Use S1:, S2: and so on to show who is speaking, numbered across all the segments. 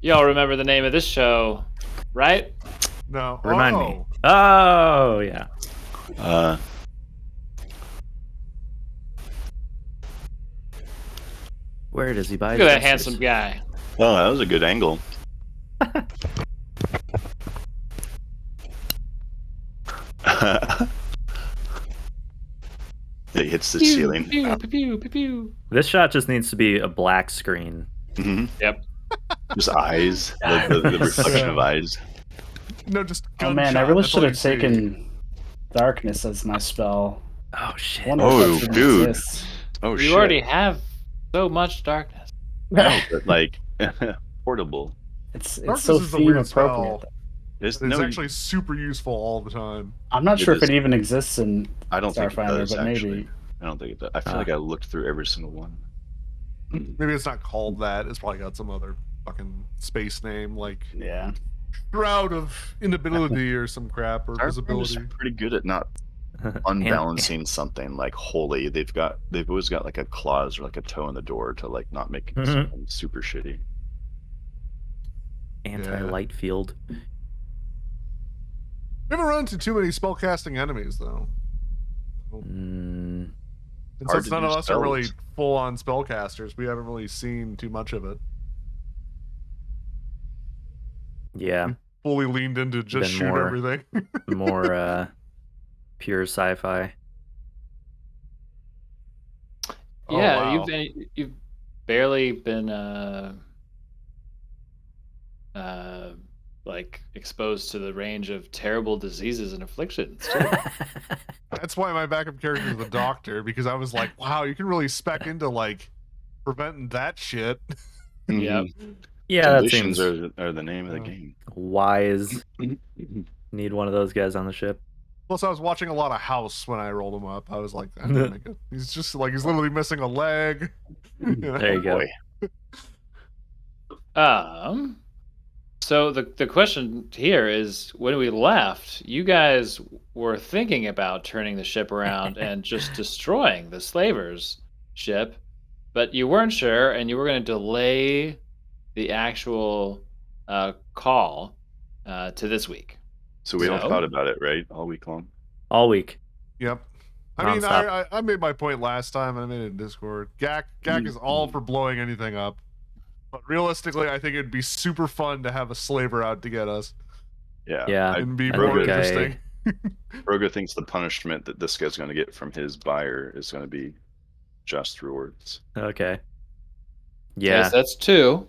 S1: Y'all remember the name of this show, right?
S2: No.
S3: Remind me. Oh, yeah. Where does he buy
S1: Look
S3: his
S1: at that
S3: dusters?
S1: handsome guy.
S4: Oh, that was a good angle. It hits the
S1: Pew,
S4: ceiling.
S1: pew, pew, pew, pew, pew.
S3: This shot just needs to be a black screen.
S4: Mhm.
S1: Yep.
S4: Just eyes, the reflection of eyes.
S2: No, just
S5: Oh
S2: gunshot.
S5: man, I really
S2: That's all
S5: should have
S2: you see.
S5: taken darkness as my spell.
S3: Oh,
S5: I
S3: shit.
S5: wonder
S4: Oh,
S5: if that even
S4: dude.
S5: exists.
S4: Oh
S1: You
S4: shit!
S1: already have so much darkness.
S4: No, but like portable.
S5: It's
S2: Darkness
S5: so
S2: is a
S5: theme
S2: weird
S5: appropriate.
S2: spell.
S4: It's
S2: It's
S4: no.
S2: actually super useful all the time.
S5: I'm not
S4: It
S5: sure if
S4: is.
S5: it even exists in
S4: I don't think it
S5: Starfinder,
S4: does.
S5: but
S4: Actually,
S5: maybe.
S4: I don't think it does. I feel like I looked through every single one.
S2: Maybe it's not called that. It's probably got some other fucking space name like
S5: Yeah.
S2: Shroud of Inability or some crap or
S4: Starfinder's
S2: visibility.
S4: pretty good at not unbalancing something like wholly. They've always got like a clause or like a toe in the door to like not make
S3: Mhm.
S4: something super shitty.
S3: Anti-light field.
S2: We haven't run into too many spellcasting enemies though.
S3: Mm,
S2: And
S4: Hard
S2: since
S4: to
S2: none
S4: do
S2: of us are really
S4: spells.
S2: full-on spellcasters, we haven't really seen too much of it.
S3: yeah,
S2: Fully leaned into just
S3: Been
S2: shoot
S3: more-
S2: everything.
S3: more pure sci-fi.
S2: Oh,
S1: Yeah,
S2: wow.
S1: you've barely been like exposed to the range of terrible diseases and afflictions too.
S2: That's why my backup character is the doctor, because I was like, wow, you can really spec into like preventing that shit.
S1: Yep.
S3: Yeah, that
S4: Conditions
S3: seems
S4: are the name of the
S2: Yeah.
S4: game.
S3: wise. Need one of those guys on the ship.
S2: Plus, I was watching a lot of House when I rolled him up. I was like, that didn't make it. He's just like, he's literally missing a leg. You know?
S3: There you go.
S4: Boy.
S1: So the question here is, when we left, you guys were thinking about turning the ship around and just destroying the slavers' ship, but you weren't sure, and you were going to delay the actual call to this week.
S4: So we all
S1: So?
S4: thought about it, right? All week long.
S3: All week.
S2: Yep. I mean,
S3: Nonstop.
S2: I made my point last time, and I made it in Discord. Gak is all for blowing anything up. But realistically, I think it'd be super fun to have a slaver out to get us.
S4: Yeah.
S3: Yeah.
S2: And be
S3: I
S2: more
S3: think
S2: interesting.
S4: Roga thinks the punishment that this guy's going to get from his buyer is going to be just rewards.
S3: Okay.
S1: Okay,
S3: Yeah.
S1: so that's 2.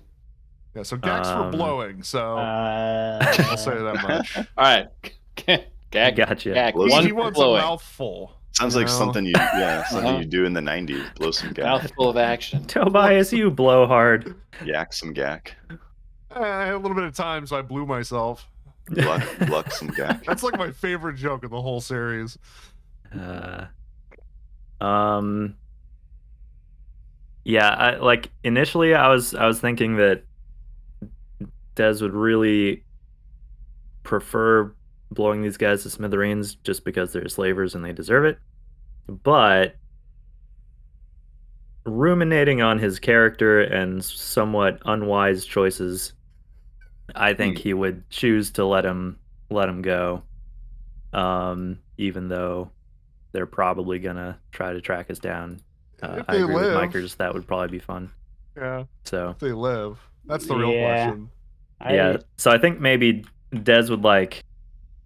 S2: Yeah, so Gak's for blowing, so I'll say that much.
S1: All right. Gag.
S3: Gotcha.
S1: Gag.
S4: Blows
S1: One
S2: He
S1: for
S2: wants a
S1: blowing.
S2: mouthful.
S4: Sounds
S2: you
S4: like
S2: know?
S4: something you do in the 90s. Blow some gack.
S1: Mouthful of action.
S3: Tobias, you blow hard.
S4: Yak some gack.
S2: I had a little bit of time, so I blew myself.
S4: Gluck some gack.
S2: That's like my favorite joke of the whole series.
S3: Yeah, initially I was thinking that Des would really prefer blowing these guys to smithereens just because they're slavers and they deserve it. But ruminating on his character and somewhat unwise choices, I think he would choose to let him go. Even though they're probably gonna try to track us down.
S2: If
S3: I
S2: they
S3: agree with
S2: live.
S3: Mikers, that would probably be fun.
S2: Yeah,
S3: So
S2: if they live. That's the real
S5: Yeah.
S2: question.
S3: yeah, so I think maybe Des would like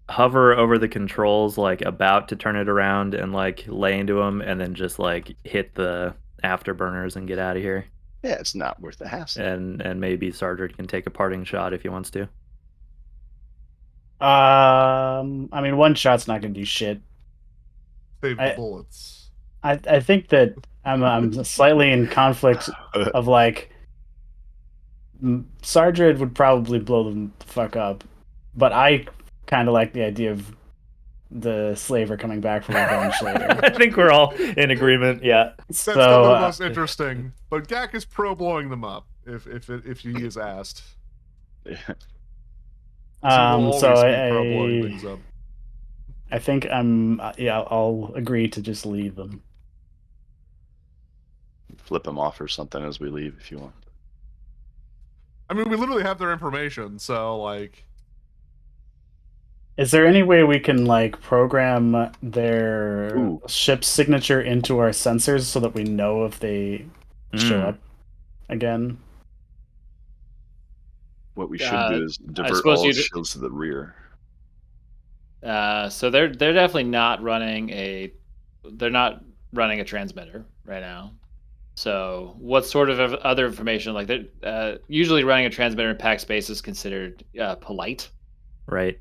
S3: hover over the controls, like about to turn it around and like lay into him, and then just like hit the afterburners and get out of here.
S4: Yeah, it's not worth the hassle.
S3: And maybe Sargent can take a parting shot if he wants to.
S5: I mean, one shot's not gonna do shit.
S2: Save
S5: I-
S2: the bullets.
S5: I think that I'm slightly in conflict of like Sargent would probably blow them the fuck up, but I kind of like the idea of the slaver coming back from revenge later.
S3: I think we're all in agreement. Yeah.
S2: That's
S5: So
S2: still the most interesting. But Gak is pro blowing them up if he is asked.
S4: Yeah.
S2: He will
S5: so
S2: always be pro blowing
S5: I
S2: things up.
S5: I think I'll agree to just leave them.
S4: Flip him off or something as we leave if you want.
S2: I mean, we literally have their information, so like.
S5: Is there any way we can like program their
S4: Ooh.
S5: ship's signature into our sensors so that we know if they show
S3: Mm.
S5: up again?
S4: What we should do is
S1: I
S4: divert
S1: suppose
S4: all
S1: you'd.
S4: shields to the rear.
S1: So they're definitely not running a. They're not running a transmitter right now. So what sort of other information? Like they're usually running a transmitter in packed space is considered polite.
S3: Right.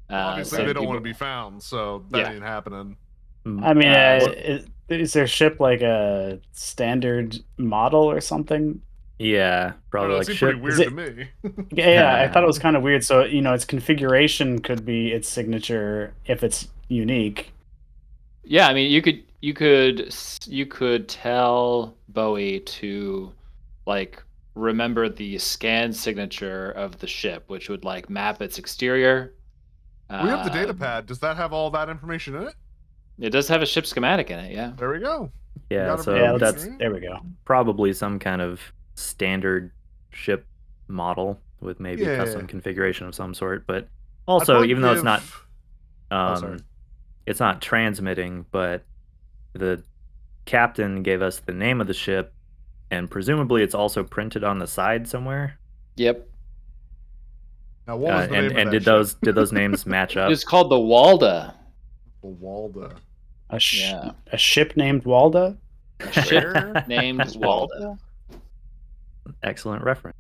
S2: Obviously,
S1: So
S2: they don't want to
S1: people-
S2: be found, so that
S1: Yeah.
S2: ain't happening.
S5: I mean,
S1: what-
S5: is their ship like a standard model or something?
S3: Yeah,
S2: I don't
S3: probably
S2: know, it
S3: like
S2: seemed pretty
S3: ship.
S2: weird
S5: it-
S2: to me.
S5: Yeah, I thought it was kind of weird. So, its configuration could be its signature if it's unique.
S1: Yeah, I mean, you could tell Bowie to like remember the scan signature of the ship, which would like map its exterior.
S2: We have the data
S1: Um,
S2: pad. Does that have all that information in it?
S1: It does have a ship schematic in it. Yeah.
S2: There we go.
S3: Yeah,
S2: gotta
S3: so
S2: be-
S5: Yeah,
S3: that's
S5: there we go.
S3: probably some kind of standard ship model with maybe
S2: Yeah.
S3: custom configuration of some sort. But
S2: I'd
S3: also,
S2: probably
S3: even though it's not
S2: give- Oh, sorry.
S3: it's not transmitting, but the captain gave us the name of the ship, and presumably it's also printed on the side somewhere.
S1: Yep.
S2: Now, what was the
S3: and
S2: name
S3: and
S2: of
S3: did
S2: that
S3: did those names match up?
S1: It's called the Walda.
S2: ship? Walda.
S1: Yeah.
S5: A ship named Walda?
S1: A ship named Walda.
S3: Excellent reference.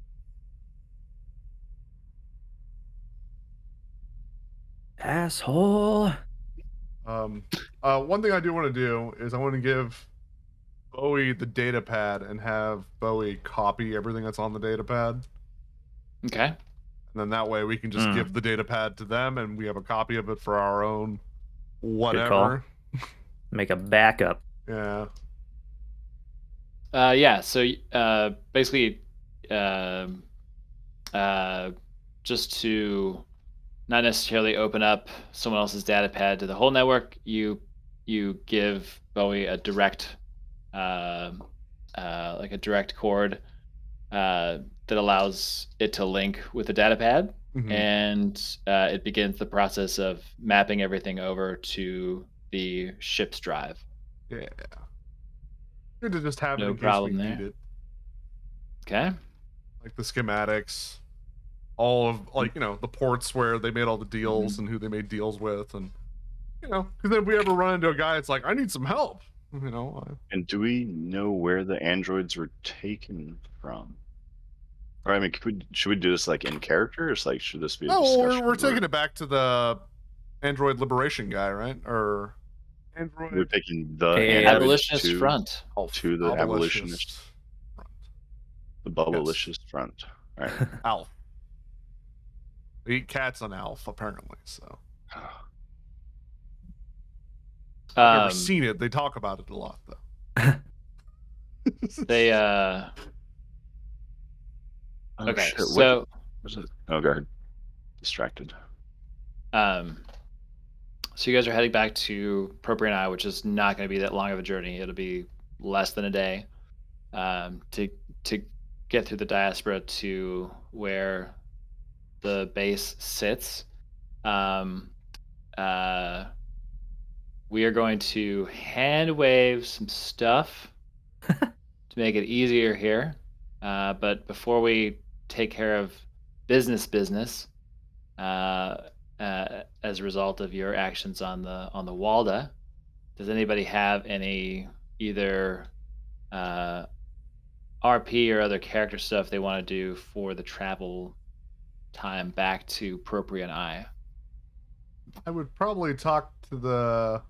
S3: Asshole.
S2: One thing I do want to do is I want to give Bowie the data pad and have Bowie copy everything that's on the data pad.
S1: Okay.
S2: And then that way we can just give the data pad to them and we have a copy of it for our own whatever.
S3: Make a backup.
S2: Yeah.
S1: Yeah. So basically, just to not necessarily open up someone else's data pad to the whole network, you give Bowie a direct, like a direct cord that allows it to link with the data pad,
S2: Mhm.
S1: and it begins the process of mapping everything over to the ship's drive.
S2: Yeah. Good to just have it
S1: No
S2: in case
S1: problem
S2: we
S1: there.
S2: need it.
S1: Okay.
S2: Like the schematics, all of like the ports where they made all the deals and who they made deals with, and because if we ever run into a guy, it's like I need some help.
S4: And do we know where the androids were taken from? Or I mean, should we do this like in character, or should this be a
S2: No,
S4: discussion?
S2: we're taking it back to the Android Liberation guy, right? Or
S4: We're
S2: Android
S4: taking the
S3: Hey,
S4: androids
S1: Abolitionist
S4: to,
S1: front.
S4: to the abolitionist,
S2: front.
S4: the bubbleicious front. All right.
S2: Alf. They eat cats on Alf, apparently. So I've never seen it. They talk about it a lot, though.
S1: They
S4: Oh,
S1: okay.
S4: shit, what
S1: So
S4: was it? Oh, go ahead. Distracted.
S1: So you guys are heading back to Proprian Eye, which is not going to be that long of a journey. It'll be less than a day to get through the diaspora to where the base sits. We are going to hand wave some stuff to make it easier here. But before we take care of business, as a result of your actions on the Walda, does anybody have any either RP or other character stuff they want to do for the travel time back to Proprian Eye?
S2: I would probably talk to the.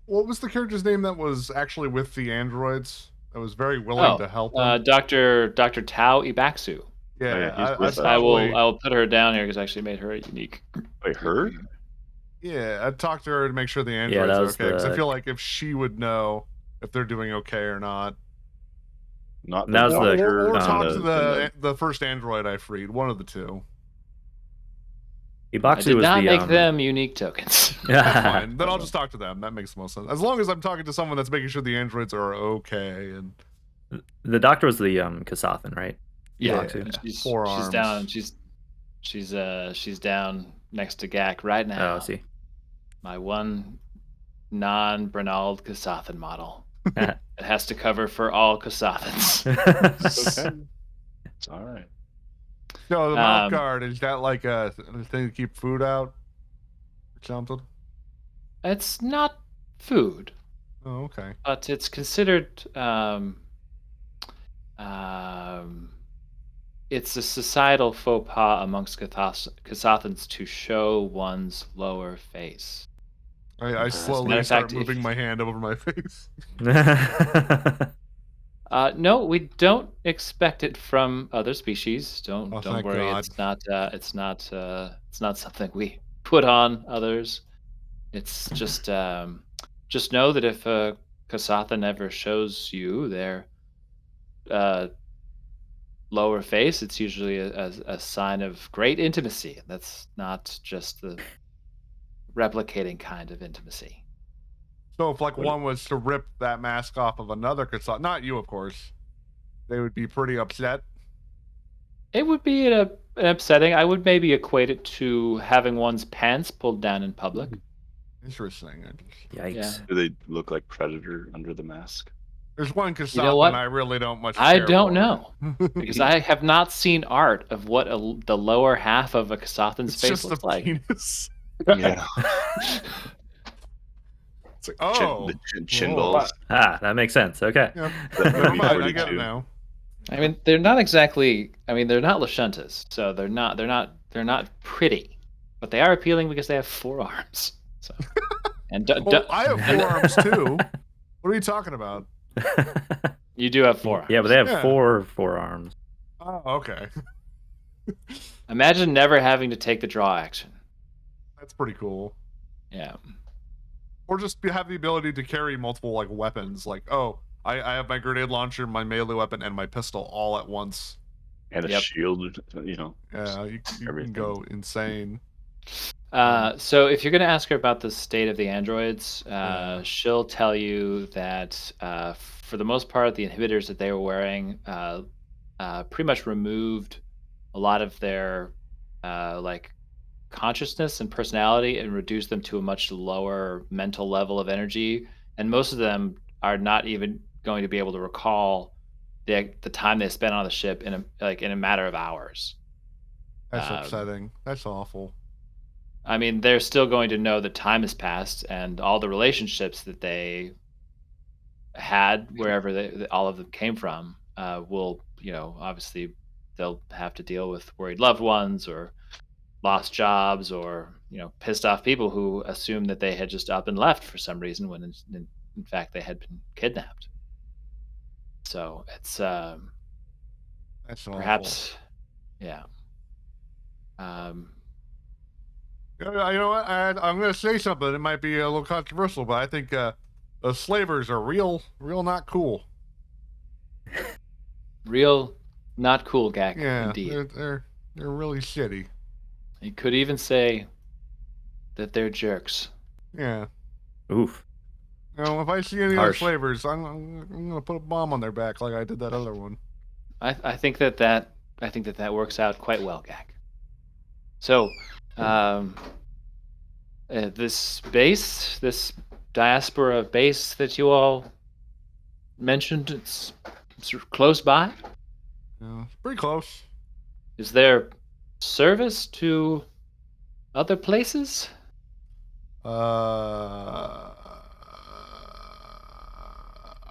S2: What was the character's name that was actually with the androids? That was very willing to help them.
S1: Dr. Tao Ibaxu.
S2: Yeah,
S4: Oh, yeah, he's
S2: I'd
S4: with us.
S1: I
S2: probably,
S1: will put her down here because I actually made her unique.
S4: Wait, her?
S2: Yeah, I'd talk to her to make sure the androids
S3: that
S2: are
S3: was
S2: okay. Because I
S3: the-
S2: feel like if she would know if they're doing okay or not.
S4: Not the
S3: That was the-
S4: doctor.
S2: Or talk
S3: the-
S2: to the first android I freed. One of the two.
S1: I
S3: Ibaxu
S1: did
S3: was
S1: not
S3: the
S1: make them unique tokens.
S2: That's fine. Then I'll just talk to them. That makes the most sense. As long as I'm talking to someone that's making sure the androids are okay. And
S3: The doctor was the Kasathan, right?
S1: Yeah,
S3: Foxy.
S1: and she's
S2: Forearms.
S1: down. She's down next to Gak right
S3: Oh,
S1: now.
S3: I see.
S1: My one non-Bernald Kasathan model. It has to cover for all Kasathans.
S4: Okay. It's all right.
S2: So the mouth
S1: Um,
S2: guard, is that like a thing to keep food out or something?
S1: It's not food,
S2: Oh, okay.
S1: but it's considered. Um, it's a societal faux pas amongst Kasathans to show one's lower face.
S2: I
S1: Matter
S2: slowly
S1: of
S2: start
S1: fact,
S2: moving my hand over my face.
S1: No, we don't expect it from other species. Don't
S2: Oh,
S1: don't
S2: thank
S1: worry.
S2: God.
S1: It's not something we put on others. It's just know that if a Kasathan ever shows you their uh, lower face, it's usually a sign of great intimacy. That's not just the replicating kind of intimacy.
S2: So if like
S4: What-
S2: one was to rip that mask off of another Kasathan, not you, of course, they would be pretty upset.
S1: It would be an upsetting. I would maybe equate it to having one's pants pulled down in public.
S2: Interesting.
S3: Yikes.
S4: Do they look like Predator under the mask?
S2: There's one Kasathan
S1: You know what?
S2: I really don't much
S1: I
S2: care
S1: don't
S2: for.
S1: know because I have not seen art of what the lower half of a Kasathan's
S2: It's
S1: face
S2: just
S1: looks
S2: the
S1: like.
S2: penis.
S4: Yeah.
S2: It's like, oh,
S4: The chin
S2: whoa.
S4: balls.
S3: Ah, that makes sense. Okay.
S2: Yeah.
S4: That
S2: Never
S4: movie
S2: mind, I get it
S4: 42.
S2: now.
S1: I mean, they're not exactly. I mean, they're not Lashentas, so they're not pretty, but they are appealing because they have forearms. So, and
S2: Well, I have forearms too. What are you talking about?
S1: you do have forearms.
S3: Yeah, but they have
S2: Yeah.
S3: 4 forearms.
S2: Oh, okay.
S1: Imagine never having to take the draw action.
S2: That's pretty cool.
S1: Yeah.
S2: Or just have the ability to carry multiple like weapons. Like, oh, I have my grenade launcher, my melee weapon, and my pistol all at once.
S4: And a
S1: Yep.
S4: shield, you know.
S2: Yeah, you can
S4: Everything.
S2: go insane.
S1: So if you're going to ask her about the state of the androids,
S2: Yeah.
S1: she'll tell you that for the most part, the inhibitors that they were wearing pretty much removed a lot of their like consciousness and personality and reduced them to a much lower mental level of energy. And most of them are not even going to be able to recall the time they spent on the ship in a matter of hours.
S2: That's
S1: Um,
S2: upsetting. That's awful.
S1: I mean, they're still going to know that time has passed and all the relationships that they had wherever all of them came from will, obviously they'll have to deal with worried loved ones or lost jobs or, pissed off people who assumed that they had just up and left for some reason when in fact they had been kidnapped. So it's
S2: That's awful.
S1: perhaps, yeah.
S2: You know what? I'm going to say something. It might be a little controversial, but I think the slavers are real not cool.
S1: Real not cool, Gak.
S2: Yeah,
S1: Indeed.
S2: they're really shitty.
S1: You could even say that they're jerks.
S2: Yeah.
S3: Oof.
S2: You know, if I see any other
S3: Harsh.
S2: slavers, I'm gonna put a bomb on their back like I did that other one.
S1: I think that works out quite well, Gak. So, this base, this diaspora base that you all mentioned, it's sort of close by.
S2: Yeah, it's pretty close.
S1: Is there service to other places?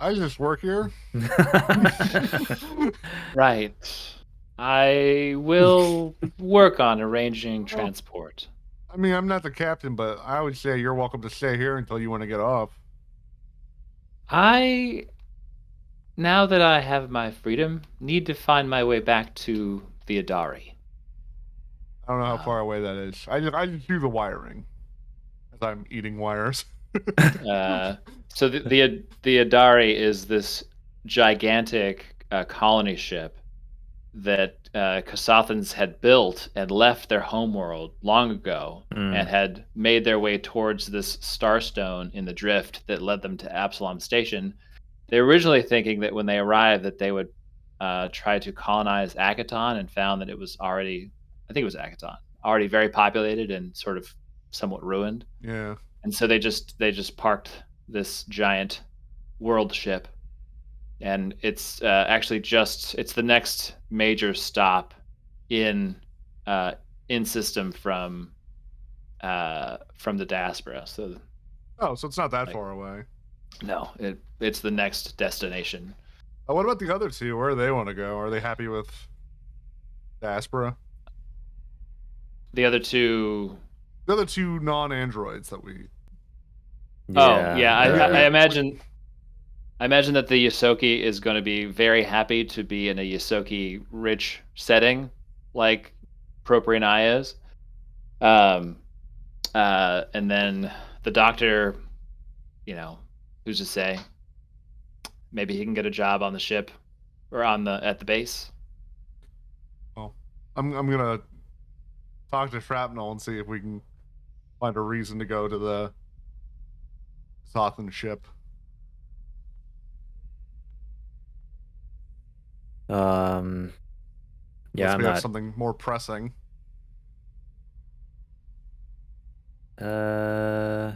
S2: I just work here.
S1: Right. I will work on arranging transport.
S2: I mean, I'm not the captain, but I would say you're welcome to stay here until you want to get off.
S1: Now that I have my freedom, need to find my way back to the Adari.
S2: I don't know how far away that is. I just do the wiring as I'm eating wires.
S1: So the Adari is this gigantic colony ship that Kasathans had built and left their homeworld long ago and had made their way towards this starstone in the drift that led them to Absalom Station. They were originally thinking that when they arrived that they would tried to colonize Akaton and found that it was already, I think it was Akaton, already very populated and sort of somewhat ruined.
S2: Yeah.
S1: And so they just parked this giant world ship, and it's actually it's the next major stop in uh, in system from the diaspora. So
S2: Oh, so it's not that
S1: like
S2: far away.
S1: no, it's the next destination.
S2: What about the other two? Where do they want to go? Are they happy with Diaspora?
S1: The other two,
S2: The other two non-androids that we.
S1: oh yeah, I
S3: uh,
S1: imagine. I imagine that the Yosoki is going to be very happy to be in a Yosoki rich setting, like Proprian Eye is. Um, and then the doctor, who's to say? Maybe he can get a job on the ship or at the base.
S2: Well, I'm gonna talk to Shrapnel and see if we can find a reason to go to the Sothan ship.
S3: yeah,
S2: Unless
S3: I'm
S2: we have
S3: not.
S2: something more pressing.
S3: I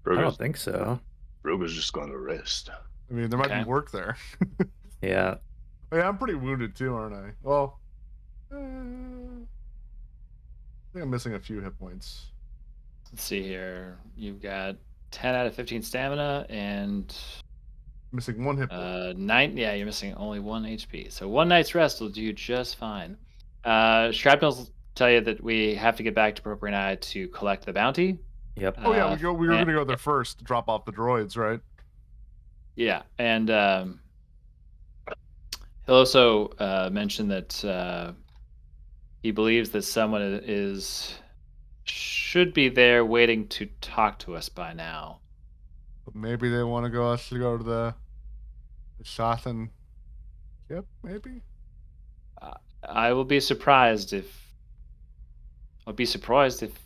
S3: don't think so.
S4: Roga's just going to rest.
S2: I mean, there might
S1: Okay.
S2: be work there.
S3: Yeah.
S2: Yeah, I'm pretty wounded too, aren't I? Well, I think I'm missing a few hit points.
S1: Let's see here. You've got 10 out of 15 stamina and
S2: Missing one hit point.
S1: 9. Yeah, you're missing only 1 HP. So 1 night's rest will do just fine. Shrapnel's tell you that we have to get back to Proprian Eye to collect the bounty.
S3: Yep.
S2: Oh yeah, we were
S1: and-
S2: gonna go there first to drop off the droids, right?
S1: Yeah, and he'll also mention that he believes that someone should be there waiting to talk to us by now.
S2: But maybe they want to go us to go to the Sothan ship, maybe?
S1: I will be surprised if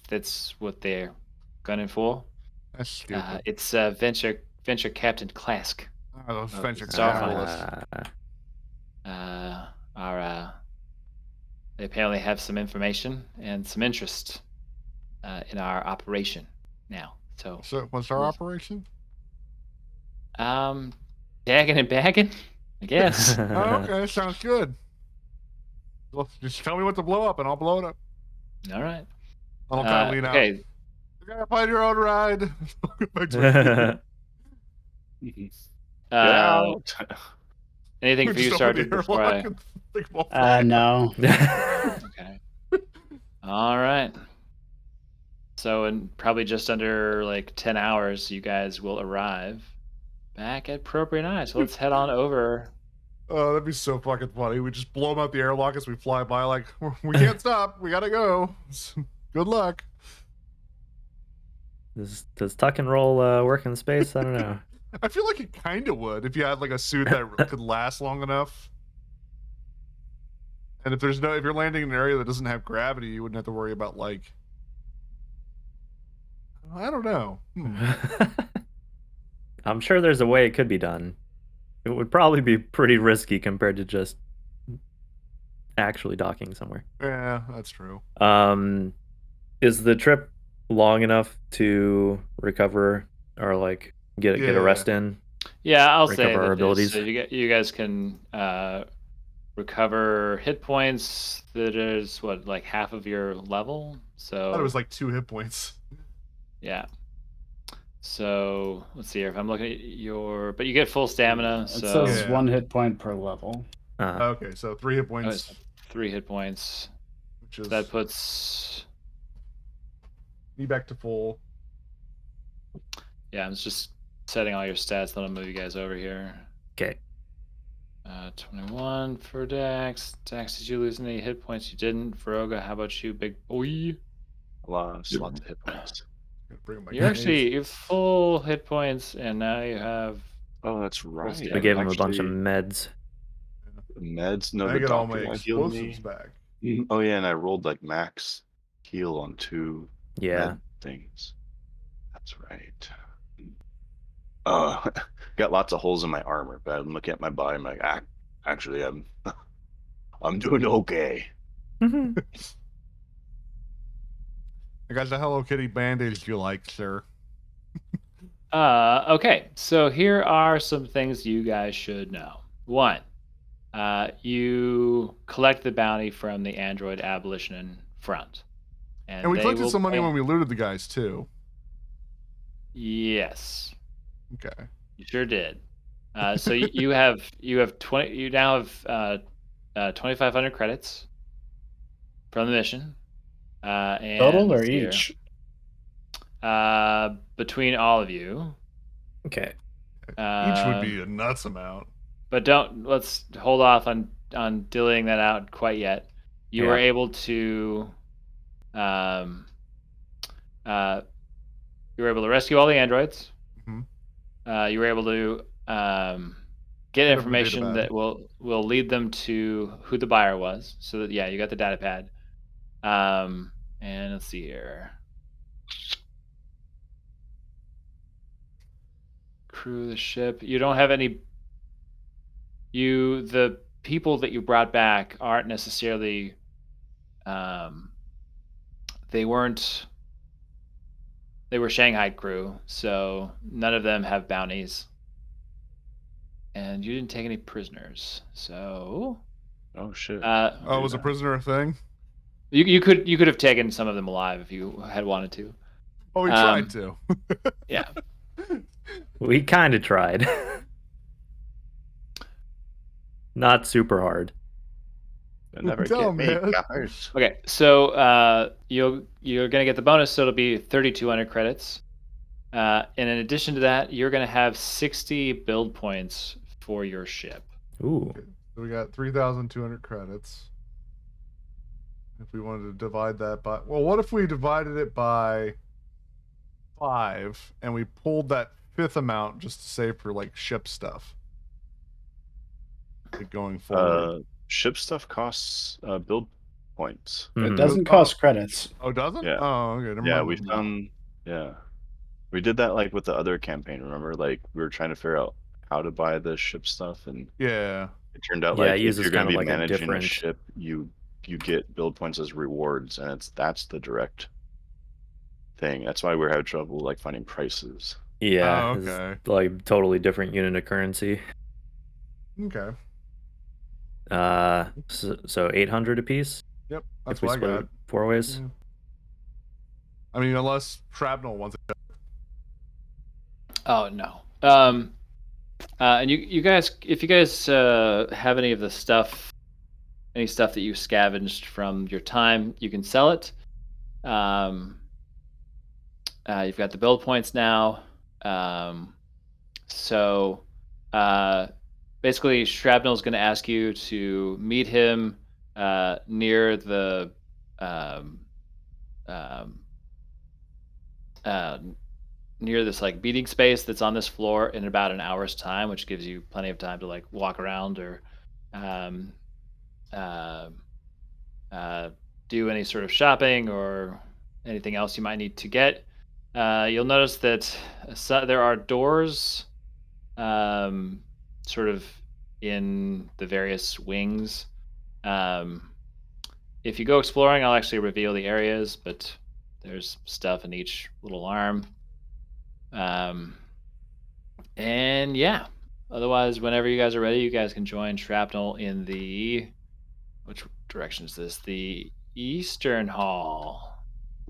S1: that's what they're gunning for.
S2: That's stupid.
S1: It's Venture Captain Clask.
S2: Those venture
S1: Starfinder.
S2: capitalists.
S1: They apparently have some information and some interest in our operation now. So,
S2: So what's our operation?
S1: dagging and bagging, I guess.
S2: Oh, okay, sounds good. Well, just tell me what to blow up and I'll blow it up.
S1: All right.
S2: I'll kind of lean out.
S1: Okay.
S2: You gotta find your own ride. Back to
S1: Anything for you,
S2: Just open
S1: Sergeant?
S2: the
S1: Before I...
S2: airlock and think we'll fly.
S5: No.
S1: Okay. All right. So in probably just under like 10 hours, you guys will arrive back at Proprian Eye. So let's head on over.
S2: Oh, that'd be so fucking funny. We just blow them out the airlock as we fly by, like, we can't stop. We gotta go. Good luck.
S3: Does tuck and roll work in space? I don't know.
S2: I feel like it kind of would if you had like a suit that could last long enough. And if you're landing in an area that doesn't have gravity, you wouldn't have to worry about like, I don't know.
S3: I'm sure there's a way it could be done. It would probably be pretty risky compared to just actually docking somewhere.
S2: Yeah, that's true.
S3: Is the trip long enough to recover or like get a rest in?
S1: Yeah, I'll say
S3: Recover our
S1: that
S3: abilities.
S1: So you guys can recover hit points that is like half of your level.
S2: I
S1: So
S2: thought it was like 2 hit points.
S1: yeah. So let's see here. If I'm looking at but you get full stamina.
S5: It
S1: So
S5: says
S2: Yeah.
S5: 1 hit point per level.
S2: Okay, so 3 hit
S1: oh,
S2: points,
S1: it's 3 hit points.
S2: which is
S1: That puts
S2: me back to full.
S1: I'm just setting all your stats. Then I'll move you guys over here.
S3: Okay.
S1: 21 for Dax. Dax, did you lose any hit points? You didn't. Veroga, how about you, big boy?
S4: Lots of hit points.
S2: Gonna bring my
S1: You have full hit points, and now you have.
S4: Oh, that's right.
S1: We
S3: We gave him a bunch of
S4: Actually,
S3: meds.
S4: meds. No,
S2: I
S4: the
S2: get all my
S4: doctor healed me.
S2: explosives back.
S4: Oh yeah, and I rolled like max heal on 2
S3: Yeah.
S4: med things. That's right. Got lots of holes in my armor, but I'm looking at my body. I'm like, Actually, I'm doing okay.
S2: I got the Hello Kitty bandage you like, sir.
S1: Okay, so here are some things you guys should know. One, you collect the bounty from the android abolition front,
S2: And we
S1: they
S2: collected
S1: will
S2: some money
S1: pay-
S2: when we looted the guys too.
S1: Yes,
S2: Okay.
S1: you sure did. So you have 20. You now have 2,500 credits from the mission. And
S5: Total or
S1: let's see here.
S5: each?
S1: Between all of you.
S3: Okay.
S2: Each would be a nuts amount.
S1: But let's hold off on dealing that out quite yet. You were
S3: Yeah.
S1: able to you were able to rescue all the androids.
S2: Mhm.
S1: You were able to get
S2: Get
S1: information
S2: every
S1: that
S2: data
S1: will lead them to who the buyer was. So that you got the data pad. And let's see here. Crew the ship. You don't have any. The people that you brought back aren't necessarily. They weren't. They were Shanghai crew, so none of them have bounties. And you didn't take any prisoners, so.
S4: Oh shit.
S2: Oh, was a prisoner a thing?
S1: You could have taken some of them alive if you had wanted to.
S2: Oh, we tried to.
S1: Yeah.
S3: We kind of tried. Not super hard.
S4: You'll never
S2: Tell
S4: get me,
S2: him, man.
S4: guys.
S1: Okay, so you're gonna get the bonus, so it'll be 3,200 credits. And in addition to that, you're gonna have 60 build points for your ship.
S3: Ooh.
S2: So we got 3,200 credits. If we wanted to divide that by, well, what if we divided it by 5 and we pulled that 5th amount just to save for like ship stuff? Like going forward.
S4: Ship stuff costs build points.
S5: It
S3: Mhm.
S5: doesn't cost credits.
S2: Oh, doesn't?
S4: Yeah.
S2: Oh, okay. Never
S4: Yeah,
S2: mind.
S4: we found. Yeah, we did that like with the other campaign. Remember, like we were trying to figure out how to buy the ship stuff, and
S2: Yeah.
S4: it turned out
S3: Yeah,
S4: like
S3: it
S4: if
S3: uses
S4: you're going
S3: kind
S4: to
S3: of
S4: be
S3: like a
S4: managing a
S3: different-
S4: ship, you get build points as rewards, and that's the direct thing. That's why we're having trouble like finding prices.
S3: Yeah.
S2: Oh,
S3: it's
S2: okay.
S3: like totally different unit of currency.
S2: Okay.
S3: So 800 apiece
S2: Yep. That's
S3: if we
S2: what I
S3: split
S2: got.
S3: it 4 ways.
S2: Yeah. I mean, unless Shrapnel wants it.
S1: Oh no. And you guys, if you guys have any of the stuff, any stuff that you scavenged from your time, you can sell it. You've got the build points now. So basically, Shrapnel is going to ask you to meet him near the near this like meeting space that's on this floor in about an hour's time, which gives you plenty of time to like walk around or um, uh, do any sort of shopping or anything else you might need to get. You'll notice that there are doors sort of in the various wings. If you go exploring, I'll actually reveal the areas, but there's stuff in each little arm. And yeah, otherwise, whenever you guys are ready, you guys can join Shrapnel in the, which direction is this? The Eastern Hall.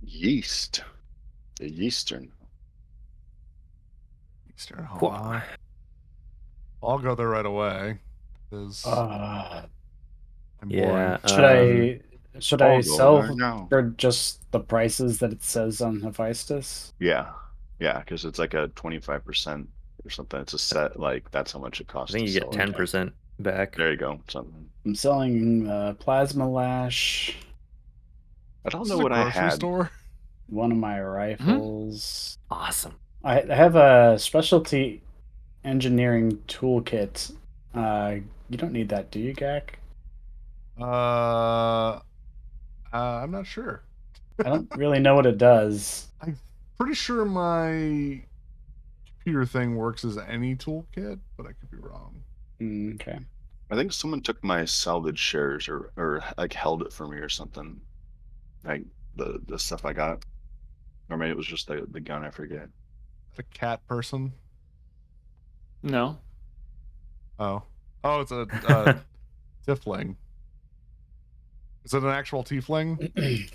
S4: Yeast, the Eastern.
S2: Eastern Hall.
S3: Cool.
S2: I'll go there right away. 'Cause I'm
S3: Yeah.
S2: boring.
S5: Should
S4: I'll
S5: I
S4: go
S5: sell
S4: there now.
S5: for just the prices that it says on Hephaestus?
S4: Yeah, because it's like a 25% or something. It's a set. Like that's how much it
S3: I
S4: costs.
S3: think
S4: to
S3: you get
S4: sell it.
S3: 10% back.
S4: There you go. Something.
S5: I'm selling plasma lash,
S4: I don't
S2: This
S4: know
S2: is a
S4: what I
S2: grocery
S4: had.
S2: store.
S5: one of my rifles.
S3: Awesome.
S5: I have a specialty engineering toolkit. You don't need that, do you, Gak?
S2: I'm not sure.
S5: I don't really know what it does.
S2: I'm pretty sure my computer thing works as any toolkit, but I could be wrong.
S5: Okay.
S4: I think someone took my salvage shares or like held it for me or something. Like the stuff I got, or maybe it was just the gun. I forget.
S2: The cat person.
S1: No.
S2: Oh, oh, it's a tiefling. Is it an actual tiefling?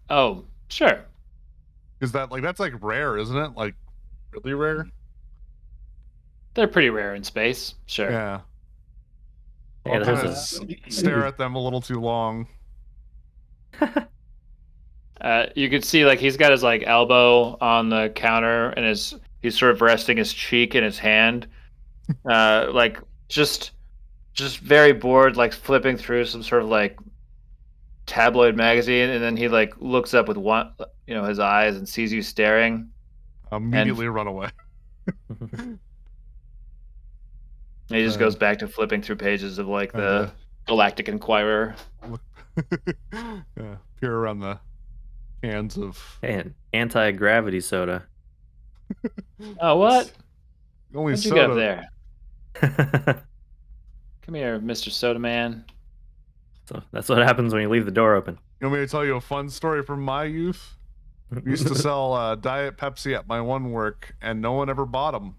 S1: Oh, sure.
S2: Is that like that's like rare, isn't it? Like really rare?
S1: They're pretty rare in space. Sure.
S2: Yeah.
S3: Yeah,
S2: I'll
S3: there's
S2: kind of stare at them a little too long.
S1: You could see like he's got his like elbow on the counter and he's sort of resting his cheek in his hand, like just very bored, like flipping through some sort of like tabloid magazine, and then he like looks up with one, his eyes and sees you staring,
S2: Immediately run away.
S1: and he just goes back to flipping through pages of like the Galactic Inquirer.
S2: Yeah, peer around the cans of
S3: And anti-gravity soda.
S1: Oh, what?
S2: only
S1: What'd you get up
S2: soda.
S1: there? Come here, Mr. Soda Man.
S3: So that's what happens when you leave the door open.
S2: You want me to tell you a fun story from my youth? We used to sell Diet Pepsi at my one work, and no one ever bought them.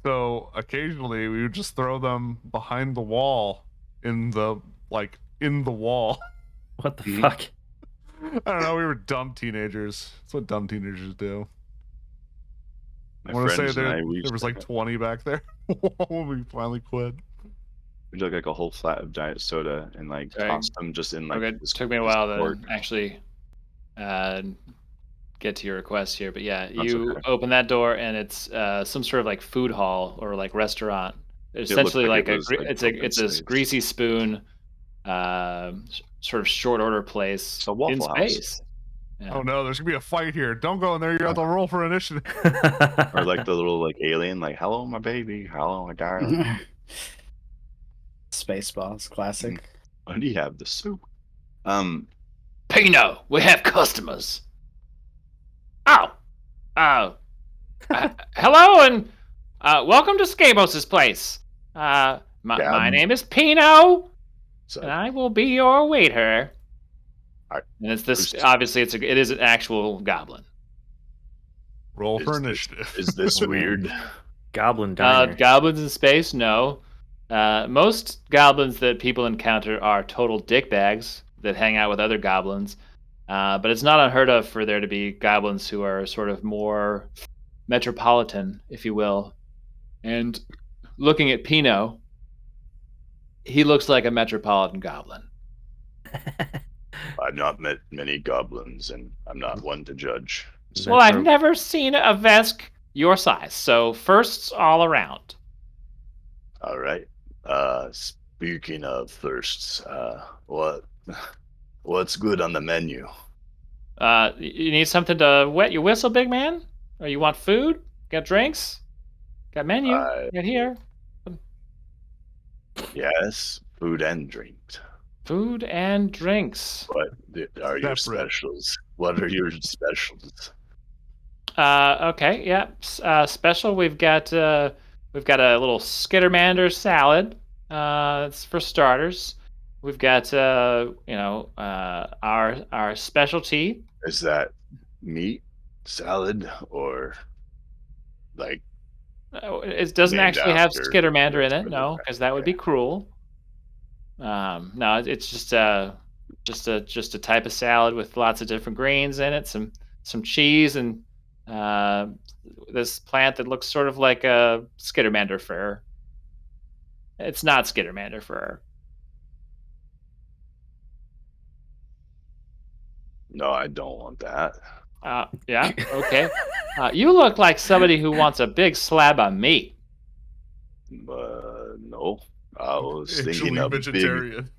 S2: So occasionally we would just throw them behind the wall in the wall.
S3: What the fuck?
S2: I don't know. We were dumb teenagers. That's what dumb teenagers do.
S4: My
S2: I want to say
S4: friends and
S2: there
S4: I, we
S2: was
S4: used
S2: like
S4: to
S2: 20 back there when we finally quit.
S4: we took like a whole flat of diet soda and like
S1: Sorry.
S4: tossed them just in like
S1: Okay,
S4: this,
S1: took me a
S4: this
S1: while to
S4: quart.
S1: actually get to your request here, but yeah,
S4: That's
S1: you
S4: okay.
S1: open that door and it's some sort of like food hall or like restaurant. It's
S4: It looked
S1: essentially
S4: like
S1: like
S4: it was like
S1: it's
S4: open
S1: this
S4: space.
S1: greasy spoon, sort of short order place
S4: It's a
S1: in
S4: Waffle House.
S1: space. Yeah.
S2: Oh no, there's gonna be a fight here. Don't go in there. You have to roll for initiative.
S4: Or like the little like alien, like "Hello, my baby. Hello, my darling.
S5: Spaceballs, classic.
S4: Why do you have the soup?"
S1: Pino, we have customers. Oh, hello and welcome to Scabos's place. My name is Pino,
S4: So
S1: and I will be your waiter.
S4: Alright.
S1: And it's this.
S4: Bruce.
S1: Obviously, it is an actual goblin.
S2: Roll for
S4: Is this-
S2: initiative.
S4: is this weird?
S3: Goblin diner.
S1: Goblins in space? No. Most goblins that people encounter are total dickbags that hang out with other goblins. But it's not unheard of for there to be goblins who are sort of more metropolitan, if you will. And looking at Pino, he looks like a metropolitan goblin.
S4: I've not met many goblins, and I'm not one to judge.
S1: Well, I've never seen a Vesk your size, so firsts all around.
S4: All right. Speaking of firsts, what's good on the menu?
S1: You need something to wet your whistle, big man? Or you want food? Got drinks? Got menu? Got here.
S4: Yes, food and drinks.
S1: Food and drinks.
S4: What are your
S2: Separate.
S4: specials? What are your specials?
S1: Okay, yeah. Special. We've got a little Skittermander salad. It's for starters. We've got our specialty.
S4: Is that meat salad or like
S1: It doesn't
S4: named
S1: actually have
S4: after
S1: Skittermander in
S4: the
S1: it, no, because that would
S4: okay.
S1: be cruel. No, it's just a type of salad with lots of different grains in it, some cheese, and this plant that looks sort of like a Skittermander fur. It's not Skittermander fur.
S4: No, I don't want that.
S1: Yeah, okay. You look like somebody who wants a big slab of meat.
S4: No. I was thinking
S2: Actually
S4: of
S2: vegetarian.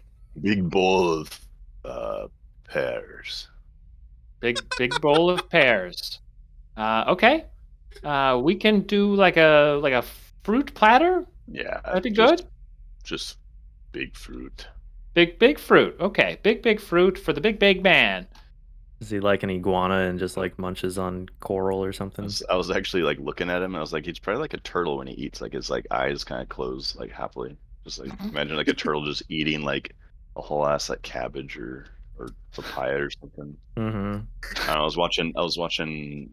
S4: big bowl of pears.
S1: Big bowl of pears. Okay. We can do like a fruit platter.
S4: Yeah,
S1: That'd be good.
S4: Just big fruit.
S1: Big fruit. Okay, big fruit for the big man.
S3: Is he like an iguana and just like munches on coral or something?
S4: I was actually like looking at him and I was like, he's probably like a turtle when he eats. Like his like eyes kind of close like halfway. Just like imagine like a turtle just eating like a whole ass like cabbage or papaya or something.
S3: Mm-hmm.
S4: I was watching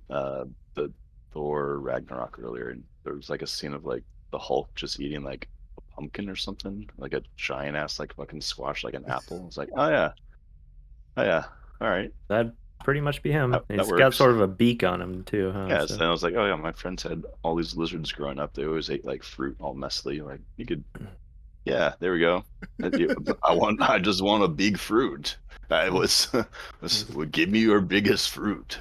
S4: the Thor Ragnarok earlier, and there was like a scene of like the Hulk just eating like a pumpkin or something, like a giant ass like fucking squash, like an apple. It's like, oh yeah, all right,
S3: That'd pretty much be him.
S4: that
S3: He's got
S4: works.
S3: sort of a beak on him too, huh?
S4: Yeah,
S3: So
S4: so I was like, oh yeah, my friends had all these lizards growing up. They always ate like fruit, all messily. Like you could, yeah, there we go. I just want a big fruit. I would give me your biggest fruit.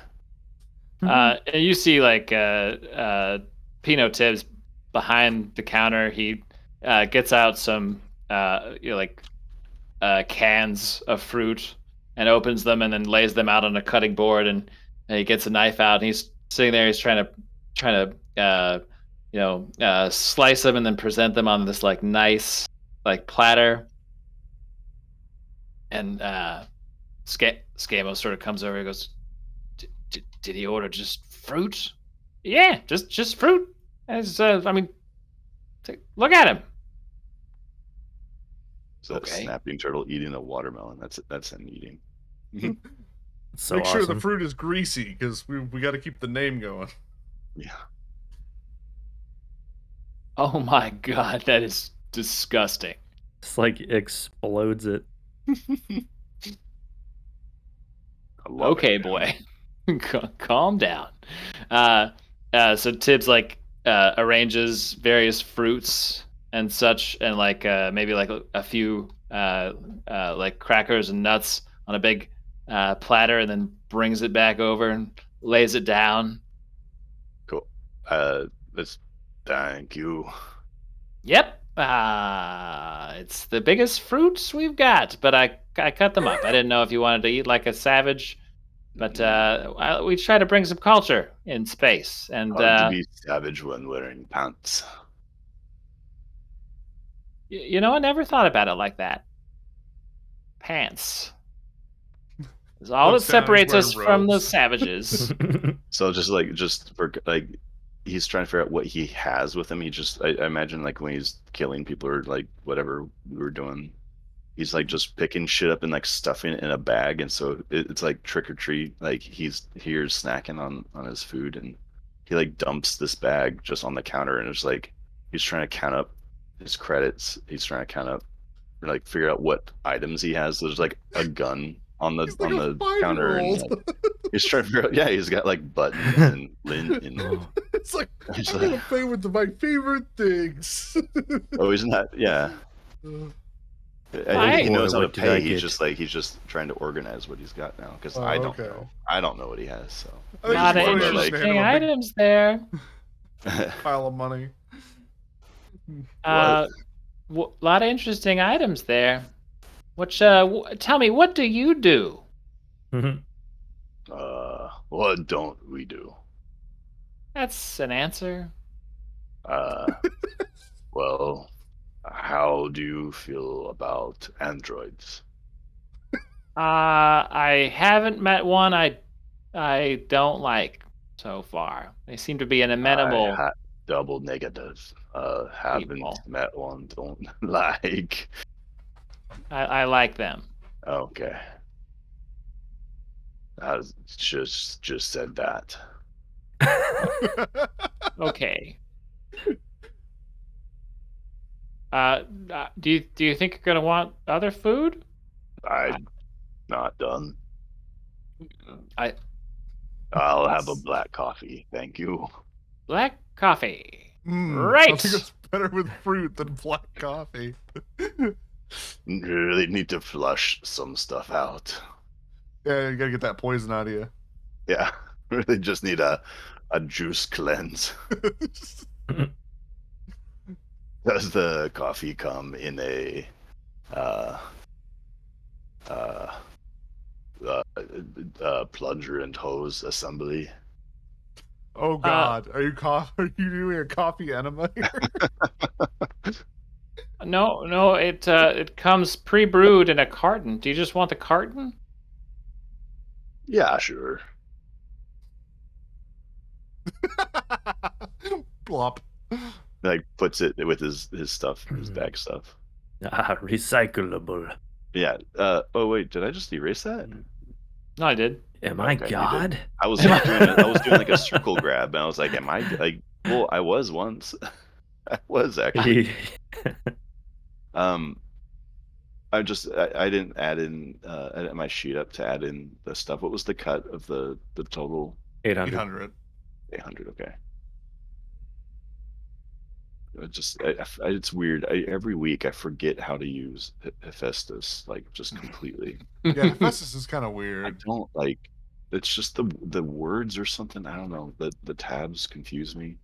S1: And you see like Pino Tibbs behind the counter. He gets out some like cans of fruit and opens them and then lays them out on a cutting board, and he gets a knife out and he's sitting there. He's trying to slice them and then present them on this like nice like platter. And Scamo sort of comes over and goes, did he order just fruit? Yeah, just fruit. As I mean, look at him.
S4: So that snapping turtle eating a watermelon. That's an eating.
S3: so
S2: Make sure
S3: awesome.
S2: the fruit is greasy because we got to keep the name going.
S4: Yeah.
S1: Oh my god, that is disgusting.
S3: It's like explodes it.
S1: Okay, boy. Calm down. So Tibbs like arranges various fruits and such, and like maybe like a few like crackers and nuts on a big platter, and then brings it back over and lays it down.
S4: Cool. Let's thank you.
S1: Yep. It's the biggest fruits we've got, but I cut them up. I didn't know if you wanted to eat like a savage, but we try to bring some culture in space. And
S4: Hard to be savage when wearing pants.
S1: you know, I never thought about it like that. Pants. It's all that
S2: Looks down, he's
S1: separates us
S2: wearing
S1: from the
S2: robes.
S1: savages.
S4: So just for like, he's trying to figure out what he has with him. I imagine like when he's killing people or like whatever we were doing, he's like just picking shit up and like stuffing it in a bag, and so it's like trick or treat. Like he's here snacking on his food, and he like dumps this bag just on the counter, and it's like he's trying to count up his credits. He's trying to count up or like figure out what items he has. There's like a gun on the
S2: He's like a
S4: counter, and
S2: 5-year-old.
S4: he's trying to figure out. Yeah, he's got like buttons and lint and.
S2: It's like
S4: He's
S2: I'm
S4: like-
S2: gonna play with my favorite things.
S4: Oh, isn't that yeah?
S1: Right.
S4: He knows how to
S3: What did I
S4: pay.
S3: get?
S4: He's just trying to organize what he's got now because
S2: Oh,
S4: I don't
S2: okay.
S4: know. I don't know what he has. So
S2: I think
S1: Lot
S2: it's
S1: of
S2: funny
S4: just
S2: just to hand
S1: interesting
S2: him a big
S1: items there.
S2: pile of money.
S1: Lot of interesting items there. Which tell me, what do you do?
S4: what don't we do?
S1: That's an answer.
S4: Well, how do you feel about androids?
S1: I haven't met one I don't like so far. They seem to be an amenable.
S4: Double negative. Haven't
S1: People.
S4: met one. Don't like.
S1: I like them.
S4: Okay. I just said that.
S1: Okay. Do you think you're gonna want other food?
S4: I'm not done.
S1: I
S4: I'll have a black coffee. Thank you.
S1: black coffee.
S2: I
S1: Right.
S2: think it's better with fruit than black coffee.
S4: Really need to flush some stuff out.
S2: Yeah, you gotta get that poison out of you.
S4: Yeah. Really just need a juice cleanse. Does the coffee come in a plunger and hose assembly?
S2: Oh God, are you doing a coffee enema here?
S1: No, it comes pre-brewed in a carton. Do you just want the carton?
S4: Yeah, sure.
S2: Plop.
S4: Like puts it with his stuff, his bag stuff.
S3: Recyclable.
S4: Yeah. Oh wait, did I just erase that?
S1: No, I did.
S3: Am I
S4: Okay, you did.
S3: God?
S4: I was like I was doing like a circle grab, and I was like, "Am I like?" Well, I was once. I was actually. Um, I didn't add in edit my sheet up to add in the stuff. What was the cut of the total
S3: 800.
S2: 800.
S4: 800? Okay. It's weird. Every week I forget how to use Hephaestus, like just completely.
S2: Yeah, Hephaestus is kind of
S4: I
S2: weird.
S4: don't like. It's just the words or something. I don't know. The tabs confuse me.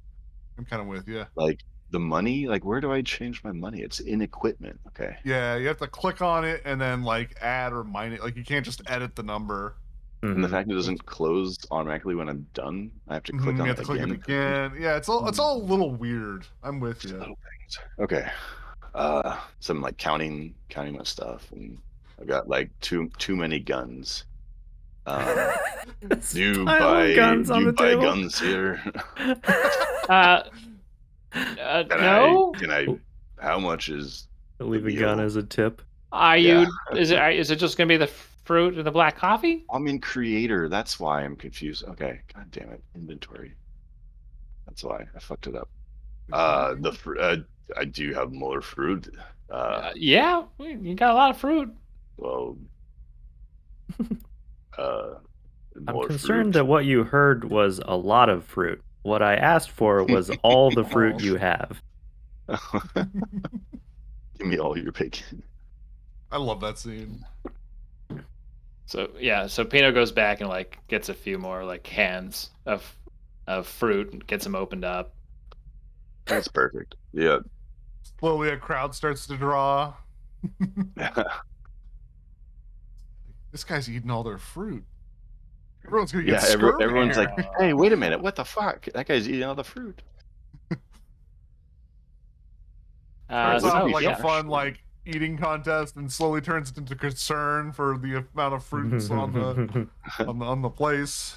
S2: I'm kind of with you.
S4: Like the money. Like where do I change my money? It's in equipment. Okay.
S2: Yeah, you have to click on it and then like add or minus. Like you can't just edit the number.
S4: And the
S3: Mhm.
S4: fact it doesn't close automatically when I'm done, I have to click
S2: You
S4: on
S2: have
S4: it
S2: to click it
S4: again.
S2: again. Yeah, it's all a little weird. I'm with you.
S4: Little things. Okay. So I'm like counting my stuff, and I've got like too many guns.
S3: This
S4: Do you
S3: pile of
S4: buy
S3: guns on the table.
S4: guns here?
S1: No.
S4: Can I? How much is
S3: Leave
S4: the
S3: a gun
S4: bill?
S3: as a tip.
S1: Are
S4: Yeah.
S1: you? Is it just gonna be the fruit and the black coffee?
S4: I'm in creator. That's why I'm confused. Okay. God damn it. Inventory. That's why I fucked it up. The fruit. I do have more fruit.
S1: Yeah, you got a lot of fruit.
S4: Well.
S3: I'm
S4: More
S3: concerned
S4: fruit.
S3: that what you heard was a lot of fruit. What I asked for was all the fruit you have.
S4: Give me all your bacon.
S2: I love that scene.
S1: So yeah, so Pino goes back and like gets a few more like cans of fruit and gets them opened up.
S4: That's perfect. Yeah.
S2: Slowly, a crowd starts to draw. This guy's eating all their fruit. Everyone's gonna get scurvy.
S4: Everyone's like, "Hey, wait a minute! What the fuck? That guy's eating all the fruit."
S2: Starts
S1: So
S2: off like
S1: yeah,
S2: a fun like eating contest, and slowly turns into concern for the amount of fruits on the place.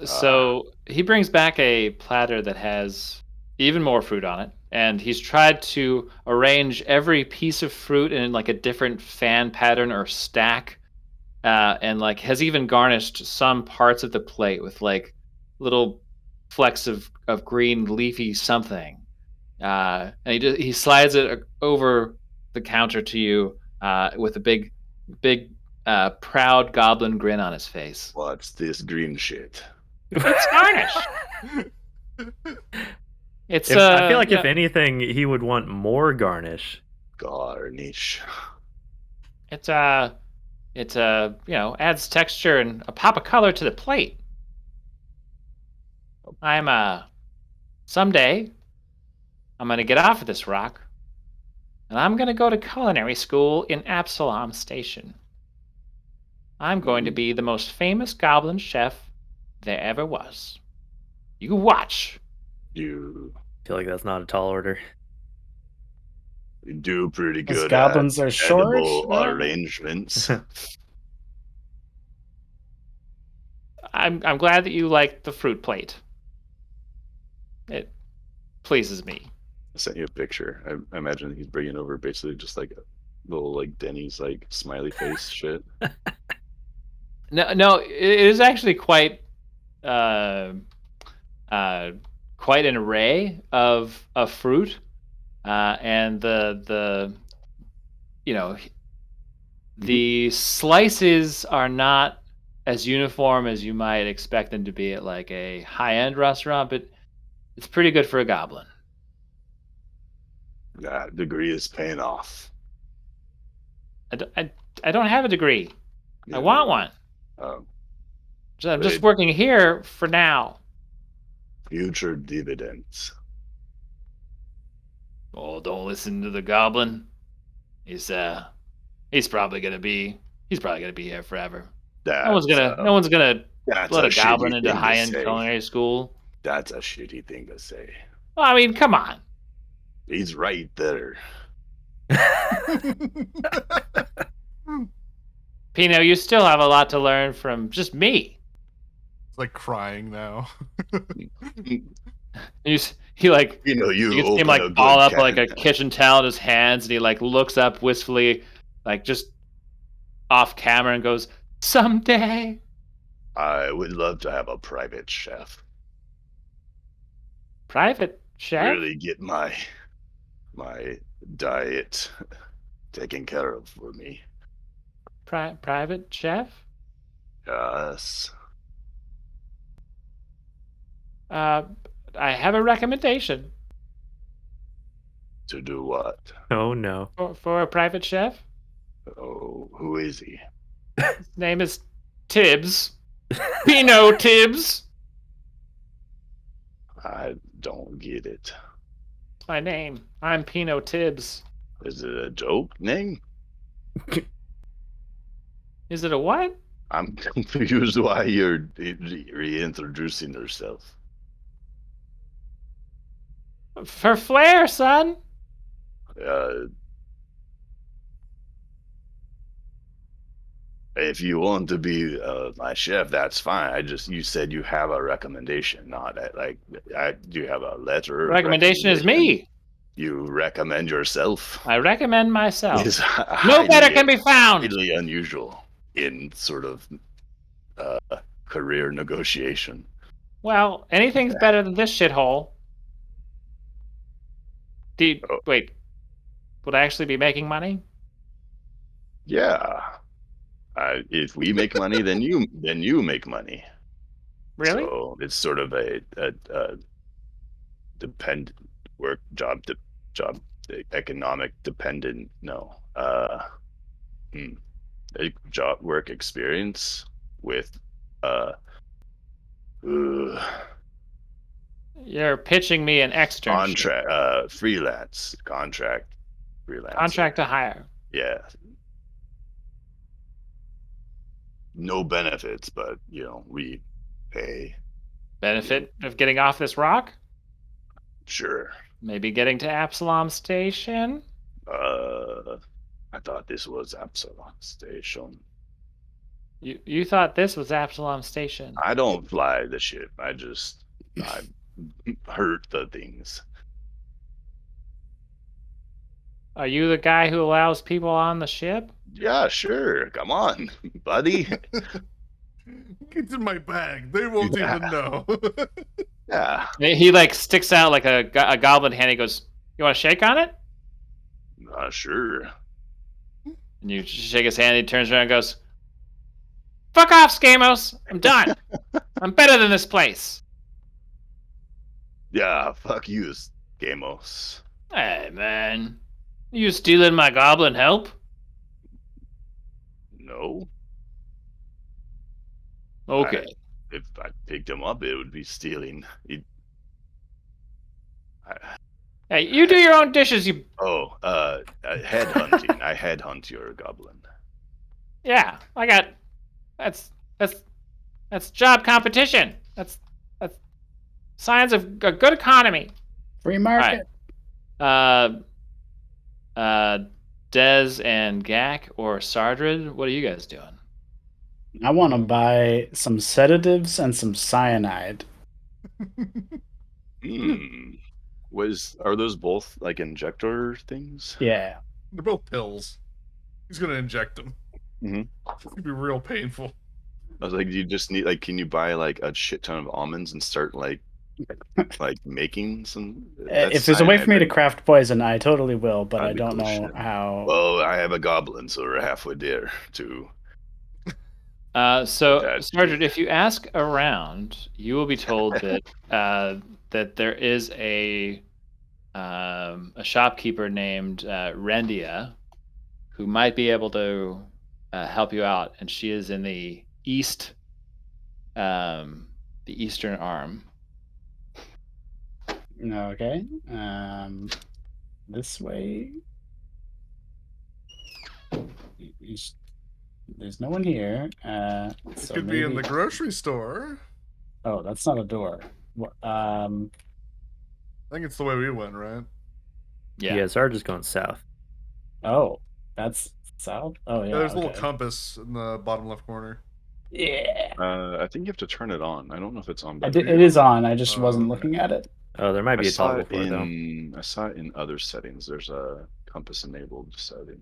S1: so he brings back a platter that has even more fruit on it, and he's tried to arrange every piece of fruit in like a different fan pattern or stack, and like has even garnished some parts of the plate with like little flecks of green leafy something. And he slides it over the counter to you with a big proud goblin grin on his face.
S4: What's this green shit?
S1: It's garnish. It's
S3: I feel like
S1: yeah,
S3: if anything, he would want more garnish.
S4: Garnish.
S1: it's adds texture and a pop of color to the plate. Someday I'm gonna get off of this rock, and I'm gonna go to culinary school in Absalom Station. I'm going to be the most famous goblin chef there ever was. You watch.
S4: You
S3: I feel like that's not a tall order.
S4: do pretty
S5: As
S4: good
S5: goblins
S4: at
S5: are short.
S4: edible arrangements.
S1: I'm glad that you like the fruit plate. It pleases me.
S4: I sent you a picture. I imagine he's bringing over basically just like a little like Denny's like smiley face shit.
S1: No, it is actually uh, quite an array of fruit, and the slices are not as uniform as you might expect them to be at like a high-end restaurant, but it's pretty good for a goblin.
S4: That degree is paying off.
S1: I don't have a degree. I want one. So I'm just
S4: Great.
S1: working here for now.
S4: Future dividends.
S1: Oh, don't listen to the goblin. He's probably gonna be here forever.
S4: That's,
S1: No one's gonna
S4: that's
S1: let
S4: a
S1: a goblin
S4: shitty
S1: into
S4: thing to
S1: high-end
S4: say.
S1: culinary school.
S4: That's a shitty thing to say.
S1: Well, I mean, come on.
S4: He's right there.
S1: Pino, you still have a lot to learn from just me.
S2: It's like crying now.
S1: You He like
S4: You know,
S1: you
S4: you
S1: can see him
S4: open
S1: like
S4: a
S1: ball
S4: good
S1: up like a
S4: can.
S1: kitchen towel in his hands, and he like looks up wistfully, like just off camera, and goes, "Someday."
S4: I would love to have a private chef.
S1: Private chef?
S4: Really get my diet taken care of for me.
S1: Private chef?
S4: Yes.
S1: Uh, I have a recommendation
S4: To do what?
S3: Oh no.
S1: for a private chef.
S4: Oh, who is he?
S1: His name is Tibbs. Pino Tibbs.
S4: I don't get it.
S1: It's my name. I'm Pino Tibbs.
S4: Is it a joke name?
S1: Is it a what?
S4: I'm confused why you're reintroducing yourself.
S1: For flair, son.
S4: Uh, if you want to be my chef, that's fine. You said you have a recommendation, not like do you have a letter? Of
S1: Recommendation is me.
S4: You recommend yourself.
S1: I recommend myself.
S4: Is
S1: No better can be found.
S4: highly unusual in sort of career negotiation.
S1: Well, anything's better than this shithole.
S4: Oh.
S1: Wait, would I actually be making money?
S4: Yeah. If we make money, then you make money.
S1: Really?
S4: So it's sort of a dependent work job economic dependent. No. A job work experience with uh
S1: You're pitching me an externship.
S4: freelance freelance
S1: Contract to hire.
S4: Yeah, no benefits, but we pay.
S1: Benefit of getting off this rock?
S4: Sure.
S1: Maybe getting to Absalom Station?
S4: I thought this was Absalom Station.
S1: You thought this was Absalom Station.
S4: I don't fly the ship. I hurt the things.
S1: Are you the guy who allows people on the ship?
S4: Yeah, sure. Come on, buddy.
S2: It's in my bag. They won't
S4: Yeah.
S2: even know.
S4: Yeah.
S1: He like sticks out like a goblin hand. He goes, "You want to shake on it?"
S4: Sure.
S1: And you shake his hand. He turns around and goes, "Fuck off, Skamos! I'm done. I'm better than this place."
S4: Yeah, fuck you, Gamos.
S1: Hey, man. You stealing my goblin help?
S4: No.
S1: Okay.
S4: If I picked him up, it would be stealing.
S1: Hey, you do your own dishes, you...
S4: Headhunting. I headhunt your goblin.
S1: Yeah, I got... That's job competition. That's signs of a good economy.
S5: Free market.
S1: Dez and Gak or Sardred, what are you guys doing?
S5: I want to buy some sedatives and some cyanide.
S4: Are those both like injector things?
S5: Yeah.
S2: They're both pills. He's gonna inject them.
S4: Mhm.
S2: It's gonna be real painful.
S4: I was like, you just need can you buy like a shit ton of almonds and start like making some?
S5: If there's a way for me to craft poison, I totally will, but I don't know
S4: shit.
S5: how.
S4: Well, I have a goblin, so we're halfway there too.
S1: Sergeant, if you ask around, you will be told that that there is a shopkeeper named Rendia who might be able to help you out, and she is in the eastern arm.
S5: Okay. This way. There's no one here.
S2: It could be in the grocery store.
S5: Oh, that's not a door.
S2: I think it's the way we went, right?
S3: Yeah, Sarge is going south.
S5: Oh, that's south? Oh, yeah.
S2: There's a little compass in the bottom left corner.
S5: Yeah.
S4: I think you have to turn it on. I don't know if it's on.
S5: It is on. I just wasn't looking at it.
S3: Oh, there might be a toggle for it though.
S4: I saw it in other settings. There's a compass enabled setting.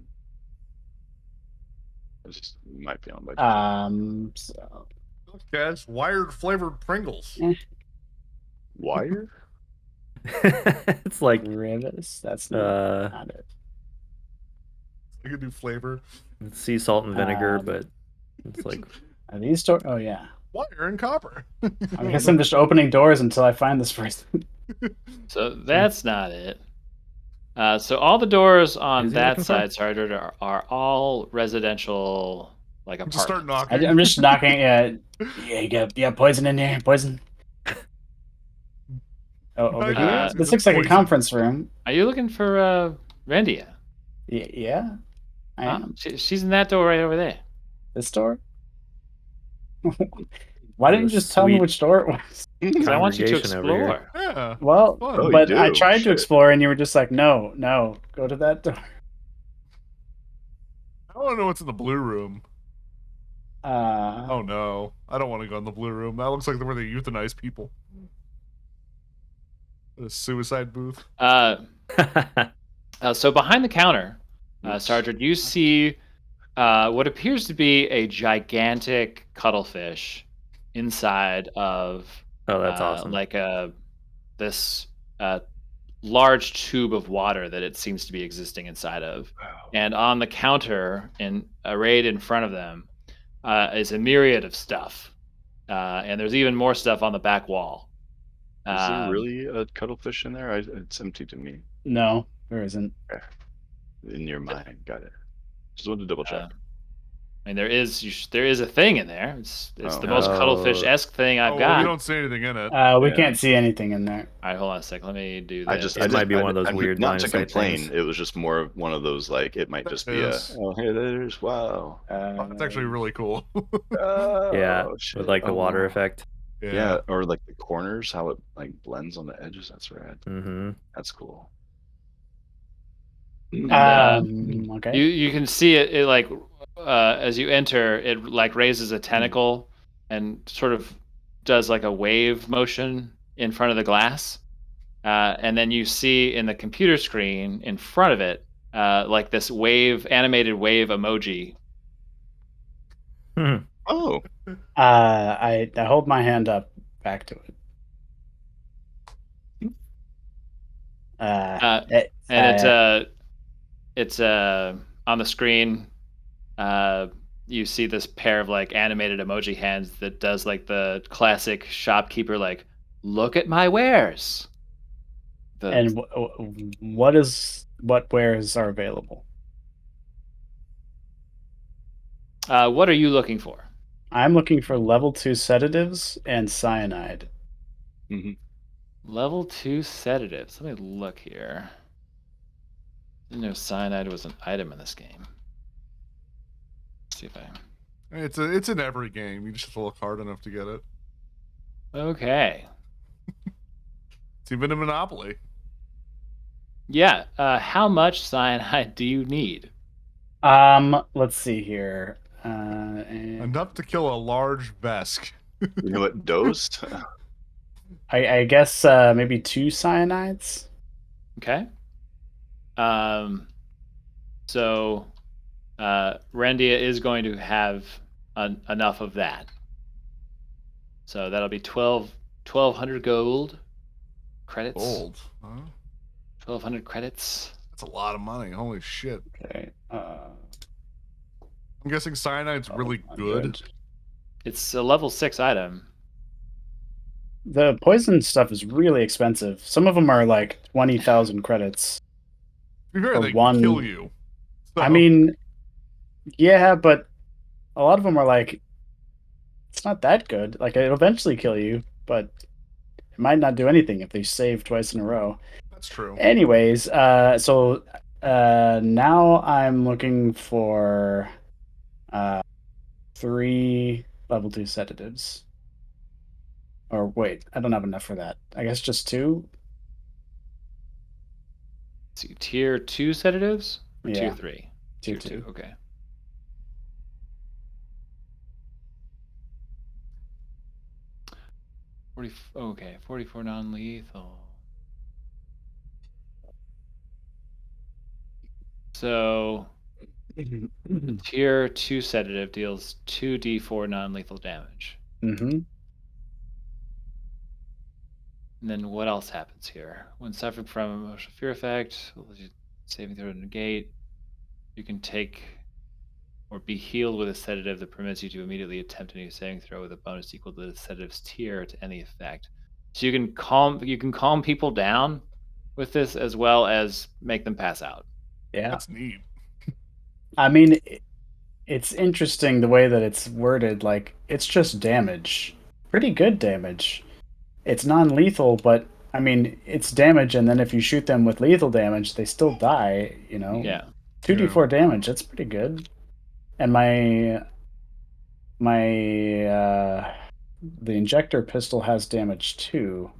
S4: It might be on by default.
S5: So
S2: Look, guys, wired flavored Pringles.
S4: Wire?
S3: It's like
S5: rivets. That's
S3: uh,
S5: not it.
S2: You can do flavor.
S3: sea salt and vinegar,
S5: Um,
S3: but it's like
S5: Are these doors? Oh yeah.
S2: Wire and copper.
S5: I guess I'm just opening doors until I find this first.
S1: So that's not it. So all the doors on
S3: Is he
S1: that
S3: looking for?
S1: side, Sergeant, are all residential, like
S2: Just start
S1: apartments.
S2: knocking.
S5: I'm just knocking. Yeah, you got poison in here. Poison. Oh, over here.
S2: It's
S5: This looks like a
S2: poison.
S5: conference room.
S1: Are you looking for Rendia?
S5: Yeah, I am.
S1: She's in that door right over there.
S5: This door. Why didn't you
S3: The
S5: just tell me
S3: sweet
S5: which door it was?
S1: Because I want you to
S3: congregation over here.
S1: explore.
S2: Yeah.
S5: Well,
S2: Fun.
S4: Oh, you
S5: but I
S4: do?
S5: tried to
S4: Shit.
S5: explore, and you were just like, no, go to that door.
S2: I want to know what's in the blue room.
S5: Uh,
S2: Oh no, I don't want to go in the blue room. That looks like where they euthanize people. The suicide booth.
S1: So behind the counter,
S4: Oops.
S1: Sergeant, you see what appears to be a gigantic cuttlefish inside of
S3: Oh, that's awesome.
S1: like this large tube of water that it seems to be existing inside of.
S4: Wow.
S1: And on the counter, arrayed in front of them, is a myriad of stuff. And there's even more stuff on the back wall.
S4: Is there really a cuttlefish in there? It's empty to me.
S5: no, there isn't.
S4: In your mind, got it. Just wanted to double check.
S1: I mean, there is a thing in there. It's
S4: Oh.
S1: the most cuttlefish-esque thing I've
S2: Well,
S1: got.
S2: we don't see anything in it.
S5: We
S4: Yeah.
S5: can't see anything in there.
S1: All right, hold on a sec. Let me do this.
S3: It might be one of those weird
S4: Not
S3: line
S4: to
S3: of sight
S4: complain.
S3: things.
S4: It was just more of one of those like it might just be
S2: Yes.
S4: oh hey there's wow.
S2: That's actually really cool.
S4: Oh,
S3: Yeah,
S4: shit.
S3: with like the water
S4: Oh.
S3: effect.
S4: Yeah, or like the corners, how it like blends on the edges. That's rad.
S3: Mm-hmm.
S4: That's cool.
S5: Okay.
S1: You can see it like as you enter, it like raises a tentacle and sort of does like a wave motion in front of the glass, and then you see in the computer screen in front of it like this animated wave emoji.
S4: Oh,
S5: I hold my hand up back to it.
S1: And it's on the screen. You see this pair of like animated emoji hands that does like the classic shopkeeper like, look at my wares.
S5: And what wares are available?
S1: What are you looking for?
S5: I'm looking for level 2 sedatives and cyanide.
S1: Level 2 sedatives. Let me look here. Didn't know cyanide was an item in this game. Let's see if I.
S2: It's in every game. You just have to look hard enough to get it.
S1: Okay.
S2: It's even in Monopoly.
S1: Yeah. How much cyanide do you need?
S5: Let's see here. And
S2: Enough to kill a large Vesk.
S4: you know what? Dosed.
S5: I guess maybe 2 cyanides.
S1: Okay. So Rendia is going to have enough of that. So that'll be 1,200 gold credits.
S2: Gold. Huh?
S1: 1,200 credits.
S2: That's a lot of money. Holy shit.
S5: Okay.
S2: I'm guessing cyanide's really good.
S1: It's a level 6 item.
S5: The poison stuff is really expensive. Some of them are like 20,000 credits.
S2: To be fair,
S5: For
S2: they
S5: one-
S2: kill you. So,
S5: I mean, yeah, but a lot of them are like, it's not that good. Like, it'll eventually kill you, but it might not do anything if they save twice in a row.
S2: that's true.
S5: Anyways, so now I'm looking for 3 level 2 sedatives. Or wait, I don't have enough for that. I guess just 2?
S1: So tier 2 sedatives? Or
S5: Yeah.
S1: tier 3?
S5: Tier
S1: Tier 2,
S5: 2.
S1: okay. Okay, 44 non-lethal. So tier 2 sedative deals 2d4 non-lethal damage.
S5: Mm-hmm.
S1: And then what else happens here? When suffering from emotional fear effect, saving throw to negate, you can take or be healed with a sedative that permits you to immediately attempt a new saving throw with a bonus equal to the sedative's tier to any effect. So you can calm people down with this as well as make them pass out.
S5: Yeah.
S2: That's neat.
S5: I mean, it's interesting the way that it's worded. Like, it's just damage. Pretty good damage. It's non-lethal, but I mean, it's damage, and then if you shoot them with lethal damage, they still die. You know,
S1: Yeah.
S5: 2d4 damage. That's pretty good. And my the injector pistol has damage too,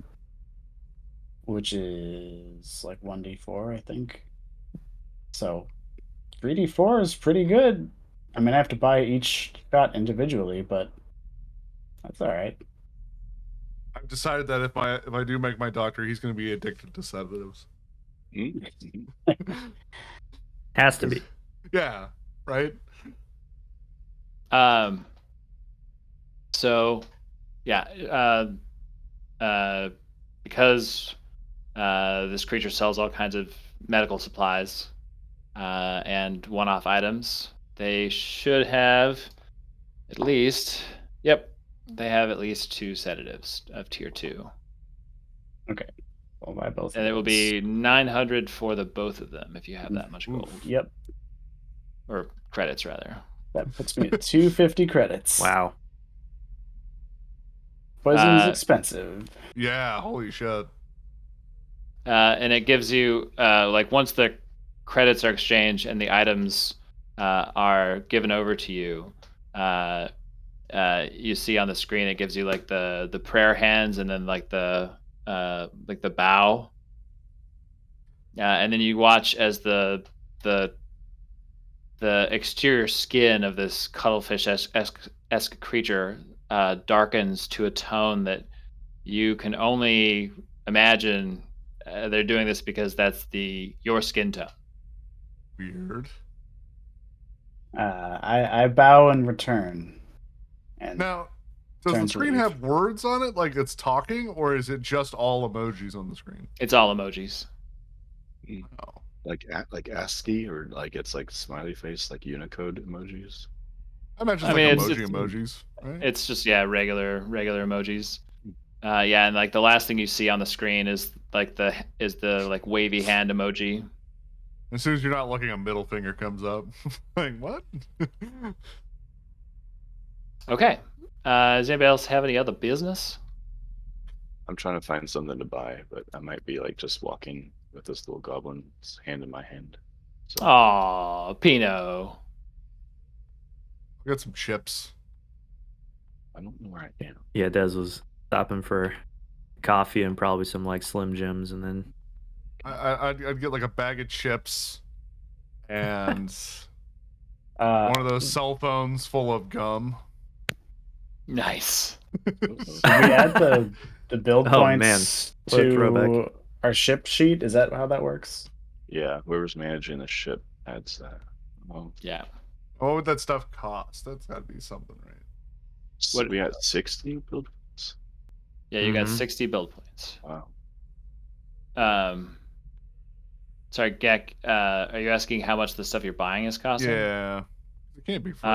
S5: which is like 1d4, I think. So 3d4 is pretty good. I mean, I have to buy each shot individually, but that's all right.
S2: I've decided that if I do make my doctor, he's going to be addicted to sedatives.
S4: Mhm.
S3: Has to be.
S2: Yeah, right.
S1: So yeah, because this creature sells all kinds of medical supplies and one-off items, they should have at least, they have at least 2 sedatives of tier 2.
S5: Okay, I'll buy both.
S1: And
S5: of
S1: it will
S5: those.
S1: be 900 for the both of them if you have that much gold.
S5: Yep,
S1: Or credits, rather.
S5: that puts me at 250 credits.
S3: Wow.
S5: Poison's expensive.
S2: Yeah, holy shit.
S1: And it gives you, like, once the credits are exchanged and the items are given over to you, you see on the screen it gives you like the prayer hands and then like the bow, and then you watch as the exterior skin of this cuttlefish-esque creature darkens to a tone that you can only imagine they're doing this because that's your skin tone.
S2: Weird.
S5: I bow in return. And
S2: Now, does
S5: turn
S2: the
S5: to
S2: screen
S5: leave.
S2: have words on it, like it's talking, or is it just all emojis on the screen?
S1: It's all emojis.
S2: Oh.
S4: Like ASCII, or like it's like smiley face, like Unicode emojis.
S2: I imagine
S1: I
S2: it's
S1: mean,
S2: like
S1: it's-
S2: emojis, right?
S1: It's just regular emojis. Yeah, and like the last thing you see on the screen is the like wavy hand emoji.
S2: As soon as you're not looking, a middle finger comes up. Like, what?
S1: Okay. Does anybody else have any other business?
S4: I'm trying to find something to buy, but I might be like just walking with this little goblin's hand in my hand. So
S1: Aw, Pino.
S2: I got some chips.
S4: I don't know where I am.
S3: Yeah, Des was stopping for coffee and probably some like Slim Jims, and then
S2: I'd get like a bag of chips and
S5: Uh,
S2: one of those cell phones full of gum.
S1: Nice.
S5: Did we add the build
S3: Oh, man.
S5: points
S3: What a
S5: to
S3: throwback.
S5: our ship sheet? Is that how that works?
S4: Yeah, whoever's managing the ship adds that. Well,
S1: Yeah.
S2: What would that stuff cost? That's got to be something, right?
S4: so we had 60 build points.
S1: Yeah, you got
S3: Mhm.
S1: 60 build points.
S4: Wow.
S1: Sorry, Gek, are you asking how much the stuff you're buying is costing?
S2: Yeah. It can't be free.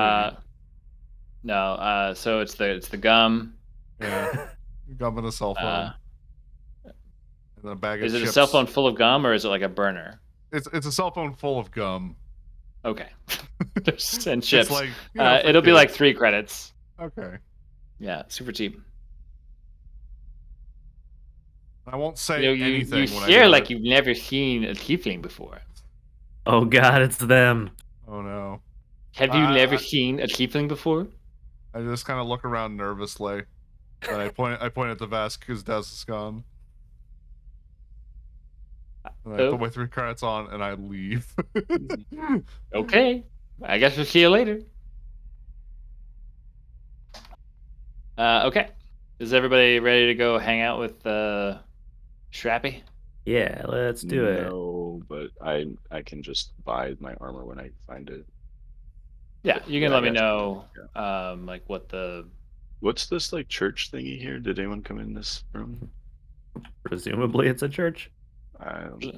S1: No, so it's the gum.
S2: Yeah. Gum and a cell phone. And then a bag of
S1: Is it
S2: chips.
S1: a cell phone full of gum or is it like a burner?
S2: It's a cell phone full of gum.
S1: Okay. And chips.
S2: It's like, you know, for
S1: it'll be like
S2: kids.
S1: 3 credits.
S2: Okay.
S1: Yeah, super cheap.
S2: I won't say
S1: You
S2: anything when I
S1: hear
S2: do
S1: like
S2: it.
S1: you've never seen a tiefling before.
S3: oh god, it's them.
S2: Oh no.
S1: Have you
S2: I-
S1: never
S2: I-
S1: seen a tiefling before?
S2: I just kind of look around nervously. And I point at the vest because Des is gone. And I
S1: Oh.
S2: put my 3 credits on and I leave.
S1: Okay. I guess we'll see you later. Okay. Is everybody ready to go hang out with Shrappy?
S3: Yeah, let's do it.
S4: No, but but I can just buy my armor when I find it.
S1: Yeah, you can
S4: Yeah, I
S1: let me
S4: got you.
S1: know, like what the.
S4: What's this like church thingy here? Did anyone come in this room?
S3: Presumably, it's a church.
S4: Um,
S3: looks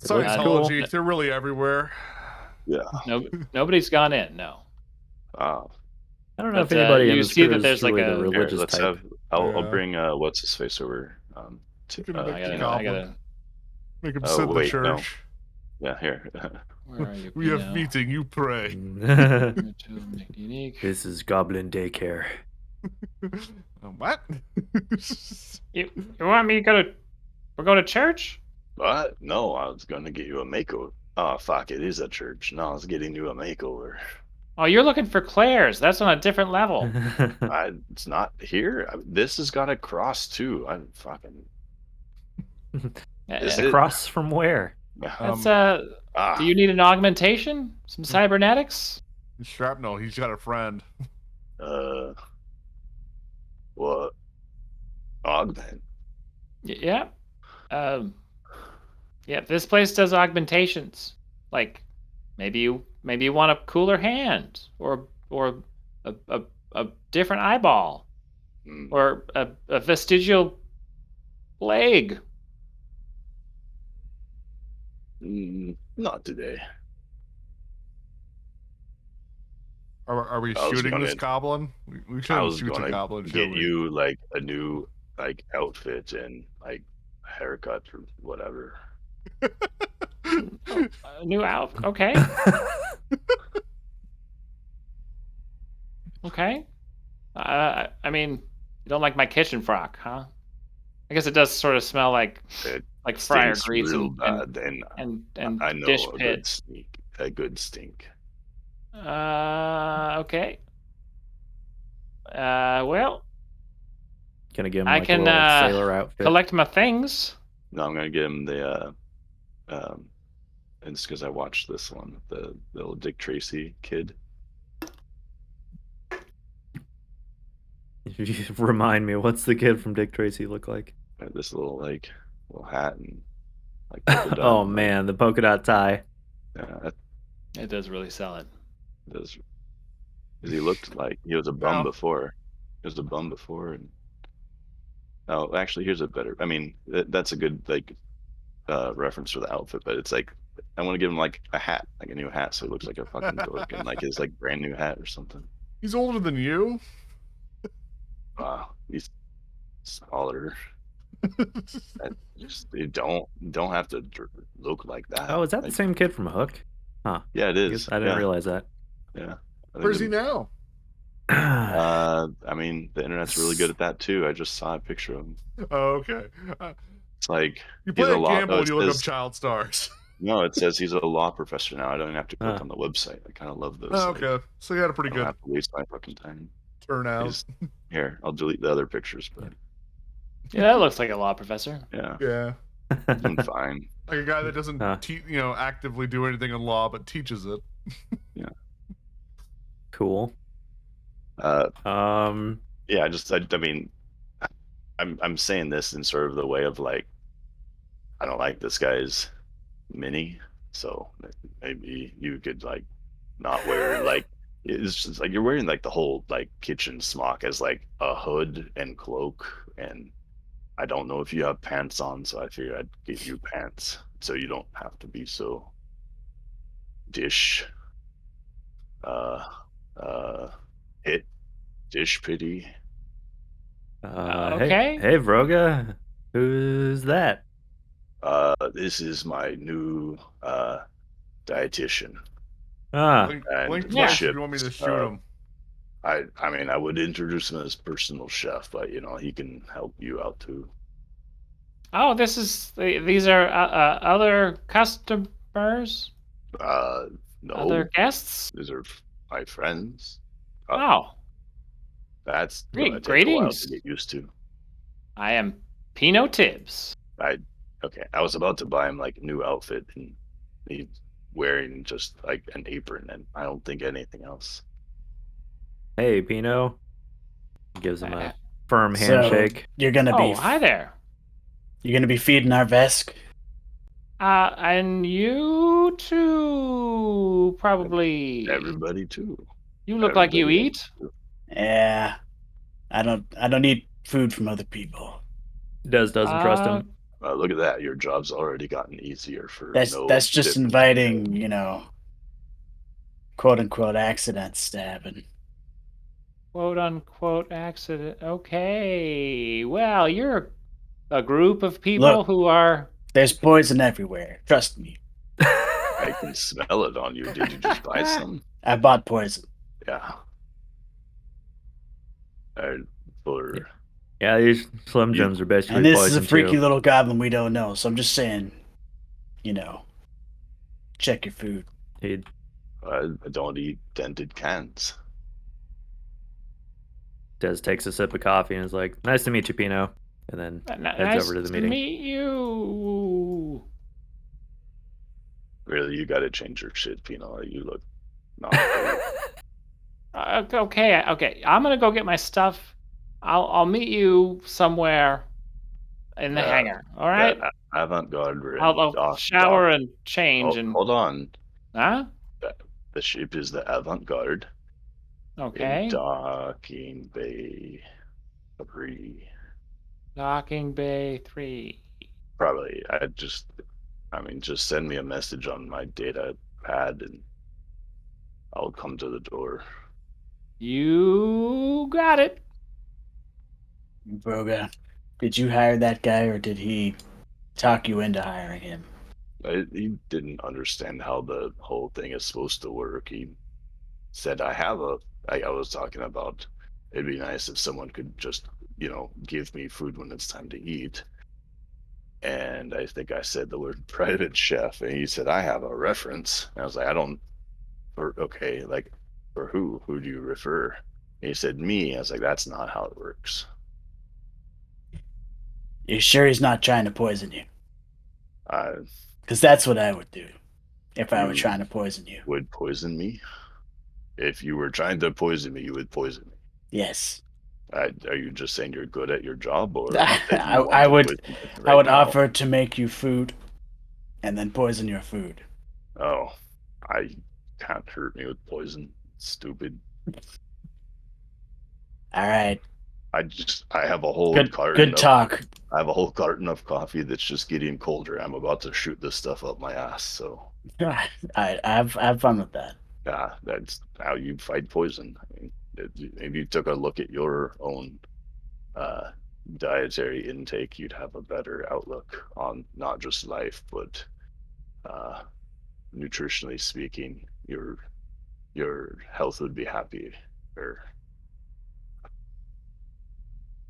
S3: cool.
S2: Scientology, they're really everywhere.
S4: yeah.
S1: No, nobody's gone in. No,
S4: Ah,
S3: I don't know if
S1: but
S3: anybody in
S1: you
S3: this
S1: see
S3: crew
S1: that
S3: is
S1: there's like
S3: truly the
S1: a.
S4: here,
S3: religious
S4: let's
S3: type.
S4: have. I'll
S2: Yeah.
S4: bring what's his face over.
S2: You can
S1: I
S2: make the
S1: gotta. I
S2: goblin.
S1: gotta.
S2: Make him
S4: Oh,
S2: sit in the
S4: wait, no.
S2: church.
S4: Yeah, here.
S1: Where are you?
S2: We have
S1: Pino?
S2: meeting, you pray.
S1: Unique.
S3: This is Goblin Daycare.
S2: What?
S1: You want me to go to? We're going to church?
S4: What? No, I was gonna get you a makeover. Oh fuck! It is a church. No, I was getting you a makeover.
S1: Oh, you're looking for Claire's. That's on a different level.
S4: It's not here. This has got a cross too. I'm fucking. Is
S3: A
S4: it?
S3: cross from where?
S1: That's
S4: Ah,
S1: Do you need an augmentation? Some cybernetics?
S2: Shrapnel, he's got a friend.
S4: what? Augment.
S1: Yeah. Yeah. This place does augmentations. Like, maybe you want a cooler hand, or a different eyeball,
S4: Mm,
S1: or a vestigial leg.
S4: not today.
S2: Are we
S4: I was
S2: shooting this
S4: gonna-
S2: goblin? We
S4: I
S2: shouldn't
S4: was
S2: shoot the
S4: gonna
S2: goblin,
S4: get
S2: should we?
S4: you like a new like outfit and like haircut or whatever.
S1: A new out. Okay. Okay. I mean, you don't like my kitchen frock, huh? I guess it does sort of smell like
S4: It
S1: fryer
S4: stinks
S1: grease
S4: real
S1: and
S4: bad, and I know
S1: dish
S4: a
S1: pit.
S4: good stink. A good stink.
S1: Okay. Well,
S3: Gonna give him
S1: I
S3: like
S1: can
S3: a little sailor outfit.
S1: collect my things.
S4: No, I'm gonna give him the and it's because I watched this one, the little Dick Tracy kid.
S3: Remind me, what's the kid from Dick Tracy look like?
S4: This little little hat and like polka dot,
S3: Oh man, the polka dot tie.
S4: that
S1: It does really sell it.
S4: does. Because he looked like he was a bum
S2: No.
S4: before. He was a bum before, and oh, actually, here's a better. I mean, that's a good like reference for the outfit, but it's like I want to give him like a hat, like a new hat, so he looks like a fucking dork and like his like brand new hat or something.
S2: He's older than you.
S4: Wow, he's smaller. You don't have to look like that.
S3: Oh, is that the
S4: Like,
S3: same kid from Hook? Huh.
S4: yeah, it
S3: I
S4: is.
S3: guess I didn't realize that.
S4: Yeah.
S2: Where's he now?
S4: I mean, the internet's really good at that too. I just saw a picture of him.
S2: Oh, okay.
S4: It's like
S2: You
S4: he's
S2: play
S4: a
S2: a
S4: law.
S2: gamble
S4: Oh,
S2: and
S4: it
S2: you look up
S4: says,
S2: child stars.
S4: no, it says he's a law professor now. I don't even have to click
S3: Huh.
S4: on the website. I kind of love those.
S2: Oh,
S4: like,
S2: okay. So you had a
S4: I
S2: pretty
S4: don't
S2: good
S4: have to waste my fucking time.
S2: turnout.
S4: He's- Here, I'll delete the other pictures, but
S1: Yeah, that looks like a law professor.
S4: yeah,
S2: Yeah.
S4: I'm fine.
S2: Like a guy that doesn't
S3: Huh.
S2: actively do anything in law but teaches it.
S3: Cool.
S4: Yeah, I mean, I'm saying this in sort of the way of like, I don't like this guy's mini, so maybe you could like not wear like it's just like you're wearing like the whole like kitchen smock as like a hood and cloak, and I don't know if you have pants on, so I figured I'd get you pants so you don't have to be so dish hit dish pity.
S1: Okay.
S3: Hey, Vroga. Who's that?
S4: This is my new dietitian.
S2: Blink,
S4: And
S2: blink
S4: the
S2: twice if
S4: ship,
S2: you want me to shoot him.
S4: I mean, I would introduce him as personal chef, but he can help you out too.
S1: Oh, these are other customers,
S4: No,
S1: other guests.
S4: these are my friends.
S1: Oh,
S4: That's
S1: Great,
S4: gonna take a while
S1: greetings.
S4: to get used to.
S1: I am Pino Tibbs.
S4: Okay, I was about to buy him like a new outfit, and he's wearing just like an apron, and I don't think anything else.
S3: Hey, Pino. Gives him
S1: Uh,
S3: a firm
S5: So
S3: handshake.
S5: you're gonna
S1: Oh,
S5: be
S1: hi there.
S5: you're gonna be feeding our Vesk.
S1: And you too, probably.
S4: Everybody too.
S1: You look like you
S4: Everybody
S1: eat.
S5: Yeah, I don't need food from other people.
S3: Doesn't trust him.
S4: Look at that. Your job's already gotten easier for
S5: That's just
S4: different-
S5: inviting, quote unquote accidents to happen.
S1: Quote unquote accident. Okay. Well, you're a group of people
S5: Look.
S1: who are.
S5: There's poison everywhere. Trust me.
S4: I can smell it on you. Did you just buy some?
S5: I bought poison.
S4: Yeah. For
S3: Yeah, these Slim Jims are basically
S5: And this is a
S3: poison
S5: freaky
S3: too.
S5: little goblin we don't know. So I'm just saying, check your food.
S4: I don't eat dented cans.
S3: Des takes a sip of coffee and is like, "Nice to meet you, Pino," and then heads
S1: Nice
S3: over to the
S1: to
S3: meeting.
S1: meet you.
S4: Really, you got to change your shit, Pino. You look not great.
S1: Okay. I'm gonna go get my stuff. I'll meet you somewhere in the hangar. All right.
S4: That avant-garde.
S1: I'll shower and change and.
S4: Hold on.
S1: Huh?
S4: The ship is the avant-garde.
S1: Okay.
S4: In Docking Bay 3.
S1: Docking Bay 3.
S4: Probably. Just send me a message on my data pad and I'll come to the door.
S1: You got it.
S5: Broga, did you hire that guy or did he talk you into hiring him?
S4: He didn't understand how the whole thing is supposed to work. He said, I was talking about it'd be nice if someone could just, give me food when it's time to eat. And I think I said the word private chef, and he said, I have a reference. And I was like, okay, like, for who? Who do you refer? And he said, me. I was like, that's not how it works.
S5: You sure he's not trying to poison you?
S4: Uh,
S5: Because that's what I would do if I were
S4: You
S5: trying to poison you.
S4: would poison me? If you were trying to poison me, you would poison me.
S5: Yes.
S4: Are you just saying you're good at your job, or
S5: I would offer to make you food and then poison your food.
S4: Oh, I can't hurt me with poison. Stupid.
S5: All right.
S4: I have a whole carton.
S5: Good talk.
S4: I have a whole carton of coffee that's just getting colder. I'm about to shoot this stuff up my ass. So,
S5: All right. Have fun with that.
S4: yeah, that's how you fight poison. I mean, maybe you took a look at your own dietary intake, you'd have a better outlook on not just life, but nutritionally speaking, your health would be happier.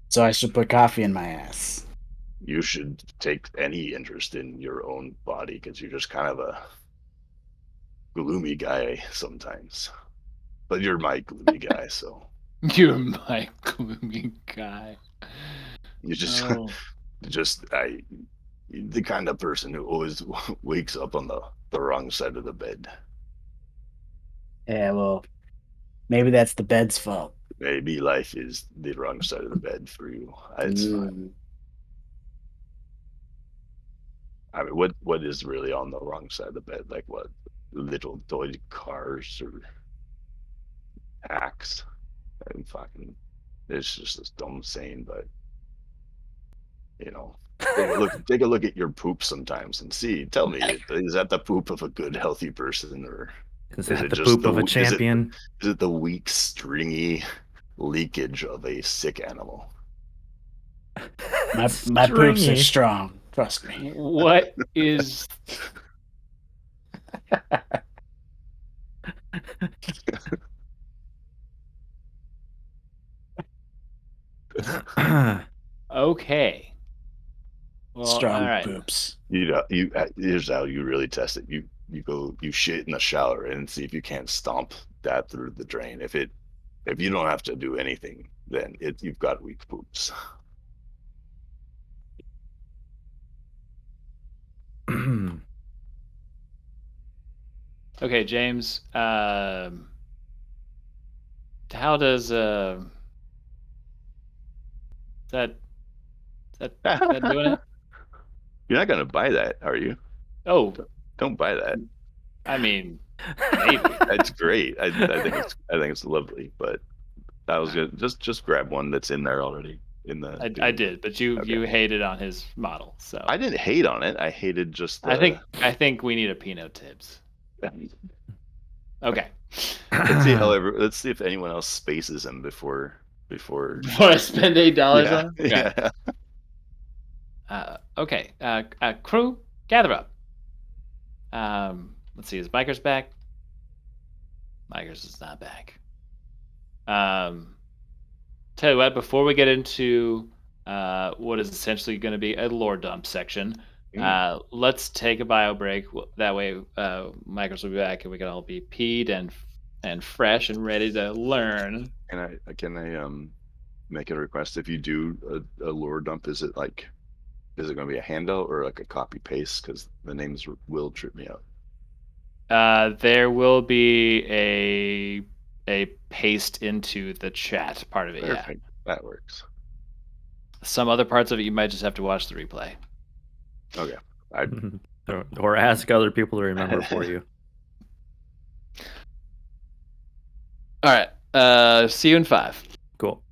S5: So I should put coffee in my ass.
S4: You should take any interest in your own body because you're just kind of a gloomy guy sometimes. But you're my gloomy guy, so.
S1: You're my gloomy guy.
S4: You just, the kind of person who always wakes up on the wrong side of the bed.
S5: Yeah, well, maybe that's the bed's fault.
S4: Maybe life is the wrong side of the bed for you. It's fine. I mean, what is really on the wrong side of the bed? Like what? Little toy cars or hacks? And fucking, it's just this dumb saying, but take a look at your poop sometimes and see. Tell me, is that the poop of a good, healthy person, or
S3: is it the poop of a champion?
S4: Is it the weak, stringy leakage of a sick animal?
S5: My poops are strong. Trust me.
S1: What is? Okay. Well,
S5: strong
S1: right.
S5: poops.
S4: Here's how you really test it. You shit in the shower and see if you can't stomp that through the drain. If you don't have to do anything, then you've got weak poops.
S1: Okay, James. How does that doing it?
S4: You're not gonna buy that, are you?
S1: Oh,
S4: Don't buy that.
S1: I mean, maybe.
S4: It's great. I think it's lovely, but I was gonna just grab one that's in there already in the
S1: I
S4: thing.
S1: did, but you hated on his model, so
S4: I didn't hate on it. I hated just the.
S1: I think we need a Pinot Tibbs. Okay.
S4: Let's see if anyone else spaces him before.
S1: Before I spend $8
S4: Yeah,
S1: on him? Okay.
S4: yeah.
S1: Okay. Crew, gather up. Let's see. Is Micers back? Micers is not back. Tell you what. Before we get into what is essentially going to be a lore dump section, let's take a bio break. That way, Micers will be back, and we can all be peed and fresh and ready to learn.
S4: Can I make a request? If you do a lore dump, is it going to be a handout or like a copy paste? Because the names will trip me out.
S1: There will be a paste into the chat part of it.
S4: Perfect. That works.
S1: Some other parts of it you might just have to watch the replay.
S4: Okay.
S3: Or ask other people to remember for you.
S1: All right. See you in 5.
S3: Cool.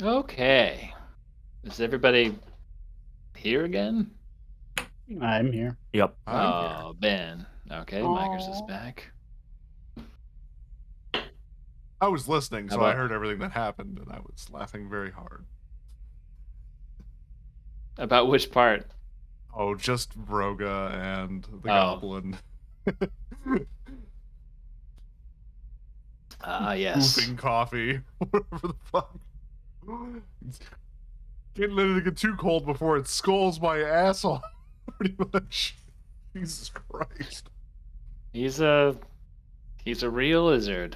S1: Okay. Is everybody here again?
S5: I'm here.
S3: Yep.
S2: I'm here.
S1: Oh, Ben. Okay, Migers is
S5: Aw.
S1: back.
S2: I was listening,
S1: How
S2: so I
S1: about-
S2: heard everything that happened, and I was laughing very hard.
S1: About which part?
S2: Oh, just Vroga and the
S1: Oh.
S2: goblin.
S1: Ah, yes.
S2: Oofing coffee. Whatever the fuck. Can't let it get too cold before it scolds my ass off. Pretty much. Jesus Christ.
S1: He's a real lizard.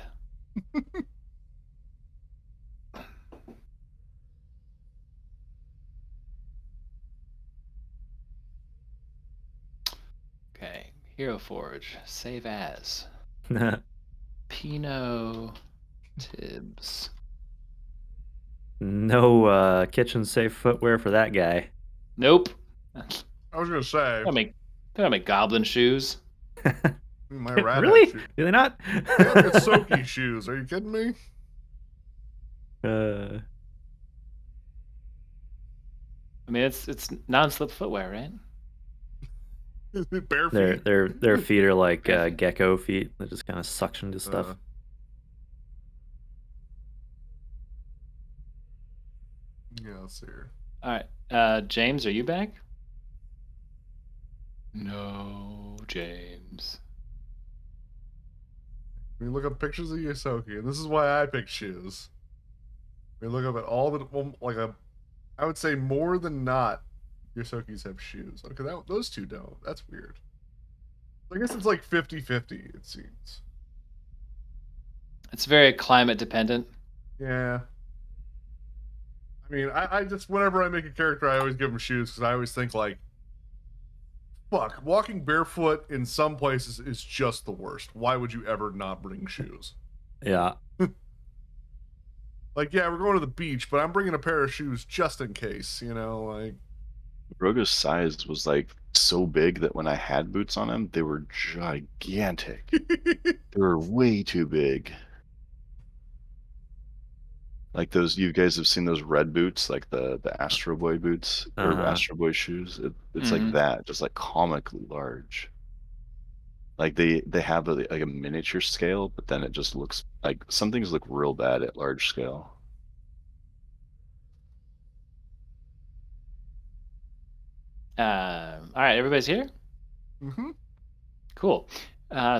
S1: Okay, Hero Forge, save as Pino Tibbs.
S3: No kitchen safe footwear for that guy.
S1: Nope.
S2: I was gonna say,
S1: They don't make goblin shoes.
S2: my rat
S3: Really?
S2: shoes.
S3: Do they not?
S2: Yeah, it's Soaky shoes. Are you kidding me?
S1: I mean, it's non-slip footwear, right?
S2: Bare feet.
S3: Their feet are like
S1: Bare feet.
S3: gecko feet. They just kind of suction to stuff.
S2: Yeah, let's see here.
S1: All right, James, are you back? No, James.
S2: We look up pictures of Yosoki, and this is why I pick shoes. We look up at all the I would say more than not, Yosokis have shoes. Okay, those two don't. That's weird. I guess it's like 50-50, it seems.
S1: It's very climate dependent.
S2: Yeah. I mean, I just, whenever I make a character, I always give them shoes, because I always think, like, fuck, walking barefoot in some places is just the worst. Why would you ever not bring shoes?
S3: Yeah.
S2: Like, yeah, we're going to the beach, but I'm bringing a pair of shoes just in case, you know, like.
S4: Roga's size was like so big that when I had boots on him, they were gigantic. They were way too big. Like those, you guys have seen those red boots, like the Astro Boy boots or
S3: Uh-huh.
S4: Astro Boy shoes. It's
S1: Mhm.
S4: like that, just like comically large. Like they have like a miniature scale, but then it just looks like some things look real bad at large scale.
S1: All right, everybody's here?
S2: Mm-hmm.
S1: Cool.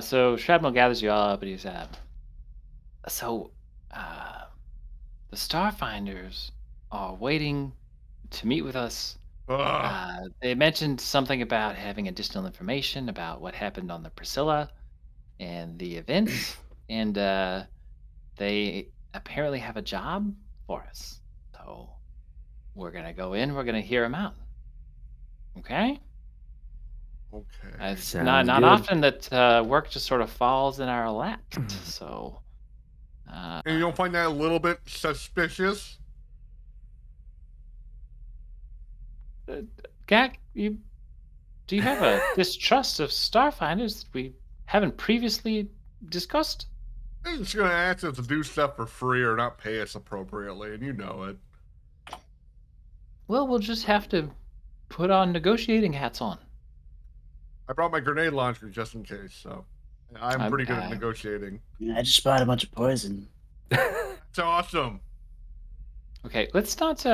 S1: So Shrapnel gathers you all up and he's so the Starfinders are waiting to meet with us. They mentioned something about having additional information about what happened on the Priscilla and the events, and they apparently have a job for us. So we're gonna go in. We're gonna hear them out. Okay.
S2: Okay.
S1: It's
S3: Sounds
S1: not
S3: good.
S1: often that work just sort of falls in our laps. So,
S2: And you don't find that a little bit suspicious?
S1: Gak, do you have a distrust of Starfinders that we haven't previously discussed?
S2: They're just gonna ask us to do stuff for free or not pay us appropriately, and you know it.
S1: Well, we'll just have to put on negotiating hats on.
S2: I brought my grenade launcher just in case, so I'm pretty good at
S1: I-
S2: negotiating.
S5: I just bought a bunch of poison.
S2: It's awesome.
S1: Okay, let's not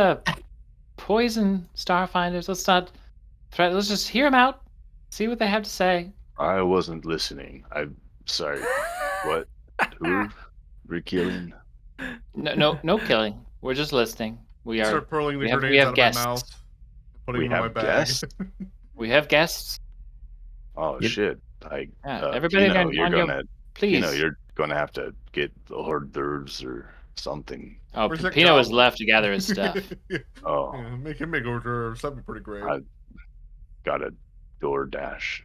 S1: poison Starfinders. Let's not threat. Let's just hear them out, see what they have to say.
S4: I wasn't listening. I'm sorry. What? Who? Killing?
S1: No killing. We're just listening. We are.
S2: Start pulling the
S1: we have-
S2: grenades
S1: we have
S2: out
S1: guests.
S2: of my mouth, putting
S4: We
S2: them in my
S4: have
S2: bag.
S4: guests?
S1: We have guests.
S4: Oh
S3: Yep.
S4: shit! Like
S1: Yeah, everybody
S4: Pino,
S1: on
S4: you're
S1: your-
S4: gonna,
S1: Please.
S4: you're gonna have to get the hors d'oeuvres or something.
S1: Oh,
S2: Where's that
S1: Pino is
S2: goblin?
S1: left to gather his stuff.
S4: Oh,
S2: Yeah, make him make hors d'oeuvres. That'd be pretty great.
S4: I- got a DoorDash.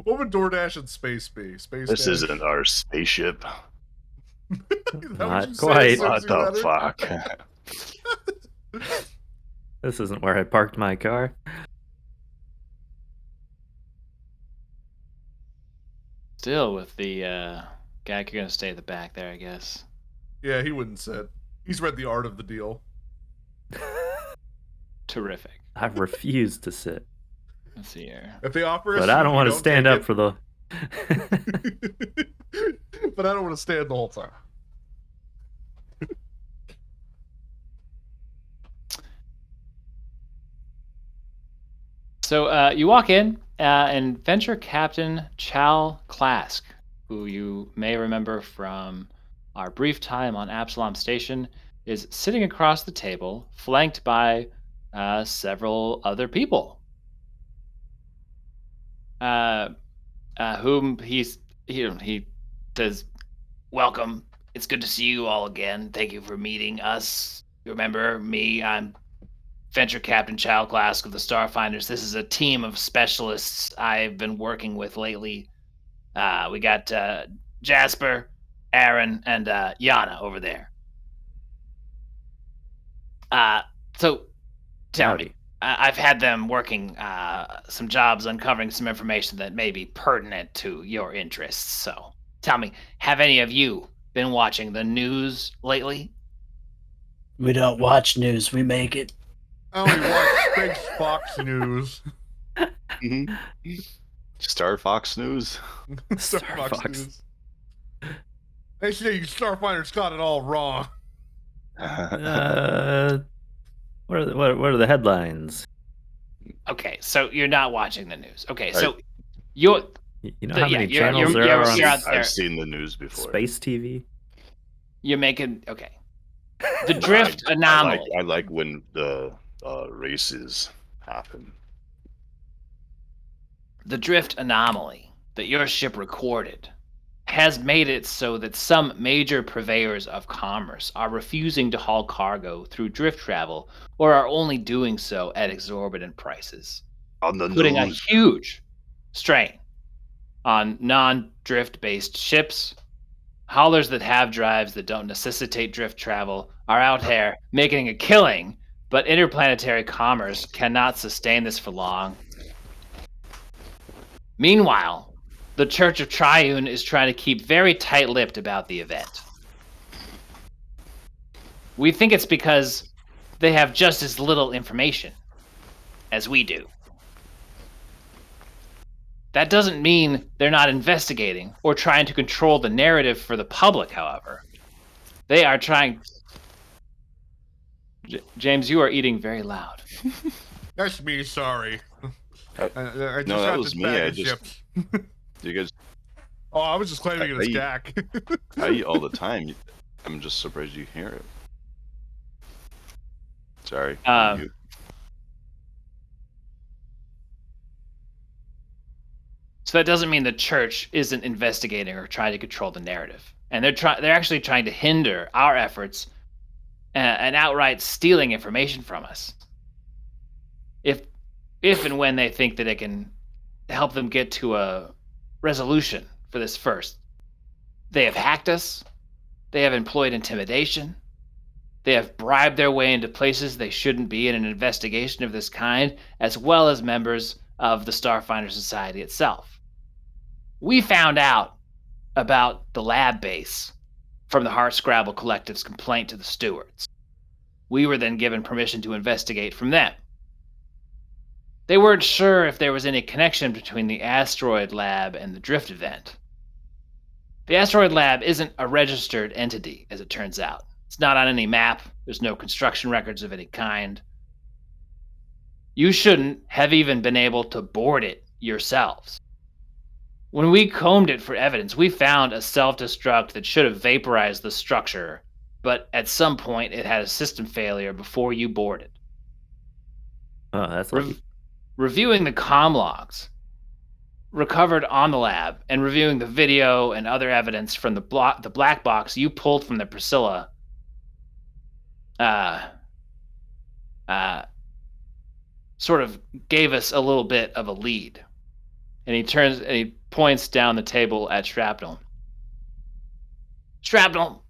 S2: What would DoorDash and Space be? Space
S4: This
S2: Dash?
S4: isn't our spaceship.
S2: Is that what
S3: Not
S2: you say?
S3: quite.
S2: Serves
S4: What
S2: you
S4: the
S2: better?
S4: fuck?
S3: This isn't where I parked my car.
S1: Still with the Gak, you're gonna stay at the back there, I guess.
S2: Yeah, he wouldn't sit. He's read The Art of the Deal.
S1: Terrific.
S3: I refuse to sit.
S1: Let's see here.
S2: If they offer a
S3: But
S2: seat,
S3: I don't want to stand up
S2: it.
S3: for the.
S2: But I don't want to stand the whole time.
S1: So you walk in, and Venture Captain Chal Klask, who you may remember from our brief time on Absalom Station, is sitting across the table, flanked by several other people, whom he says, "Welcome. It's good to see you all again. Thank you for meeting us. You remember me? I'm Venture Captain Chal Klask of the Starfinders. This is a team of specialists I've been working with lately. We got Jasper, Aaron, and Yana over there. So tell me,
S3: Howdy.
S1: I've had them working some jobs uncovering some information that may be pertinent to your interests. So tell me, have any of you been watching the news lately?
S5: We don't watch news, we make it.
S2: I only watch Space Fox News.
S4: Mhm. Star Fox News.
S2: Star Fox News. They say Starfinders got it all wrong.
S3: What are the headlines?
S1: Okay, so you're not watching the news. Okay,
S4: I-
S1: so you're
S3: You know how many
S1: you're-
S3: channels
S1: you're-
S3: there are
S1: you're
S3: on
S1: out there.
S4: I've seen the news before.
S3: Space TV?
S1: You're making okay. The drift anomaly.
S4: I like when the races happen.
S1: The drift anomaly that your ship recorded has made it so that some major purveyors of commerce are refusing to haul cargo through drift travel or are only doing so at exorbitant prices,
S4: On the
S1: putting a
S4: news.
S1: huge strain on non-drift based ships. Haulers that have drives that don't necessitate drift travel are out here making a killing, but interplanetary commerce cannot sustain this for long. Meanwhile, the Church of Triune is trying to keep very tight-lipped about the event. We think it's because they have just as little information as we do. That doesn't mean they're not investigating or trying to control the narrative for the public, however. They are trying... James, you are eating very loud.
S2: That's me, sorry. I just
S4: No, that
S2: got
S4: was
S2: this
S4: me.
S2: bag
S4: I
S2: of
S4: just-
S2: chips.
S4: You guys,
S2: Oh, I was just claiming it as
S4: I-
S2: gack.
S4: I eat all the time. I'm just surprised you hear it. Sorry. You-
S1: So that doesn't mean the church isn't investigating or trying to control the narrative. And they're actually trying to hinder our efforts and outright stealing information from us. If and when they think that it can help them get to a resolution for this first. They have hacked us. They have employed intimidation. They have bribed their way into places they shouldn't be in an investigation of this kind, as well as members of the Starfinder Society itself. We found out about the lab base from the Hardscrabble Collective's complaint to the stewards. We were then given permission to investigate from them. They weren't sure if there was any connection between the asteroid lab and the drift event. The asteroid lab isn't a registered entity, as it turns out. It's not on any map. There's no construction records of any kind. You shouldn't have even been able to board it yourselves. When we combed it for evidence, we found a self-destruct that should have vaporized the structure, but at some point it had a system failure before you boarded.
S3: Oh, that's lucky.
S1: Reviewing the comm logs recovered on the lab and reviewing the video and other evidence from the black box you pulled from the Priscilla sort of gave us a little bit of a lead. And he points down the table at Shrapnel. Shrapnel,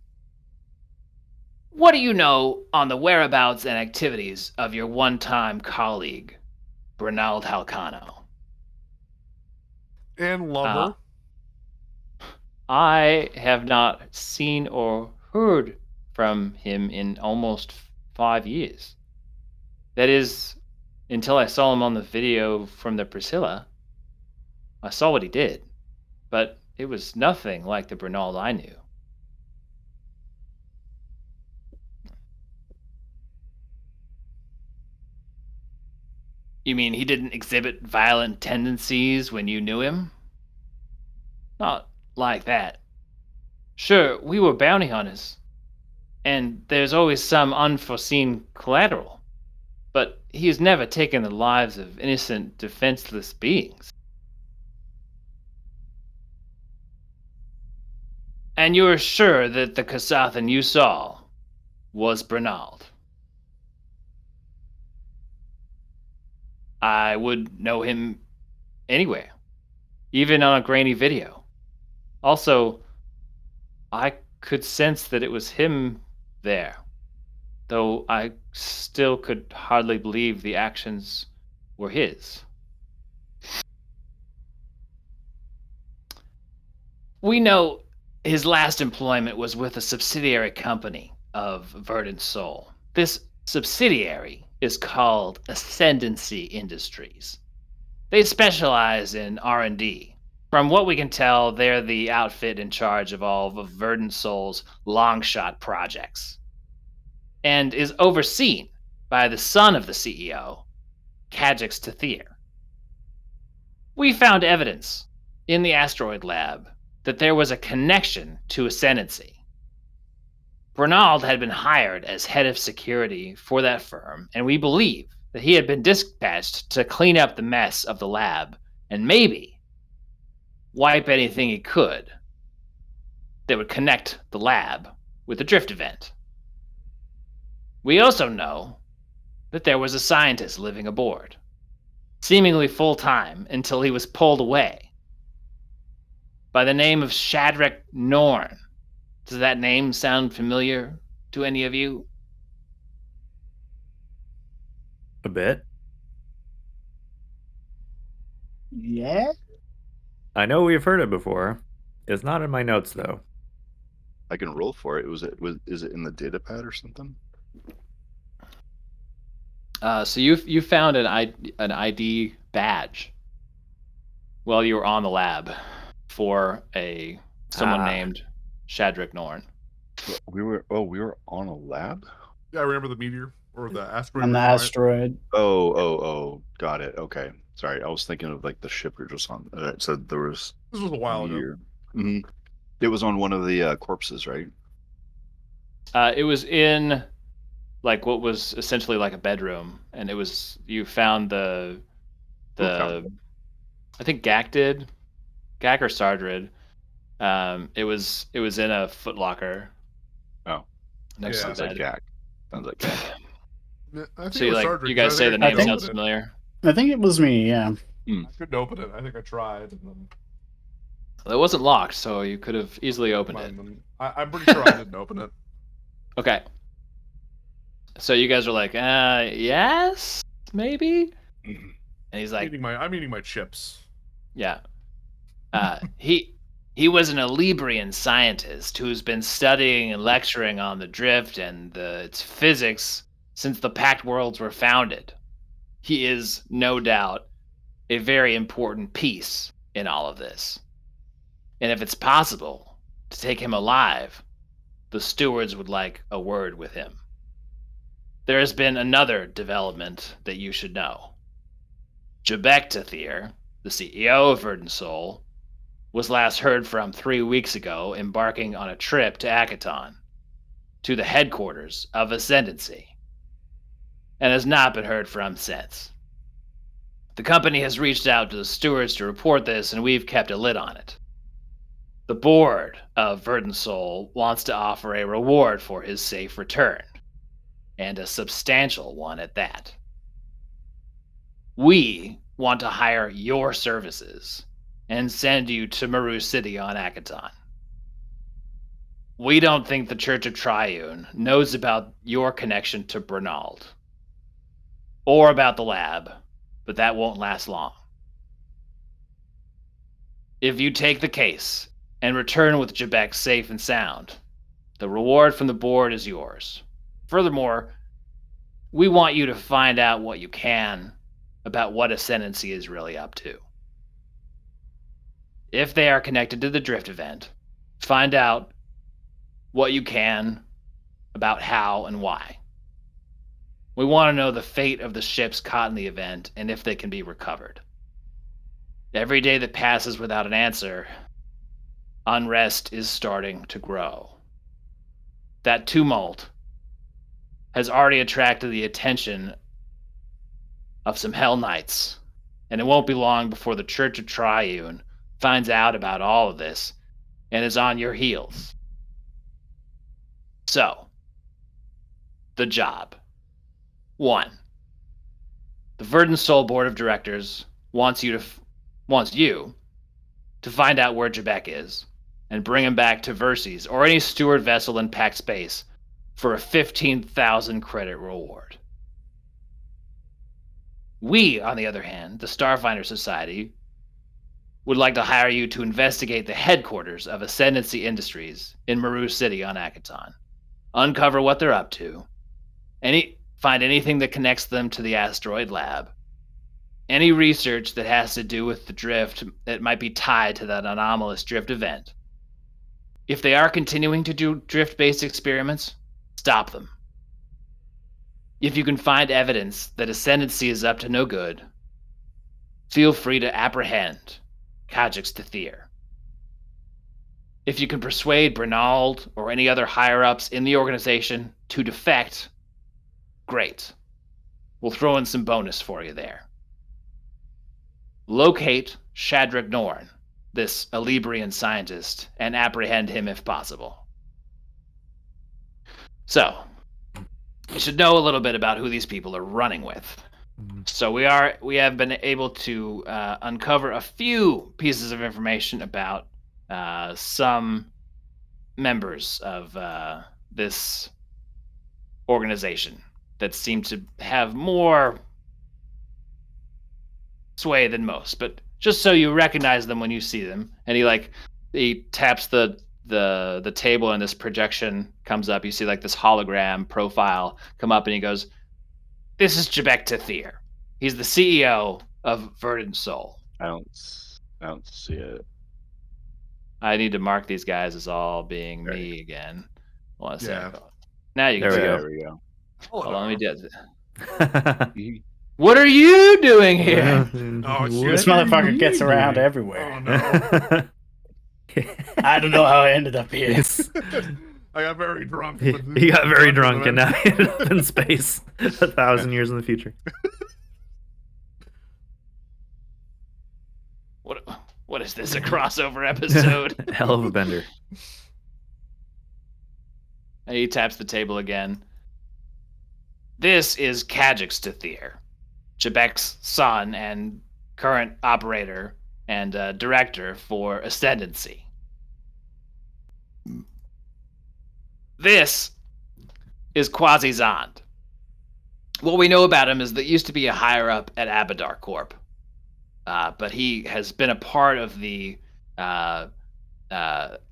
S1: what do you know on the whereabouts and activities of your one-time colleague, Bernald Halcano?
S2: And lover.
S1: I have not seen or heard from him in almost 5 years. That is, until I saw him on the video from the Priscilla. I saw what he did, but it was nothing like the Bernald I knew. You mean he didn't exhibit violent tendencies when you knew him? Not like that. Sure, we were bounty hunters, and there's always some unforeseen collateral, but he has never taken the lives of innocent, defenseless beings. And you're sure that the Kasathan you saw was Bernald? I would know him anywhere, even on a grainy video. Also, I could sense that it was him there, though I still could hardly believe the actions were his. We know his last employment was with a subsidiary company of Verdant Soul. This subsidiary is called Ascendancy Industries. They specialize in R&D. From what we can tell, they're the outfit in charge of all of Verdant Soul's long-shot projects, and is overseen by the son of the CEO, Kajix Tathir. We found evidence in the asteroid lab that there was a connection to Ascendancy. Bernald had been hired as head of security for that firm, and we believe that he had been dispatched to clean up the mess of the lab and maybe wipe anything he could that would connect the lab with the drift event. We also know that there was a scientist living aboard, seemingly full-time until he was pulled away, by the name of Shadrach Norn. Does that name sound familiar to any of you?
S3: A bit.
S5: Yeah.
S3: I know we've heard it before. It's not in my notes though.
S4: I can roll for it. Is it in the data pad or something?
S1: So you found an ID badge while you were on the lab for someone named Shadrach Norn.
S4: We were on a lab?
S2: Yeah, I remember the meteor or the asteroid.
S5: On the
S2: right?
S5: asteroid.
S4: Oh, got it. Okay. Sorry, I was thinking of like the ship we were just on. So there was
S2: This was a while ago.
S4: meteor. Mhm. It was on one of the corpses, right?
S1: It was in like what was essentially like a bedroom, and you found the
S4: Who found it?
S1: I think Gak did, Gak or Sardrid. It was in a footlocker.
S4: Oh.
S1: Next to
S2: Yeah.
S1: the
S4: Sounds like
S1: bed.
S4: Gak. Sounds like Gak.
S2: Yeah, I think
S1: So
S2: it
S1: you
S2: was
S1: like
S2: Sardric,
S1: you
S2: 'cause
S1: guys
S2: I
S1: say
S2: think
S1: the
S2: I
S1: name
S2: couldn't
S1: sounds
S2: open it.
S1: familiar.
S5: I think it was me, yeah.
S2: I couldn't open it. I think I tried. And then
S1: It wasn't locked, so you could have easily opened it.
S2: I'm pretty sure I didn't open it.
S1: Okay. So you guys are like, yes, maybe?
S4: Mhm.
S1: And he's like,
S2: I'm eating my chips.
S1: yeah. He was an Alibrian scientist who's been studying and lecturing on the drift and its physics since the Pact Worlds were founded. He is, no doubt, a very important piece in all of this. And if it's possible to take him alive, the stewards would like a word with him. There has been another development that you should know. Jebek Tathir, the CEO of Verdant Soul, was last heard from 3 weeks ago embarking on a trip to Akaton, to the headquarters of Ascendancy, and has not been heard from since. The company has reached out to the stewards to report this, and we've kept a lid on it. The board of Verdant Soul wants to offer a reward for his safe return, and a substantial one at that. We want to hire your services and send you to Maru City on Akaton. We don't think the Church of Triune knows about your connection to Bernald, or about the lab, but that won't last long. If you take the case and return with Jebek safe and sound, The reward from the board is yours. Furthermore, we want you to find out what you can about what Ascendancy is really up to. If they are connected to the drift event, find out what you can about how and why. We want to know the fate of the ships caught in the event and if they can be recovered. Every day that passes without an answer, unrest is starting to grow. That tumult has already attracted the attention of some Hell Knights, and it won't be long before the Church of Triune finds out about all of this and is on your heels. So, the job. 1. The Verdant Soul Board of Directors wants you to find out where Jebek is and bring him back to Verces or any steward vessel in packed space for a 15,000 credit reward. We, on the other hand, the Starfinder Society, would like to hire you to investigate the headquarters of Ascendancy Industries in Maru City on Akaton. Uncover what they're up to. Find anything that connects them to the asteroid lab. Any research that has to do with the drift that might be tied to that anomalous drift event. If they are continuing to do drift-based experiments, stop them. If you can find evidence that Ascendancy is up to no good, feel free to apprehend Kajix Tathir. If you can persuade Bernald or any other higher-ups in the organization to defect, great. We'll throw in some bonus for you there. Locate Shadrach Norn, this Alibrian scientist, and apprehend him if possible. So, you should know a little bit about who these people are running with. So we have been able to uncover a few pieces of information about some members of this organization that seem to have more sway than most. But just so you recognize them when you see them, and he taps the table and this projection comes up. You see like this hologram profile come up, and he goes, "This is Jebek Tathir. He's the CEO of Verdant Soul."
S4: I don't see it.
S1: I need to mark these guys as all being
S4: There
S1: me again. Hold on a
S2: Yeah.
S1: second. Now you can
S3: There we
S1: see
S3: go.
S1: it.
S4: There we go.
S1: Hold on, let me do it. What are you doing here?
S2: Oh, shit.
S5: This motherfucker gets around everywhere.
S2: Oh no.
S5: I don't know how I ended up here.
S2: I got very drunk.
S3: He got very drunk and now he ended up in space 1,000 years in the future.
S1: What is this, a crossover episode?
S3: Hell of a bender.
S1: And he taps the table again. This is Kajix Tathir, Jebek's son and current operator and director for Ascendancy. This is Quasi Zond. What we know about him is that he used to be a higher up at Abadar Corp. But he has been a part of the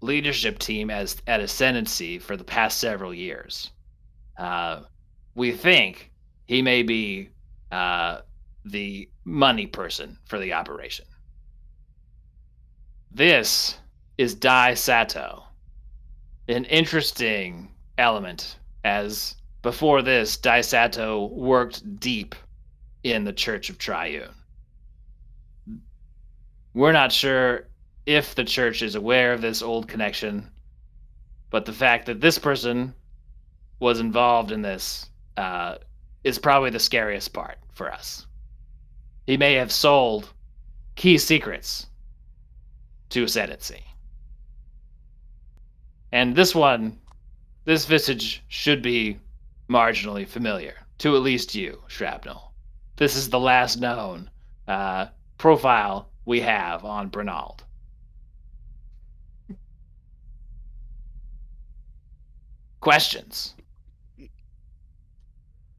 S1: leadership team at Ascendancy for the past several years. We think he may be the money person for the operation. This is Dai Sato, an interesting element, as before this, Dai Sato worked deep in the Church of Triune. We're not sure if the church is aware of this old connection, but the fact that this person was involved in this is probably the scariest part for us. He may have sold key secrets to Ascendancy. And this visage should be marginally familiar to at least you, Shrapnel. This is the last known profile we have on Bernald. Questions?
S2: You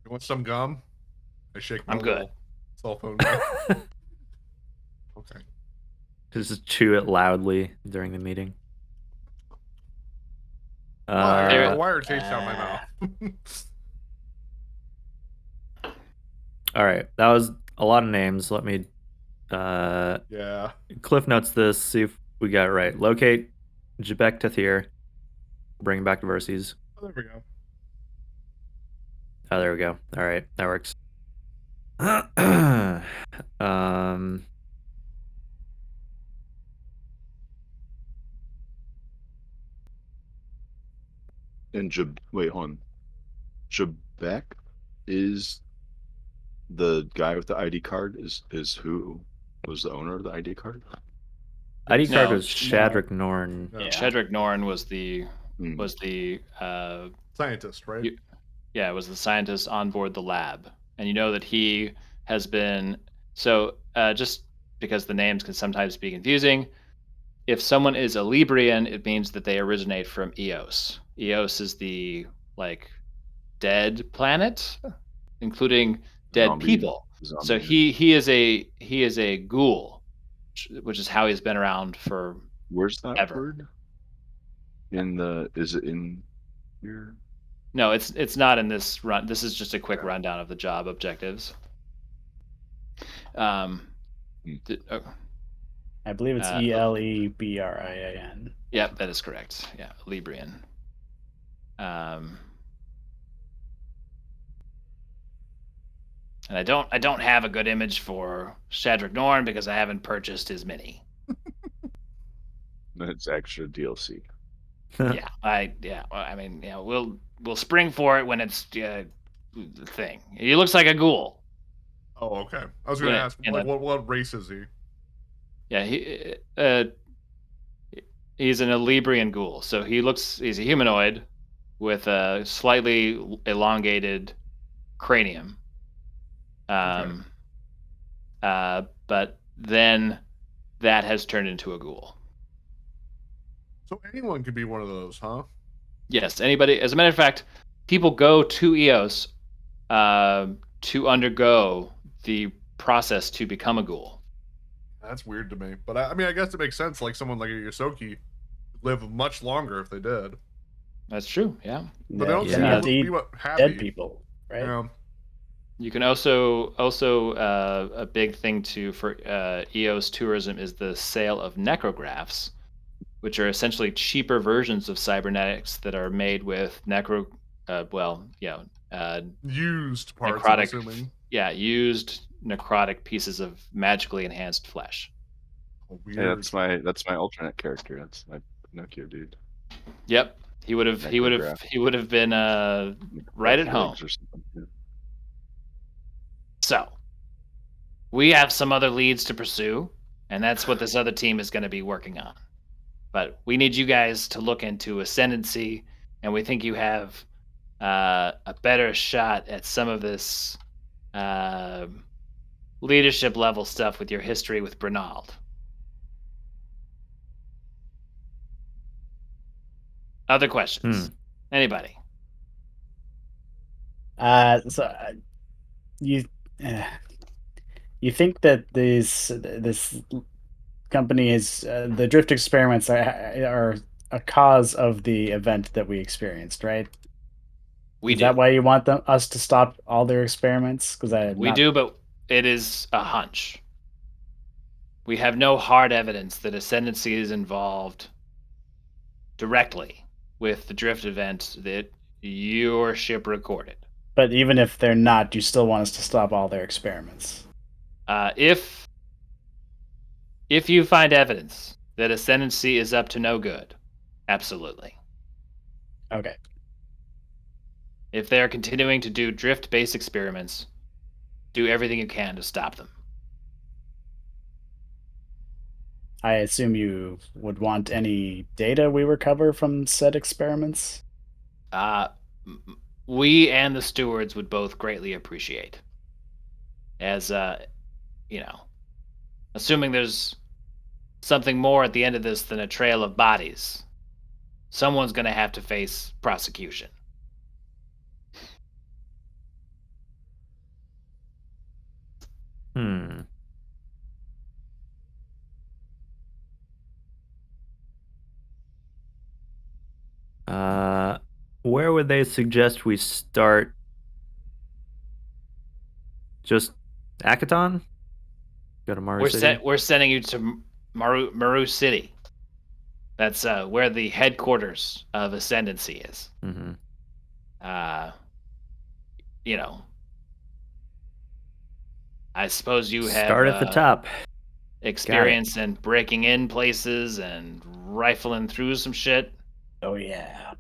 S2: want some gum? I shake my
S1: I'm good.
S2: little cell phone gum. Okay.
S3: Just chew it loudly during the meeting.
S2: I got
S1: There-
S2: a wire taste out of my mouth.
S3: All right, that was a lot of names. Let me
S2: Yeah.
S3: cliff notes this. See if we got it right. Locate Jebek Tathir. Bring him back to Verces.
S2: Oh, there we go.
S3: Oh, there we go. All right, that works. um,
S4: And wait, hold on. Jabek is the guy with the ID card. Is who was the owner of the ID card?
S3: ID card
S1: No,
S3: was Shadrick Norn.
S2: No.
S5: Yeah.
S1: Shedrick Norn was the
S4: Hmm.
S2: Scientist, right?
S1: You- yeah, was the scientist on board the lab, and you know that he has been just because the names can sometimes be confusing. If someone is a Librian, it means that they originate from Eos. Eos is the like dead planet, including dead
S4: Zombie-
S1: people.
S4: zombie
S1: So he is a ghoul, which is how he's been around for
S4: Where's that
S1: ever.
S4: word? Is it in here?
S1: No, it's not in this run. This is just a quick
S4: Okay.
S1: rundown of the job objectives. Um,
S4: Hmm.
S5: I believe it's Elebrian.
S1: Yep, that is correct. Yeah, Librian. And I don't have a good image for Shadrick Norn because I haven't purchased his mini.
S4: That's extra DLC.
S1: Yeah, I mean, we'll spring for it when it's the thing. He looks like a ghoul.
S2: Oh, okay. I was going to ask, like, what race is he?
S1: Yeah, he's an Librian ghoul. So he's a humanoid with a slightly elongated cranium. But then that has turned into a ghoul.
S2: So anyone could be one of those, huh?
S1: Yes, anybody. As a matter of fact, people go to EOS to undergo the process to become a ghoul.
S2: That's weird to me. But I mean, I guess it makes sense. Like someone like a Yosoki live much longer if they did.
S1: That's true. Yeah.
S2: But they don't
S3: Yeah.
S2: seem
S5: You have
S2: to
S5: to eat
S2: be happy.
S5: dead people, right?
S2: Yeah.
S1: You can also a big thing for EOS tourism is the sale of necrographs, which are essentially cheaper versions of cybernetics that are made with
S2: Used parts,
S1: necrotic,
S2: I'm assuming.
S1: yeah, used necrotic pieces of magically enhanced flesh.
S2: Oh, weird.
S4: Yeah, that's my alternate character. That's my Pinocchio dude.
S1: Yep, he would have been right at home.
S4: Or something. Yeah.
S1: So we have some other leads to pursue, and that's what this other team is going to be working on. But we need you guys to look into Ascendancy, and we think you have a better shot at some of this leadership level stuff with your history with Bernald. Other questions? Anybody?
S5: You think that this company is the drift experiments are a cause of the event that we experienced, right?
S1: We
S5: Is
S1: do.
S5: that why you want us to stop all their experiments? Because
S1: We do, but it is a hunch. We have no hard evidence that Ascendancy is involved directly with the drift event that your ship recorded.
S5: But even if they're not, you still want us to stop all their experiments.
S1: If you find evidence that Ascendancy is up to no good, absolutely.
S5: Okay.
S1: If they're continuing to do drift-based experiments, do everything you can to stop them.
S5: I assume you would want any data we recover from said experiments?
S1: We and the stewards would both greatly appreciate. As, assuming there's something more at the end of this than a trail of bodies, someone's going to have to face prosecution.
S3: Where would they suggest we start? Just Akaton? Go to Maru City?
S1: We're sending you to Maru City. That's where the headquarters of Ascendancy is.
S3: Mm-hmm.
S1: You know, I suppose you have
S3: Start at the top.
S1: experience in breaking in places and rifling through some shit.
S5: Oh yeah.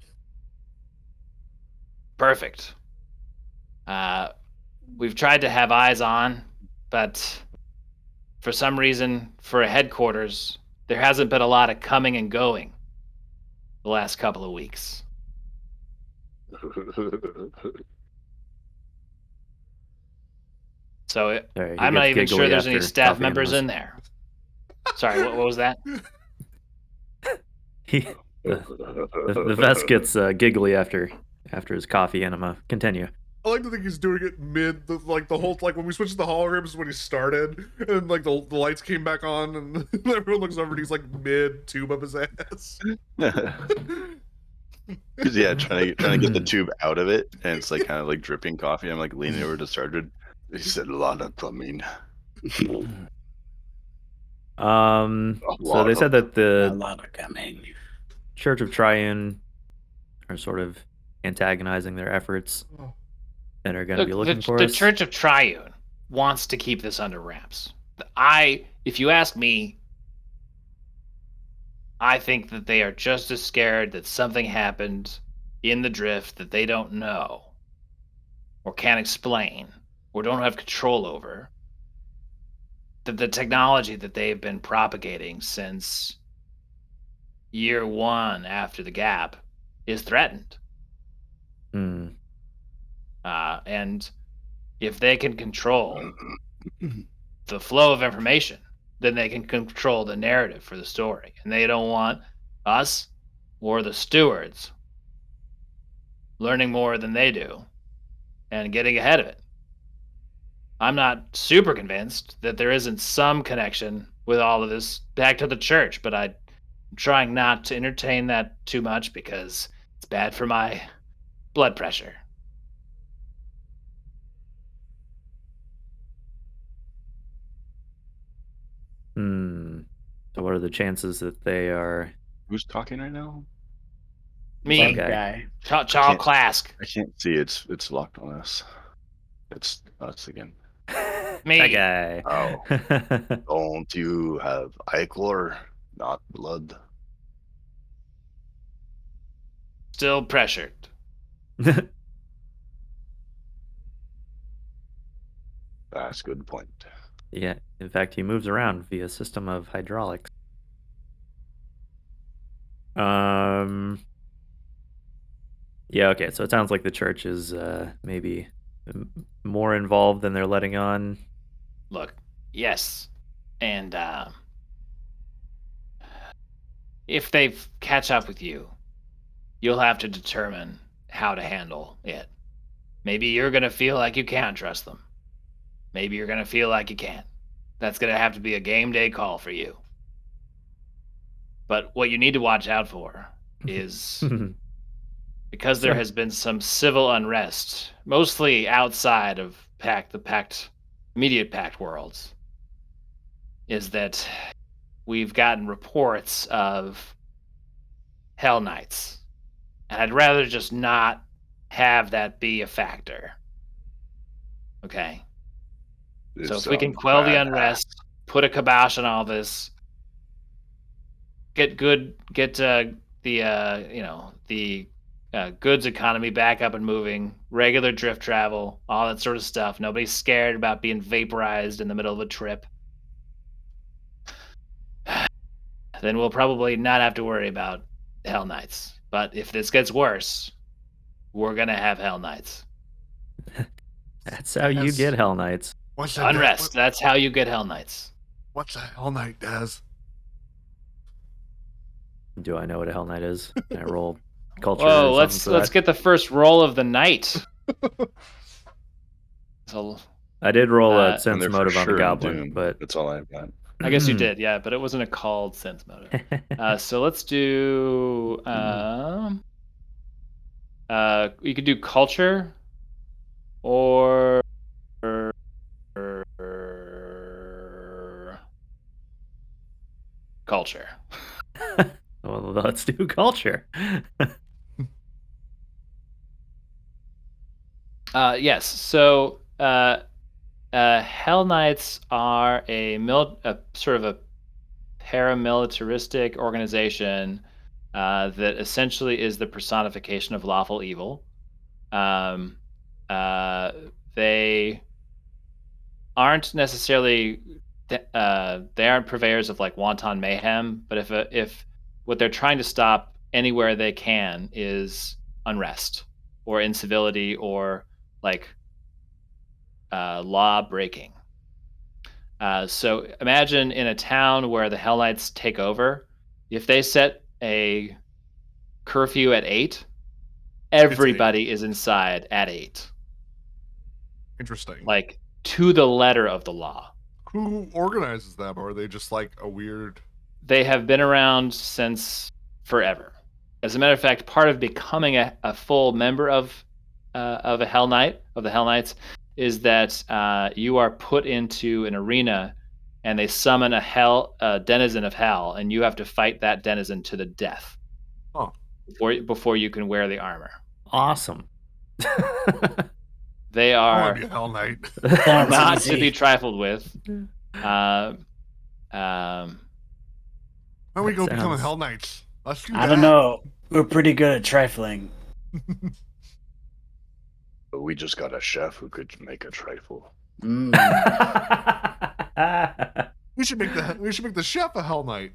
S1: Perfect. We've tried to have eyes on, but for some reason, for a headquarters, there hasn't been a lot of coming and going the last couple of weeks. So
S3: Sorry, he
S1: I'm not
S3: gets
S1: even sure
S3: giggly
S1: there's any
S3: after
S1: staff
S3: coffee
S1: members
S3: enemas.
S1: in there. Sorry, what was that?
S3: The vest gets giggly after his coffee enema. Continue.
S2: I like to think he's doing it mid, the whole, like when we switched to the holograms is when he started, and like the lights came back on, and everyone looks over and he's like mid tube up his ass.
S4: Because yeah, trying to get the tube out of it, and it's like kind of like dripping coffee. I'm like leaning over to Sergeant. He said a lot of plumbing.
S3: So they said that
S5: A
S3: the
S5: lot of coming.
S3: Church of Triune are sort of antagonizing their efforts and are going to be looking for
S1: the
S3: us.
S1: Church of Triune wants to keep this under wraps. If you ask me, I think that they are just as scared that something happened in the drift that they don't know, or can't explain, or don't have control over. That the technology that they've been propagating since year one after the gap is threatened.
S3: Hmm.
S1: And if they can control the flow of information, then they can control the narrative for the story. And they don't want us or the stewards learning more than they do and getting ahead of it. I'm not super convinced that there isn't some connection with all of this back to the church, but I'm trying not to entertain that too much because it's bad for my blood pressure.
S3: So what are the chances that they are...
S4: Who's talking right now?
S1: Me,
S3: Some
S5: guy.
S1: Charles
S4: can't-
S1: Clask.
S4: I can't see. It's locked on us. It's us again.
S1: Me.
S3: That guy.
S4: Oh. Don't you have ichor, not blood?
S1: Still pressured.
S4: That's a good point.
S3: Yeah, in fact, he moves around via a system of hydraulics. Yeah, okay, so it sounds like the church is maybe more involved than they're letting on.
S1: Look, yes. And if they catch up with you, you'll have to determine how to handle it. Maybe you're going to feel like you can't trust them. Maybe you're going to feel like you can. That's going to have to be a game day call for you. But what you need to watch out for is because there has been some civil unrest, mostly outside of immediate pact worlds, is that we've gotten reports of Hell Knights. And I'd rather just not have that be a factor. Okay? So if we can quell the unrest, put a kibosh on all this, get the goods economy back up and moving, regular drift travel, all that sort of stuff. Nobody's scared about being vaporized in the middle of a trip. Then we'll probably not have to worry about Hell Knights. But if this gets worse, we're gonna have Hell Knights.
S3: That's how you get Hell Knights.
S2: What's that?
S1: Unrest. That's how you get Hell Knights.
S2: What's a Hell Knight, Daz?
S3: Do I know what a Hell Knight is? Can I roll culture?
S1: Whoa,
S3: or something for
S1: let's
S3: that?
S1: get the first roll of the night. So
S3: I did roll a
S4: And
S3: sense
S4: they're for
S3: motive on the
S4: sure in
S3: goblin,
S4: Doom.
S3: but
S4: That's all I've got.
S1: I guess you did, yeah, but it wasn't a called sense motive. So let's do You could do culture or culture.
S3: Well, let's do culture.
S1: Yes. So Hell Knights are a sort of a paramilitaristic organization that essentially is the personification of lawful evil. Um, they aren't necessarily they aren't purveyors of like wanton mayhem, but if what they're trying to stop anywhere they can is unrest or incivility or like law breaking. So imagine in a town where the Hell Knights take over, if they set a curfew at 8, everybody is inside at 8.
S2: Interesting.
S1: Like to the letter of the law.
S2: Who organizes them? Or are they just like a weird?
S1: They have been around since forever. As a matter of fact, part of becoming a full member of a Hell Knight, of the Hell Knights, is that you are put into an arena and they summon a denizen of hell, and you have to fight that denizen to the death.
S2: Huh.
S1: Before you can wear the armor.
S3: Awesome.
S1: They
S2: I want
S1: are
S2: to be a Hell Knight.
S1: not to be trifled with.
S2: Why don't we go become a Hell Knights? Let's do that.
S5: I don't know. We're pretty good at trifling.
S4: But we just got a chef who could make a trifle.
S5: Mm.
S2: We should make the chef a Hell Knight.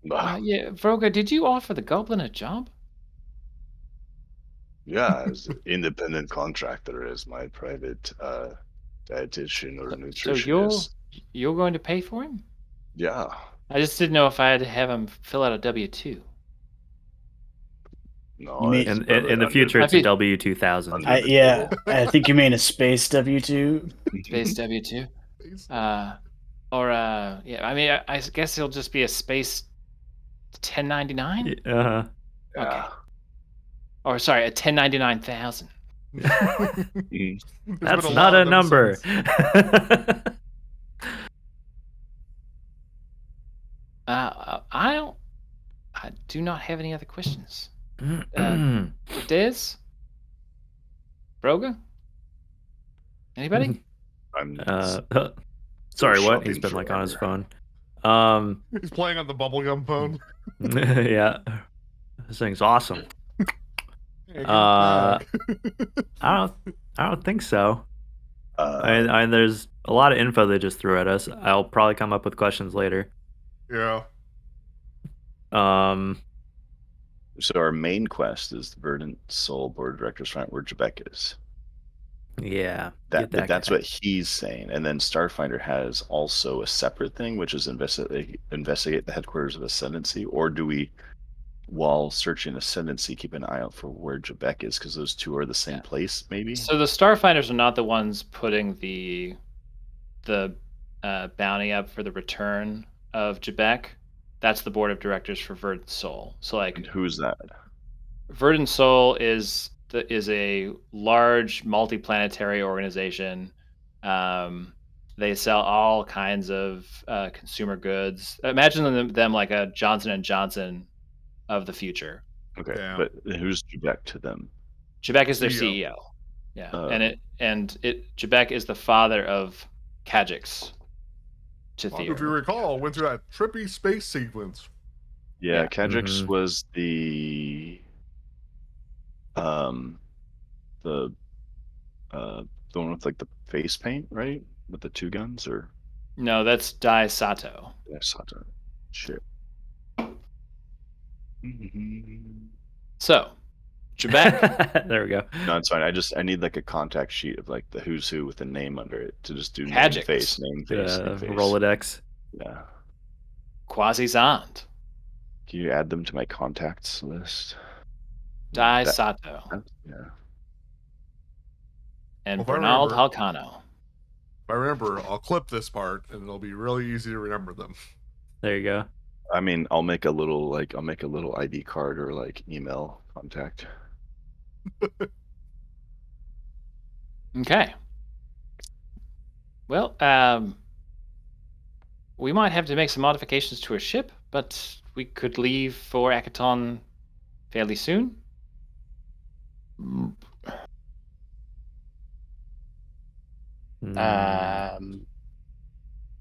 S1: yeah, Vroga, did you offer the goblin a job?
S4: Yeah, as an independent contractor as my private dietitian or
S1: So
S4: nutritionist.
S1: you're going to pay for him?
S4: Yeah.
S1: I just didn't know if I had to have him fill out a W-2.
S4: No,
S3: in the future, it's a W-2000.
S5: Yeah, I think you mean a space W-2.
S1: Space W-2. Yeah. I mean, I guess it'll just be a space 1099.
S3: Uh-huh.
S1: Okay. Or sorry, a 1099,000.
S3: That's not a number.
S1: I do not have any other questions. Des? Broga? Anybody?
S3: Sorry, what? He's been like on his phone.
S2: He's playing on the bubblegum phone.
S3: Yeah. This thing's awesome.
S2: Yeah,
S3: I don't think so. And there's a lot of info they just threw at us. I'll probably come up with questions later.
S2: Yeah.
S4: So our main quest is the Verdant Soul Board of Directors find out where Jebek is.
S3: Yeah.
S4: That's what he's saying. And then Starfinder has also a separate thing, which is investigate the headquarters of Ascendancy. Or do we, while searching Ascendancy, keep an eye out for where Jebek is? Because those two are the same place, maybe?
S1: So the Starfinders are not the ones putting the bounty up for the return of Jebek. That's the board of directors for Verdant Soul. So like,
S4: and who's that?
S1: Verdant Soul is a large multi-planetary organization. They sell all kinds of consumer goods. Imagine them like a Johnson and Johnson of the future.
S4: Okay, but who's Jebek to them?
S1: Jebek is their CEO. Yeah, Jebek is the father of Kajix.
S2: If you recall, went through that trippy space sequence.
S4: Yeah. Kajix was the one with like the face paint, right? With the two guns, or
S1: no? That's Dai Sato.
S4: Yeah, Sato. Shit.
S1: So, Jebek.
S3: There we go.
S4: No, it's fine. I need like a contact sheet of like the who's who with a name under it to just do name face.
S3: Rolodex.
S4: Yeah.
S1: Quasi-Zand.
S4: Can you add them to my contacts list?
S1: Dai Sato.
S4: Yeah.
S1: And Bernald Halcano.
S2: If I remember, I'll clip this part, and it'll be really easy to remember them.
S3: There you go.
S4: I mean, I'll make a little ID card or like email contact.
S1: Okay. Well, we might have to make some modifications to our ship, but we could leave for Akaton fairly soon.
S3: Hmm.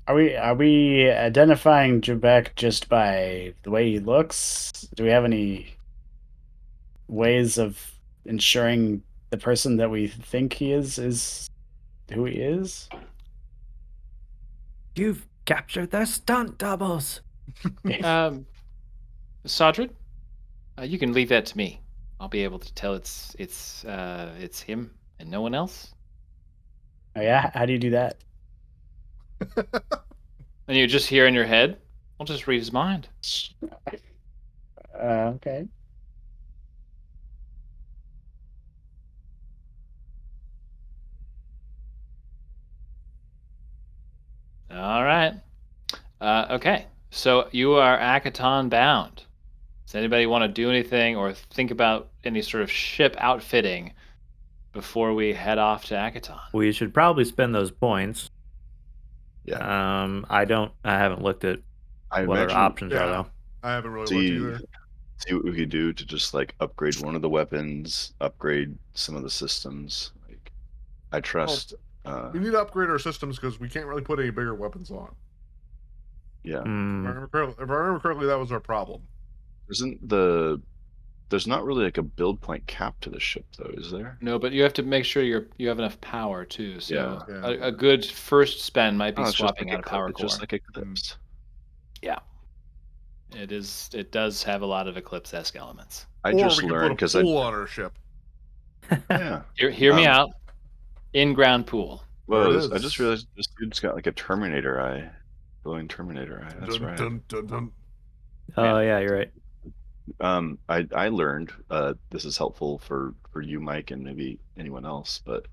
S5: Are we identifying Trebek just by the way he looks? Do we have any ways of ensuring the person that we think he is who he is?
S3: You've captured their stunt doubles.
S1: Sadrid, you can leave that to me. I'll be able to tell it's him and no one else.
S5: Oh yeah, how do you do that?
S1: And you just hear in your head, I'll just read his mind.
S5: Okay.
S1: All right. Okay. So you are Akaton bound. Does anybody want to do anything or think about any sort of ship outfitting before we head off to Akaton?
S3: We should probably spend those points.
S4: Yeah.
S3: I haven't looked at
S4: I
S3: what our
S4: imagine
S3: options are
S2: Yeah.
S3: though.
S2: I haven't really looked
S4: see
S2: either.
S4: see what we could do to just like upgrade one of the weapons, upgrade some of the systems. Like I trust
S2: We need to upgrade our systems because we can't really put any bigger weapons on.
S4: yeah.
S3: Hmm.
S2: If I remember correctly, that was our problem.
S4: There's not really like a build point cap to the ship though, is there?
S1: No, but you have to make sure you have enough power too. So
S2: Yeah.
S1: a good first spend might be
S4: Oh, it's just
S1: swapping
S4: like
S1: out a power
S4: it's
S1: core.
S4: just like Eclipse.
S1: Yeah. It does have a lot of Eclipse-esque elements.
S4: I
S2: Or
S4: just
S2: we can
S4: learned
S2: put
S4: because
S2: a pool on our ship.
S4: yeah.
S1: Hear me out. In-ground pool.
S2: There it
S4: Whoa, I
S2: is.
S4: just realized this dude's got like a Terminator eye. Glowing Terminator eye. That's
S2: Dun,
S4: right.
S2: dun, dun, dun.
S3: Oh yeah, you're right.
S4: I learned this is helpful for you, Mike, and maybe anyone else, but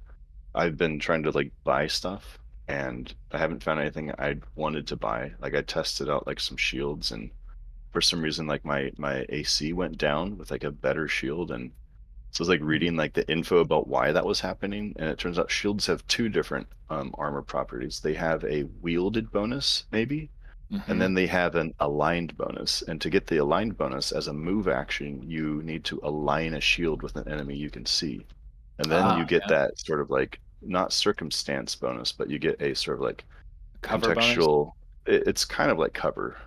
S4: I've been trying to like buy stuff and I haven't found anything I wanted to buy. Like I tested out like some shields and for some reason like my AC went down with like a better shield and so I was like reading like the info about why that was happening and it turns out shields have two different armor properties. They have a wielded bonus maybe and then they have an aligned bonus. And to get the aligned bonus as a move action, you need to align a shield with an enemy you can see. And then you get that sort of like not circumstance bonus, but you get a sort of like
S1: Cover bonus.
S4: contextual. It's kind of like cover.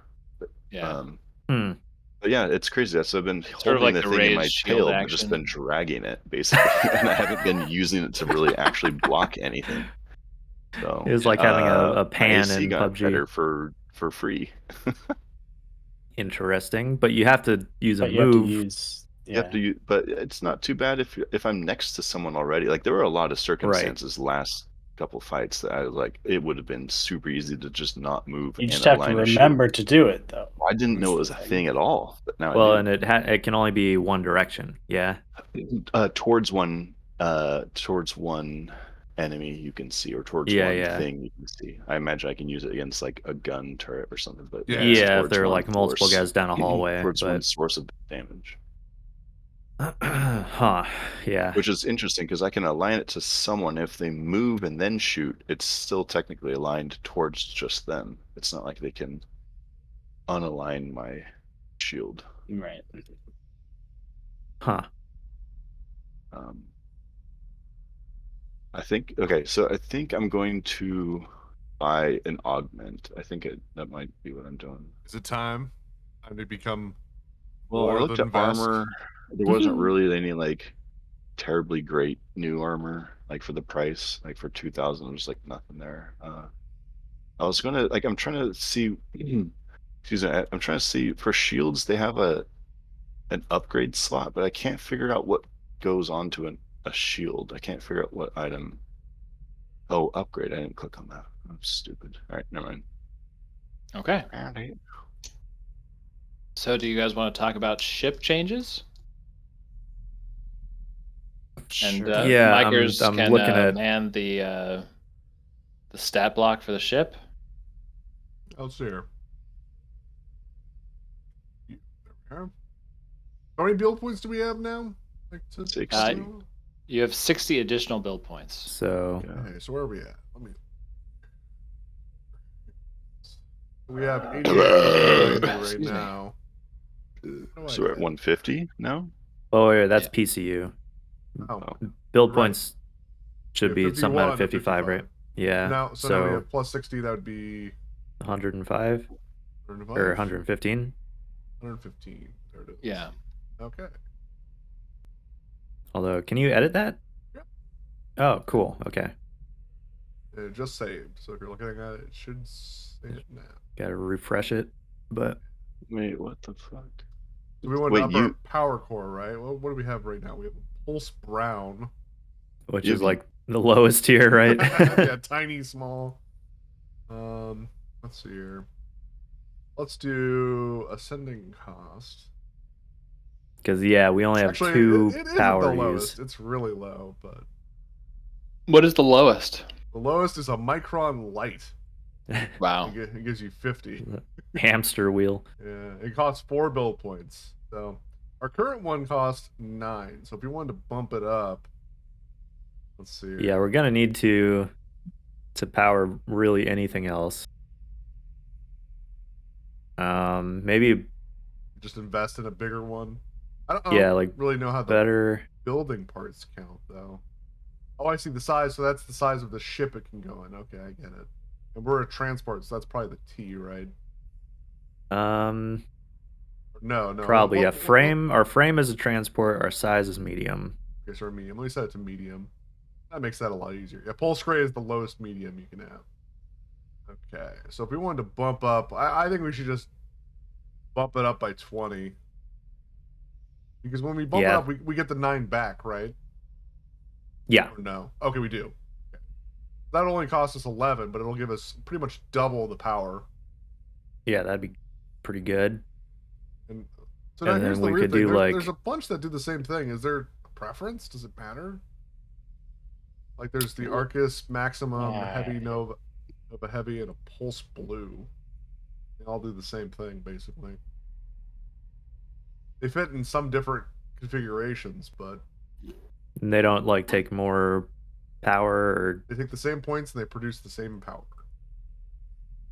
S1: Yeah.
S4: But yeah, it's crazy. So I've been
S1: Sort of
S4: holding
S1: like
S4: the
S1: the
S4: thing in
S1: raised
S4: my
S1: shield
S4: tail, but just
S1: action.
S4: been dragging it basically, and I haven't been using it to really actually block anything. So
S3: It was like having a
S4: my
S3: pan
S4: AC
S3: in
S4: got
S3: PUBG.
S4: better for free.
S3: Interesting, but you have to use a
S5: But you have to
S3: move.
S5: use
S4: You have to use, but it's not too bad if I'm next to someone already. Like there were a lot of circumstances last couple fights that I was like, it would have been super easy to just not move
S5: You
S4: and
S5: just have to
S4: align a shield.
S5: remember to do it though.
S4: I didn't know it was a
S5: That's the
S4: thing at all, but now
S3: Well,
S4: I
S3: and it can only be one direction. Yeah.
S4: do. Towards one enemy you can see, or towards one
S3: Yeah.
S4: thing you can see. I imagine I can use it against like a gun turret or something, but
S2: Yeah.
S4: it's
S3: Yeah, if
S4: towards
S3: there are
S4: one
S3: like multiple
S4: source,
S3: guys down a hallway,
S4: towards one
S3: but
S4: source of damage.
S3: huh. Yeah.
S4: Which is interesting because I can align it to someone. If they move and then shoot, it's still technically aligned towards just them. It's not like they can unalign my shield.
S5: Right.
S3: Huh.
S4: I think okay, so I think I'm going to buy an augment. I think that might be what I'm doing.
S2: Is it time? Time to become
S4: Well, I
S2: more
S4: looked
S2: than
S4: at
S2: vest?
S4: armor. There wasn't really any like terribly great new armor like for the price. Like for 2,000, there's like nothing there. I was gonna like I'm trying to see. Excuse me. I'm trying to see for shields. They have an upgrade slot, but I can't figure out what goes onto a shield. I can't figure out what item. Oh, upgrade. I didn't click on that. I'm stupid. All right, never mind.
S1: Okay. So do you guys want to talk about ship changes? And
S5: Sure.
S3: Yeah,
S1: Micers
S3: I'm
S1: can
S3: looking at-
S1: man the stat block for the ship.
S2: Let's see here. There we are. How many build points do we have now? Like to
S4: 60.
S2: do?
S1: You have 60 additional build points.
S3: So
S4: Yeah.
S2: Okay, so where are we at? We have 88 right
S1: Excuse me.
S2: now.
S4: So we're at 150 now?
S3: oh yeah, that's
S1: Yeah.
S3: PCU.
S2: Oh,
S3: Build
S2: right.
S3: points should
S2: Yeah,
S3: be something out of
S2: 51 to
S3: 55, right? Yeah.
S2: now we have plus 60. That would be
S3: 105
S2: 105?
S3: or 115.
S2: 115. There it is.
S1: Yeah.
S2: Okay.
S3: Although, can you edit that?
S2: Yeah.
S3: Oh, cool. Okay.
S2: It just saved. So if you're looking at it, it should save now.
S3: Gotta refresh it. But
S4: Wait, what the fuck?
S2: So we want
S4: Wait,
S2: to up our power core, right? What do we have right now? We have Pulse Brown.
S3: which
S4: You
S3: is
S4: have-
S3: like the lowest tier, right?
S2: Yeah, tiny, small. Let's see here. Let's do Ascending Cost.
S3: Because yeah, we only have
S2: Actually,
S3: two
S2: it isn't the
S3: power
S2: lowest.
S3: use.
S2: It's really low, but
S1: What is the lowest?
S2: the lowest is a Micron Light.
S1: Wow.
S2: It gives you 50.
S3: Hamster wheel.
S2: Yeah, it costs 4 build points. So our current one costs 9. So if you wanted to bump it up, let's see. Here.
S3: Yeah, we're gonna need to power really anything else. Maybe
S2: Just invest in a bigger one. I
S3: Yeah,
S2: don't
S3: like,
S2: really know how the
S3: better.
S2: building parts count though. Oh, I see the size. So that's the size of the ship it can go in. Okay, I get it. And we're a transport, so that's probably the T, right? No.
S3: Probably a frame. Our frame is a transport. Our size is medium.
S2: Okay, so medium. Let me set it to medium. That makes that a lot easier. Yeah, pulse gray is the lowest medium you can have. Okay, so if we wanted to bump up, I think we should just bump it up by 20. Because when we bump it
S3: Yeah.
S2: up, we get the 9 back, right?
S3: Yeah.
S2: Or no? Okay, we do. Okay. That only costs us 11, but it'll give us pretty much double the power.
S3: Yeah, that'd be pretty good.
S2: And so
S3: And
S2: now here's
S3: then
S2: the
S3: we
S2: weird
S3: could
S2: thing.
S3: do,
S2: There's
S3: like-
S2: a bunch that do the same thing. Is there a preference? Does it matter? Like there's the Arcus Maximum, Heavy Nova Heavy, and a Pulse Blue. They all do the same thing, basically. They fit in some different configurations, but
S3: And they don't like take more power or
S2: they take the same points and they produce the same power.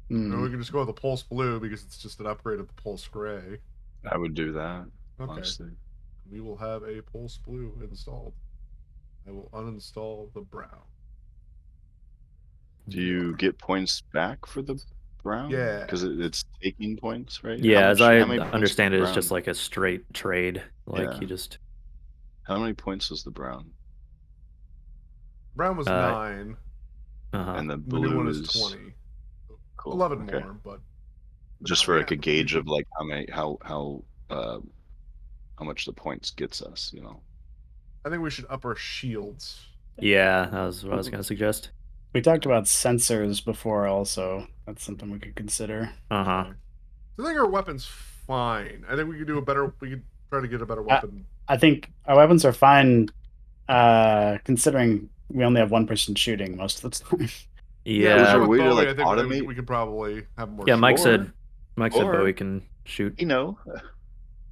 S5: Hmm.
S2: And we can just go with the Pulse Blue because it's just an upgrade of the Pulse Gray.
S4: I would do that,
S2: Okay.
S4: honestly.
S2: We will have a Pulse Blue installed. I will uninstall the brown.
S4: Do you get points back for the brown?
S2: Yeah.
S4: Because it's taking points, right?
S3: yeah,
S4: How
S3: as
S4: much-
S3: I
S4: how many points
S3: understand it,
S4: was
S3: it's just
S4: brown?
S3: like a straight trade. Like
S4: Yeah.
S3: you just
S4: How many points was the brown?
S2: Brown was 9.
S4: And the
S2: The new
S4: blue
S2: one
S4: is
S2: is 20.
S4: Cool.
S2: 11
S4: okay.
S2: more, but
S4: Just
S2: now
S4: for
S2: we
S4: like a
S2: have-
S4: gauge of like how much the points gets us, you know.
S2: I think we should up our shields.
S3: yeah, that was what I was gonna suggest.
S5: We talked about sensors before, also. That's something we could consider.
S3: Uh-huh.
S2: So I think our weapon's fine. I think we could do a better. We could try to get a better weapon.
S5: I think our weapons are fine, considering we only have one person shooting most of the time.
S3: Yeah.
S4: Is there a
S2: with
S4: way to,
S2: Bowie,
S4: like,
S2: I think
S4: automate?
S2: we could probably have more.
S3: Yeah, Mike
S2: shooters.
S3: said
S4: Or-
S3: Bowie can shoot.
S4: Pino.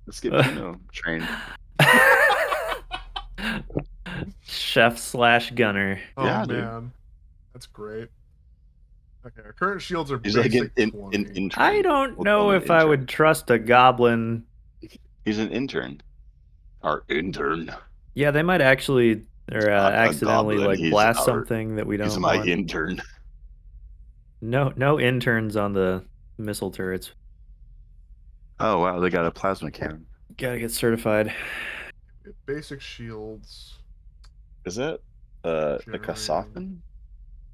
S4: Let's get Pino trained.
S3: Chef/gunner.
S2: Oh
S4: Yeah, dude.
S2: man, that's great. Okay, our current shields are
S4: He's like
S2: basic
S4: an
S2: 20.
S4: intern.
S3: I don't
S4: We'll
S3: know
S4: call him
S3: if I
S4: intern.
S3: would trust a goblin.
S4: He's an intern. Our intern.
S3: Yeah, they might actually or
S4: not a
S3: accidentally
S4: goblin,
S3: like
S4: he's
S3: blast
S4: our-
S3: something that we
S4: He's
S3: don't
S4: my
S3: want.
S4: intern.
S3: No interns on the missile turrets.
S4: Oh wow, they got a plasma cannon.
S3: Gotta get certified.
S2: Basic shields.
S4: Is that a
S2: Generating.
S4: Kasathan?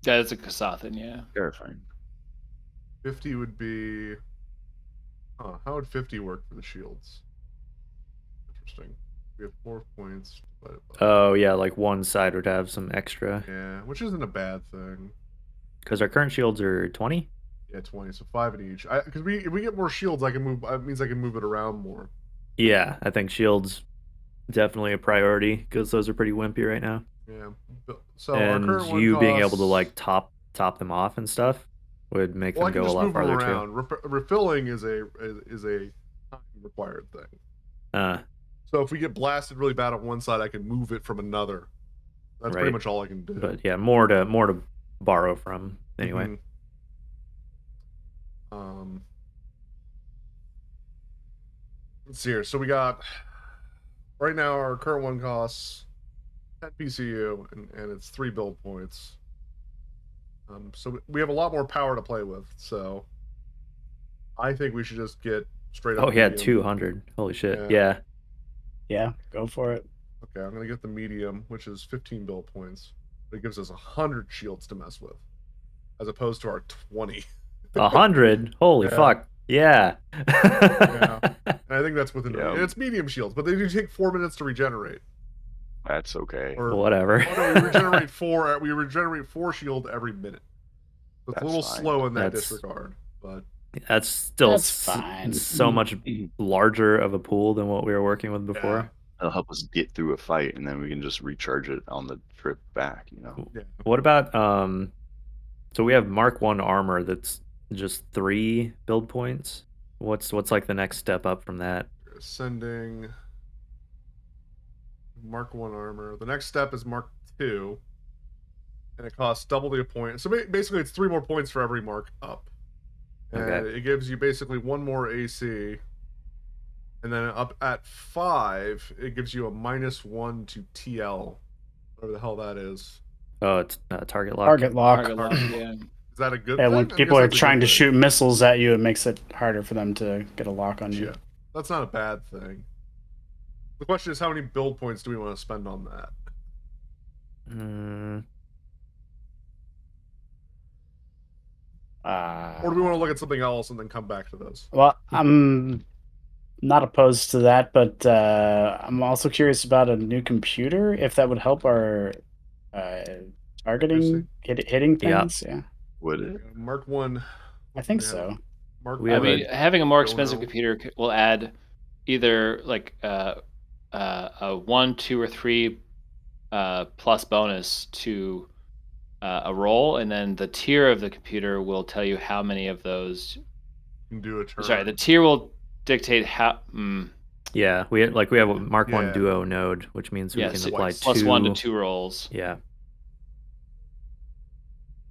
S1: That is a Kasathan, yeah.
S4: Terrifying.
S2: 50 would be. How would 50 work for the shields? Interesting. We have 4 points. divided by-
S3: Oh yeah, like one side would have some extra.
S2: yeah, which isn't a bad thing.
S3: Because our current shields are 20.
S2: Yeah, 20, so 5 in each. Because if we get more shields, I can move. It means I can move it around more.
S3: Yeah, I think shields definitely a priority because those are pretty wimpy right now.
S2: Yeah. So our
S3: And
S2: current one
S3: you being able to
S2: costs-
S3: like top them off and stuff would make
S2: Well, I
S3: them
S2: can
S3: go a
S2: just
S3: lot
S2: move them
S3: farther too.
S2: around. Refilling is a time required thing. So if we get blasted really bad on one side, I can move it from another. That's pretty
S3: Right.
S2: much all I can do.
S3: But yeah, more to borrow from anyway.
S2: Mhm. Let's see here. So we got right now our current one costs 10 PCU and it's 3 build points. So we have a lot more power to play with. So I think we should just get straight up.
S3: Oh yeah,
S2: medium.
S3: 200. Holy shit.
S2: Yeah.
S3: Yeah.
S5: Yeah, go for it.
S2: Okay, I'm gonna get the medium, which is 15 build points. But it gives us 100 shields to mess with, as opposed to our 20.
S3: 100. Holy
S2: Yeah.
S3: fuck. Yeah.
S2: Yeah. And I think that's within.
S4: Yeah.
S2: And it's medium shields, but they do take 4 minutes to regenerate.
S4: That's okay.
S2: Or
S3: Whatever.
S2: oh no, we regenerate 4. We regenerate 4 shield every minute. So it's
S4: That's
S2: a little
S4: fine.
S2: slow in that
S3: That's-
S2: disregard, but
S3: That's still
S5: That's fine.
S3: so much larger of a pool than what we were working with before.
S4: It'll help us get through a fight, and then we can just recharge it on the trip back. You know.
S2: yeah.
S3: What about so we have Mark 1 armor that's just 3 build points. What's like the next step up from that?
S2: Ascending. Mark 1 armor. The next step is Mark 2. And it costs double the point. So basically, it's 3 more points for every mark up. And
S3: Okay.
S2: it gives you basically 1 more AC. And then up at 5, it gives you a -1 to TL. Whatever the hell that is.
S3: Oh, it's target lock.
S5: Target lock.
S1: Target lock, yeah.
S2: Is that a good
S5: Yeah,
S2: thing?
S5: when
S2: I
S5: people
S2: guess
S5: are
S2: that's a
S5: trying
S2: good
S5: to
S2: thing.
S5: shoot missiles at you, it makes it harder for them to get a lock on you.
S2: Yeah. That's not a bad thing. The question is, how many build points do we want to spend on that? Or do we want to look at something else and then come back to those?
S5: Well, I'm not opposed to that, but I'm also curious about a new computer, if that would help our targeting, hitting
S3: Yeah.
S5: things. Yeah,
S4: Would it?
S2: Mark 1.
S5: I think so.
S2: Mark
S3: We
S1: I
S3: have
S1: mean, having a more
S2: Don't
S1: expensive
S2: know.
S1: computer will add either like a 1, 2, or 3 plus bonus to a roll, and then the tier of the computer will tell you how many of those.
S2: can do a turn.
S1: Sorry, the tier will dictate how.
S3: Yeah, we have a Mark 1
S2: Yeah.
S3: duo node, which means we
S1: Yes,
S3: can apply
S1: plus
S3: 2
S1: 1 to 2 rolls.
S3: Yeah.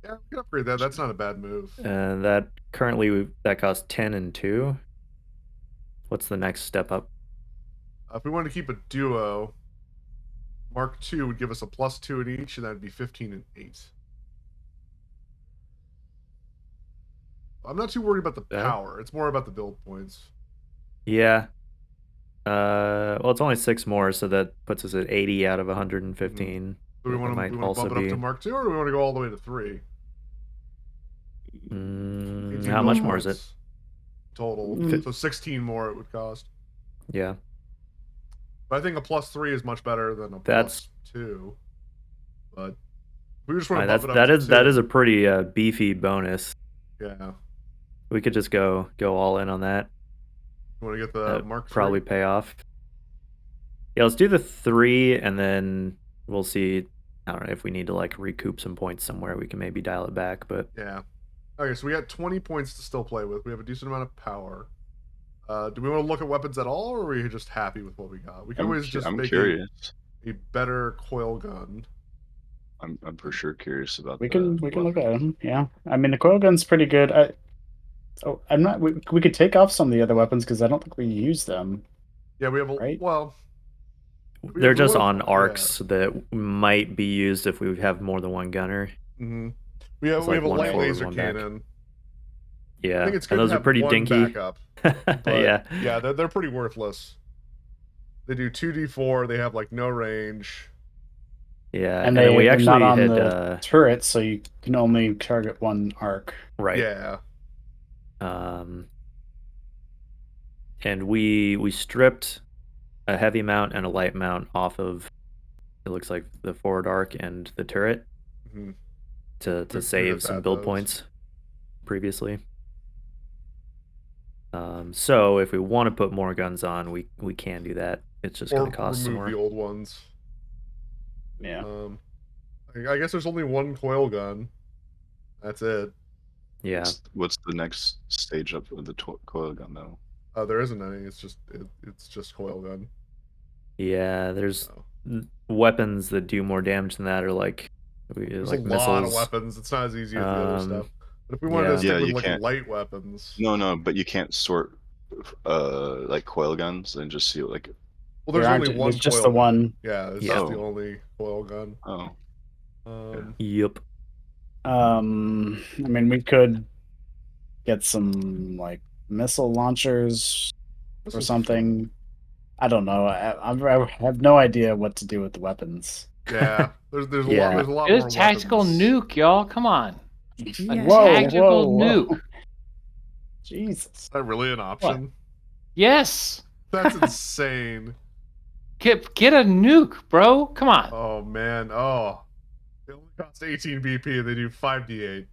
S2: Yeah, we can upgrade that. That's not a bad move.
S3: That currently that costs 10 and 2. What's the next step up?
S2: If we want to keep a duo, Mark 2 would give us a +2 in each, and that'd be 15 and 8. I'm not too worried about the
S3: Yeah.
S2: power. It's more about the build points.
S3: Yeah. Well, it's only 6 more, so that puts us at 80 out of 115.
S2: Do we
S3: That
S2: want to
S3: might
S2: bump
S3: also
S2: it up
S3: be-
S2: to Mark 2, or do we want to go all the way to 3? 18
S3: How much
S2: build
S3: more is it?
S2: points total?
S5: Mm.
S2: So 16 more it would cost.
S3: Yeah.
S2: But I think a +3 is much better than a
S3: That's-
S2: +2. But we just want to
S3: That's
S2: bump it up to 2.
S3: that is a pretty beefy bonus.
S2: Yeah.
S3: We could just go all in on that.
S2: You want to get the
S3: That'd
S2: Mark 3?
S3: probably pay off. Yeah, let's do the 3, and then we'll see. I don't know if we need to like recoup some points somewhere. We can maybe dial it back, but
S2: Yeah. Okay, so we got 20 points to still play with. We have a decent amount of power. Do we want to look at weapons at all, or are we just happy with what we got? We can always just
S4: I'm
S2: make
S4: curious.
S2: a better coil gun.
S4: I'm for sure curious about.
S5: We can look at them. Yeah, I mean the coil gun's pretty good. I'm not. We could take off some of the other weapons because I don't think we use them.
S2: Yeah, we have a
S5: Right?
S2: well.
S3: they're just
S2: will-
S3: on
S2: yeah.
S3: arcs that might be used if we have more than one gunner.
S2: Mm-hmm. We have
S3: It's
S2: we
S3: like
S2: have a
S3: one
S2: light
S3: forward,
S2: laser
S3: one back.
S2: cannon.
S3: Yeah,
S2: I think it's good
S3: and those
S2: to
S3: are
S2: have
S3: pretty
S2: one
S3: dinky.
S2: backup. But
S3: Yeah.
S2: yeah, they're pretty worthless. They do 2d4. They have like no range.
S3: Yeah,
S5: And
S3: then we
S5: they're
S3: actually
S5: not on
S3: had
S5: the turret, so you can only target one arc.
S3: right.
S2: Yeah.
S3: And we stripped a heavy mount and a light mount off of, it looks like, the forward arc and the turret
S2: Mhm.
S3: to
S2: We
S3: save
S2: just
S3: some
S2: add
S3: build
S2: those.
S3: points previously. So if we want to put more guns on, we can do that. It's just
S2: Or
S3: going to cost some
S2: remove
S3: more.
S2: the old ones.
S5: Yeah.
S2: I guess there's only one coil gun. That's it.
S3: Yeah.
S4: What's the next stage up with the coil gun though?
S2: There isn't any. It's just coil gun.
S3: Yeah, there's
S2: So,
S3: weapons that do more damage than that, or like
S2: there's
S3: like
S2: a lot of
S3: missiles.
S2: weapons. It's not as easy as the other stuff. But if we wanted to
S3: Yeah.
S2: stick
S4: Yeah,
S2: with
S4: you
S2: like
S4: can't.
S2: light weapons,
S4: No, but you can't sort like coil guns and just see like.
S2: well,
S5: There
S2: there's
S5: aren't.
S2: only
S5: There's
S2: one
S5: just
S2: coil
S5: the
S2: gun.
S5: one.
S2: Yeah, it's
S3: Yeah.
S2: just the
S4: Oh.
S2: only coil gun.
S4: Oh.
S3: Yep.
S5: I mean, we could get some like missile launchers
S2: This
S5: or
S2: was
S5: something. I don't know. I have no idea what to do with the weapons.
S2: fun. Yeah, there's a
S3: Yeah.
S2: lot. There's a lot
S1: Get a
S2: more
S1: tactical
S2: weapons.
S1: nuke, y'all. Come on. A
S5: Whoa,
S1: tactical
S5: whoa.
S1: nuke.
S5: Jesus.
S2: Is that really an option?
S1: Yes.
S2: That's insane.
S1: Get a nuke, bro. Come on.
S2: Oh man. Oh, they only cost 18 BP and they do 5d8.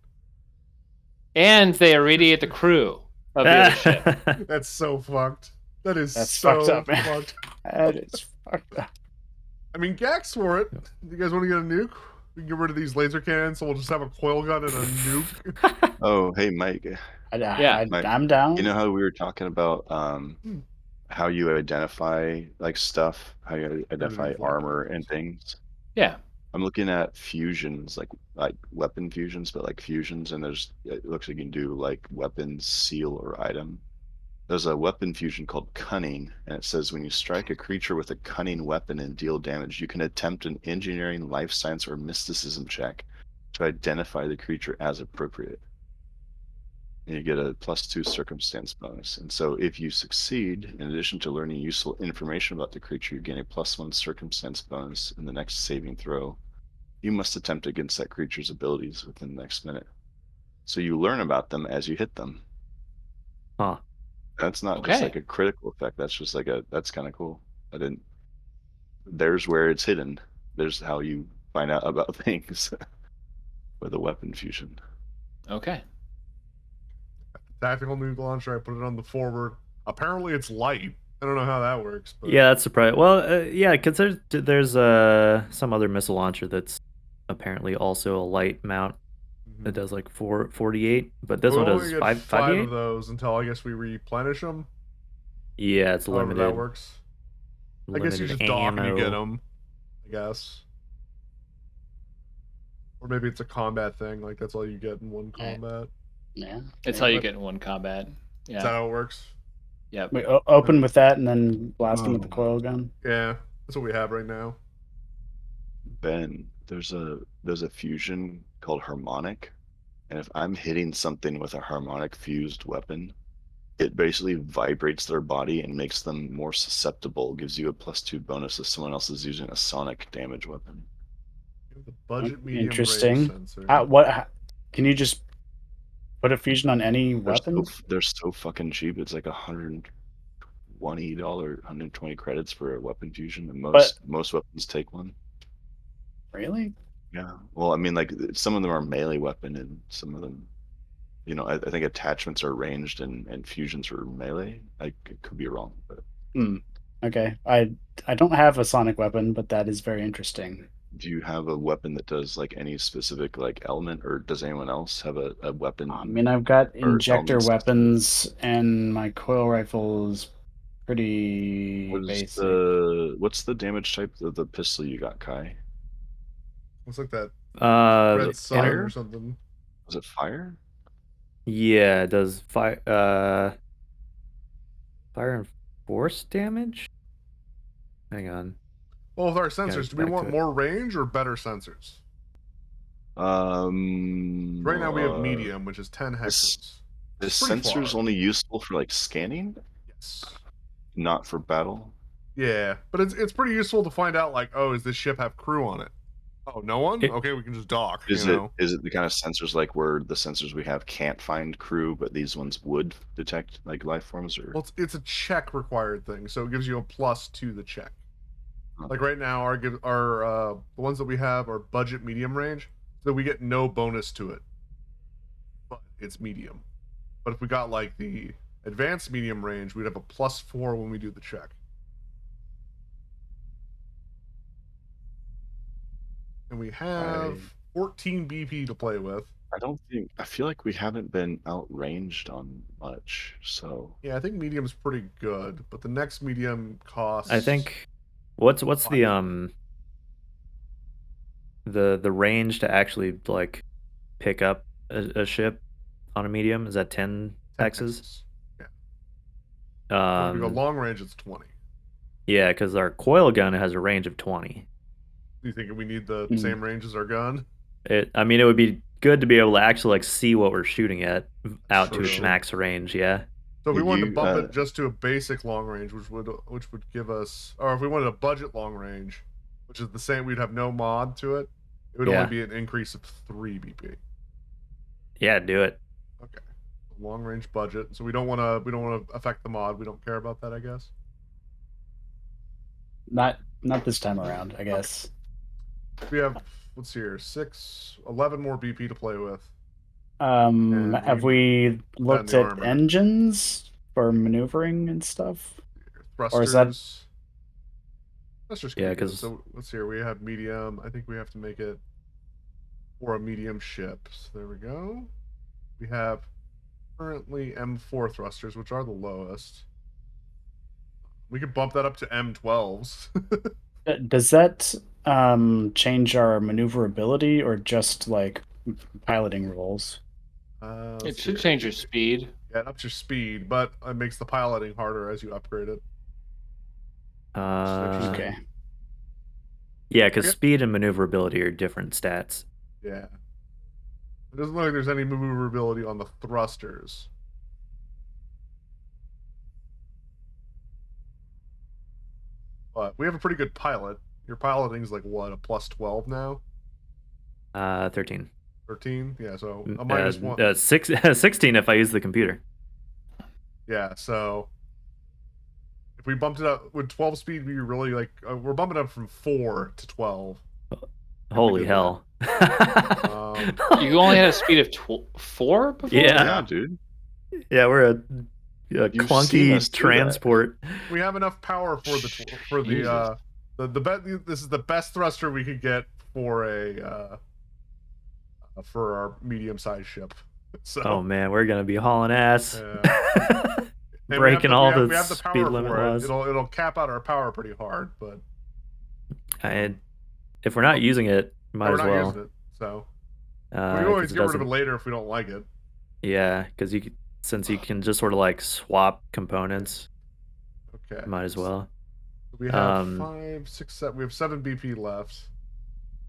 S1: And they irradiate the crew of the other ship.
S2: That's so fucked. That's so
S5: fucked up, man.
S2: fucked.
S5: That is fucked up.
S2: I mean, Gax for it. You guys want to get a nuke? We can get rid of these laser cannons, so we'll just have a coil gun and a nuke.
S4: Oh, hey, Mike.
S5: I'm down.
S4: You know how we were talking about how you identify like stuff, how you identify
S2: like
S4: armor and things.
S1: Yeah.
S4: I'm looking at fusions, like weapon fusions, but like fusions, and it looks like you can do like weapon, seal, or item. There's a weapon fusion called Cunning, and it says when you strike a creature with a cunning weapon and deal damage, you can attempt an engineering, life science, or mysticism check to identify the creature as appropriate. And you get a +2 circumstance bonus. And so if you succeed, in addition to learning useful information about the creature, you gain a +1 circumstance bonus in the next saving throw. You must attempt against that creature's abilities within the next minute. So you learn about them as you hit them.
S3: Huh.
S4: That's not just
S1: Okay.
S4: like a critical effect. That's just like that's kind of cool. There's where it's hidden. There's how you find out about things with a weapon fusion.
S1: Okay.
S2: Tactical nuke launcher. I put it on the forward. Apparently, it's light. I don't know how that works, but
S3: Yeah, that's surprising. Well, yeah, because there's some other missile launcher that's apparently also a light mount that does like 448, but this one
S2: we'll
S3: does
S2: only get 5 of
S3: 558.
S2: those until I guess we replenish them.
S3: Yeah, it's
S2: However
S3: limited.
S2: that works. I guess you
S3: Limited
S2: just dock and you get
S3: ammo.
S2: them. I guess. Or maybe it's a combat thing. Like that's all you get in one combat.
S5: Yeah.
S1: It's how you get in one combat.
S2: Is that
S1: Yeah.
S2: how it works?
S1: Yep.
S5: We open with that and then blast them with the coil gun.
S2: Yeah, that's what we have right now.
S4: Ben, there's a fusion called harmonic, and if I'm hitting something with a harmonic fused weapon, it basically vibrates their body and makes them more susceptible, gives you a +2 bonus if someone else is using a sonic damage weapon.
S2: The budget medium
S5: Interesting.
S2: range sensor.
S5: Can you just put a fusion on any weapon?
S4: They're so fucking cheap. It's like $120, 120 credits for a weapon fusion, and most weapons take one.
S5: Really?
S4: Yeah. Well, I mean, like some of them are melee weapon, and some of them, I think attachments are ranged and fusions are melee. I could be wrong, but
S5: Okay. I don't have a sonic weapon, but that is very interesting.
S4: do you have a weapon that does like any specific like element, or does anyone else have a weapon?
S5: I mean, I've got
S4: or
S5: injector
S4: elements?
S5: weapons, and my coil rifle is pretty basic.
S4: What's the damage type of the pistol you got, Kai?
S2: Looks like that
S3: The
S2: red sun
S3: fire?
S2: or something.
S4: Was it fire?
S3: Yeah, it does fire and force damage. Hang on.
S2: Well, with our sensors, do we
S3: back
S2: want
S3: to it.
S2: more range or better sensors? Right now we have medium, which is 10 hexes.
S4: The
S2: It's pretty
S4: sensor's
S2: far.
S4: only useful for like scanning,
S2: Yes.
S4: not for battle.
S2: Yeah, but it's pretty useful to find out like, oh, does this ship have crew on it? Oh, no one? Okay, we can just dock.
S4: Is it the kind of sensors like where the sensors we have can't find crew, but these ones would detect like life forms? Or
S2: Well, it's a check required thing, so it gives you a plus to the check.
S4: Okay.
S2: Like right now, our the ones that we have are budget medium range, so we get no bonus to it, but it's medium. But if we got like the advanced medium range, we'd have a +4 when we do the check. And we have 14 BP to play with.
S4: I feel like we haven't been outranged on much, so
S2: Yeah, I think medium's pretty good, but the next medium costs.
S3: I think What's the range to actually like pick up a ship on a medium? Is that 10 hexes?
S2: Yeah. If we go
S3: Um,
S2: long range, it's 20.
S3: yeah, because our coil gun has a range of 20.
S2: Do you think we need the
S5: Mm.
S2: same range as our gun?
S3: I mean, it would be good to be able to actually like see what we're shooting at out to its
S2: Sure.
S3: max range. Yeah.
S2: So if we wanted to
S4: You,
S2: bump it just to a basic long range, which would give us, or if we wanted a budget long range, which is the same, we'd have no mod to it. It would
S3: Yeah.
S2: only be an increase of 3 BP.
S3: Yeah, do it.
S2: Okay, long range budget. So we don't want to affect the mod. We don't care about that, I guess.
S5: Not this time around, I guess.
S2: We have, let's see here, 11 more BP to play with. And
S5: Have we looked
S2: the
S5: at
S2: armor.
S5: engines for maneuvering and stuff?
S2: Thrusters.
S5: Or is that-
S2: Thrusters?
S3: Yeah,
S2: Yeah, because
S3: 'cause-
S2: so let's see here. We have medium. I think we have to make it for a medium ship. So there we go. We have currently M4 thrusters, which are the lowest. We could bump that up to M12s.
S5: Does that change our maneuverability or just like piloting rules?
S1: It should change your speed.
S2: Yeah, it ups your speed, but it makes the piloting harder as you upgrade it.
S5: Okay.
S3: Yeah, because
S2: Okay.
S3: speed and maneuverability are different stats.
S2: Yeah. It doesn't look like there's any maneuverability on the thrusters. But we have a pretty good pilot. Your piloting's like what, a plus 12 now?
S3: 13.
S2: 13? Yeah, so a minus 1.
S3: 16 if I use the computer.
S2: Yeah, so if we bumped it up, would 12 speed be really like we're bumping up from 4 to 12?
S3: Holy
S2: did
S3: hell.
S1: You only had a speed of 4 before?
S3: Yeah.
S4: dude.
S3: Yeah, we're a
S4: You've seen
S3: clunky
S4: us do that.
S3: transport.
S2: We have enough power for
S4: Jesus.
S2: this is the best thruster we could get for for our medium-sized ship. So
S3: Oh man, we're gonna be hauling ass.
S2: And we have
S3: Breaking all
S2: we have-
S3: the
S2: we have the
S3: speed
S2: power
S3: limit
S2: for it.
S3: laws.
S2: It'll cap out our power pretty hard, but
S3: If we're not using it, might
S2: we're
S3: as
S2: not
S3: well.
S2: using it. So we
S3: 'Cause
S2: can always
S3: it
S2: get rid of it
S3: doesn't-
S2: later if we don't like it.
S3: Yeah, because since you can just sort of like swap components,
S2: Okay.
S3: might as well.
S2: We have
S3: Um,
S2: 5, 6, 7. We have 7 BP left,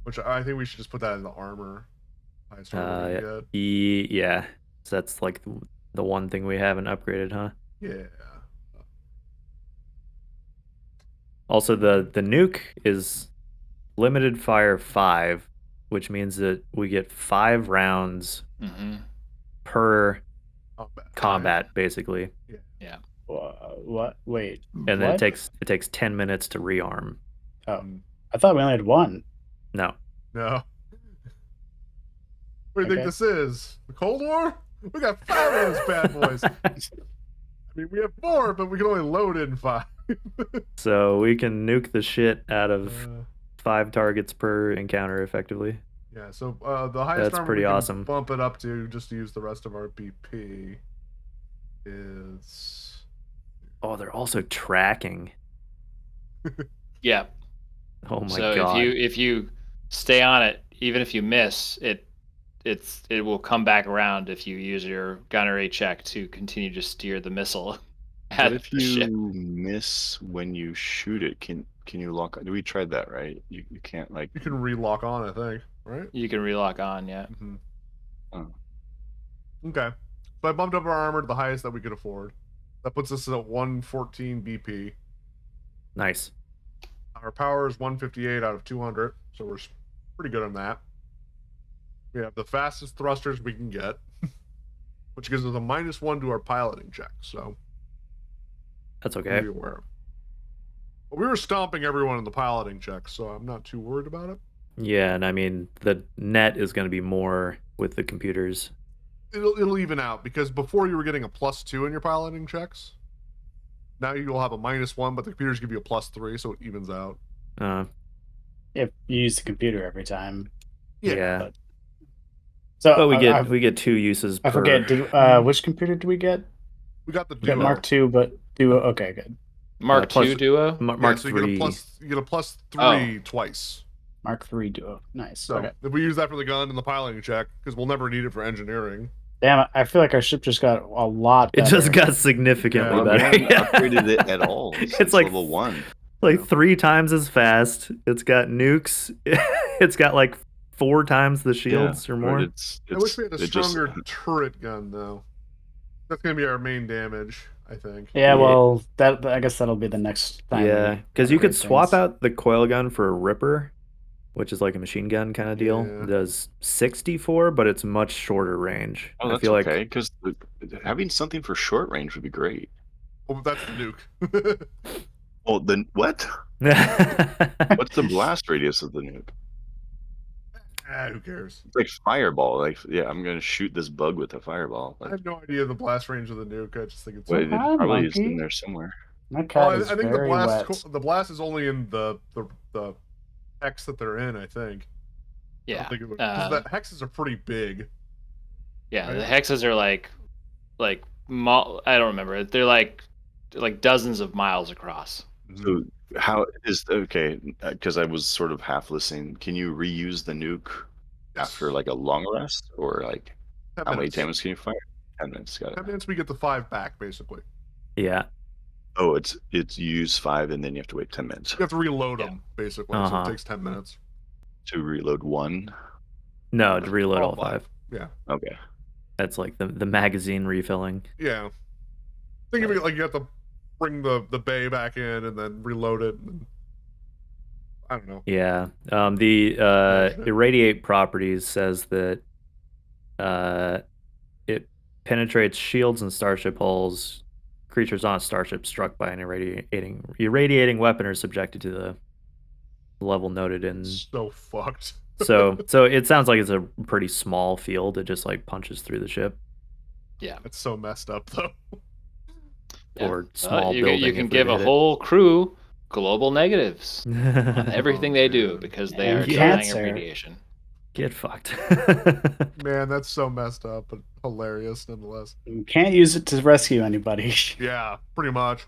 S2: which I think we should just put that in the armor. Highest armor we can get.
S3: Yeah. So that's like the one thing we haven't upgraded, huh?
S2: Yeah.
S3: Also, the nuke is limited fire 5, which means that we get 5 rounds
S1: Mm-hmm.
S3: per
S2: Combat.
S3: combat, basically,
S5: What? Wait.
S3: and then
S5: what?
S3: it takes 10 minutes to rearm.
S5: Oh, I thought we only had one.
S3: No,
S2: No. What do you think
S5: Okay.
S2: this is? The Cold War? We got 5 of those bad boys. I mean, we have 4, but we can only load in 5.
S3: so we can nuke the shit out of
S2: Uh,
S3: 5 targets per encounter, effectively.
S2: yeah, so the highest
S3: That's
S2: number
S3: pretty
S2: we can
S3: awesome.
S2: bump it up to just to use the rest of our BP is...
S3: Oh, they're also tracking.
S1: Yeah.
S3: Oh my
S1: So
S3: god.
S1: if you stay on it, even if you miss, it will come back around if you use your gunnery check to continue to steer the missile
S4: But
S1: at
S4: if
S1: the ship.
S4: you miss when you shoot it, can you lock? We tried that, right? You can't like.
S2: You can relock on, I think, right?
S1: You can relock on, yeah.
S2: Mm-hmm.
S4: Oh.
S2: Okay. So I bumped up our armor to the highest that we could afford. That puts us at 114 BP.
S3: Nice.
S2: Our power is 158 out of 200, so we're pretty good on that. We have the fastest thrusters we can get, which gives us a -1 to our piloting check, so
S3: That's okay.
S2: be aware of. But we were stomping everyone in the piloting check, so I'm not too worried about it.
S3: Yeah, and I mean the net is going to be more with the computers.
S2: It'll even out, because before you were getting a +2 in your piloting checks. Now you'll have a -1, but the computers give you a +3, so it evens out.
S5: If you use the computer every time.
S3: Yeah.
S5: So
S3: But we get 2 uses per.
S5: I forget. Which computer did we get?
S2: We got the
S5: We got
S2: Duo.
S5: Mark II, but Duo. Okay, good.
S1: Mark
S3: plus-
S1: II duo.
S3: Mark
S2: so
S3: III.
S2: you get a plus
S1: Oh.
S2: 3 twice.
S5: Mark III duo. Nice.
S2: So
S5: Okay.
S2: if we use that for the gun and the piloting check, because we'll never need it for engineering.
S5: Damn it! I feel like our ship just got a lot
S3: It
S5: better.
S3: just got significantly
S2: Yeah.
S4: Well, we
S3: better.
S4: haven't upgraded it at all
S3: It's
S4: since
S3: like
S4: level 1.
S3: like
S2: Yeah.
S3: 3 times as fast. It's got nukes. It's got like 4 times the shields or more.
S2: I wish we had a stronger turret gun though. That's gonna be our main damage, I think.
S5: Yeah,
S3: Yeah.
S5: well, I guess that'll be the next time.
S3: Yeah,
S5: we
S3: because you could
S5: upgrade
S3: swap
S5: things.
S3: out the coil gun for a Ripper, which is like a machine gun kind of deal.
S2: Yeah.
S3: It does 64, but it's much shorter range.
S4: Oh,
S3: I
S4: that's
S3: feel
S4: okay, because having something for short range would be great.
S2: Oh, that's the nuke.
S4: Well, then what?
S3: like
S4: What's the blast radius of the nuke?
S2: Who cares?
S4: It's like fireball. Like, yeah, I'm gonna shoot this bug with a fireball.
S2: I
S4: Like,
S2: have no idea the blast range of the nuke. I just think it's.
S4: but it
S5: Hi,
S4: probably is in
S5: monkey.
S4: there somewhere.
S5: My
S2: Oh,
S5: cat
S2: I
S5: is
S2: think the
S5: very
S2: blast
S5: wet.
S2: the blast is only in the hex that they're in. I think. I
S1: Yeah.
S2: don't think it would, 'cause the hexes are pretty big.
S1: Yeah, the
S2: Right.
S1: hexes are like I don't remember. They're like dozens of miles across.
S4: So how is okay? Because I was sort of half listening. Can you reuse the nuke after like a long rest, or like
S2: 10
S4: how many
S2: minutes.
S4: times can you fire? 10 minutes. Got
S2: 10
S4: it.
S2: minutes, we get the 5 back basically.
S3: yeah,
S4: Oh, it's you use 5 and then you have to wait 10 minutes
S2: You have to reload
S1: Yeah.
S2: them basically, so
S3: Uh-huh.
S2: it takes 10 minutes.
S4: to reload 1.
S3: no, to reload all 5.
S2: Yeah,
S4: Okay.
S3: That's like the magazine refilling.
S2: yeah. Think of it like you have to bring the bay back in and then reload it. And, I don't know.
S3: Yeah. The
S2: Imagine it.
S3: irradiate properties says that it penetrates shields and starship hulls. Creatures on a starship struck by an irradiating weapon are subjected to the level noted in.
S2: So fucked.
S3: So it sounds like it's a pretty small field. It just like punches through the ship.
S1: Yeah.
S2: It's so messed up though.
S1: Yeah.
S3: Or small
S1: you,
S3: building.
S1: you
S3: if
S1: can
S3: we
S1: give a
S3: hit it.
S1: whole crew global negatives on everything
S2: Oh,
S1: they do
S2: man.
S1: because they
S5: And
S1: are
S5: cancer.
S1: dying of radiation.
S3: Get fucked.
S2: Man, that's so messed up, but hilarious nonetheless.
S5: You can't use it to rescue anybody.
S2: Yeah, pretty much.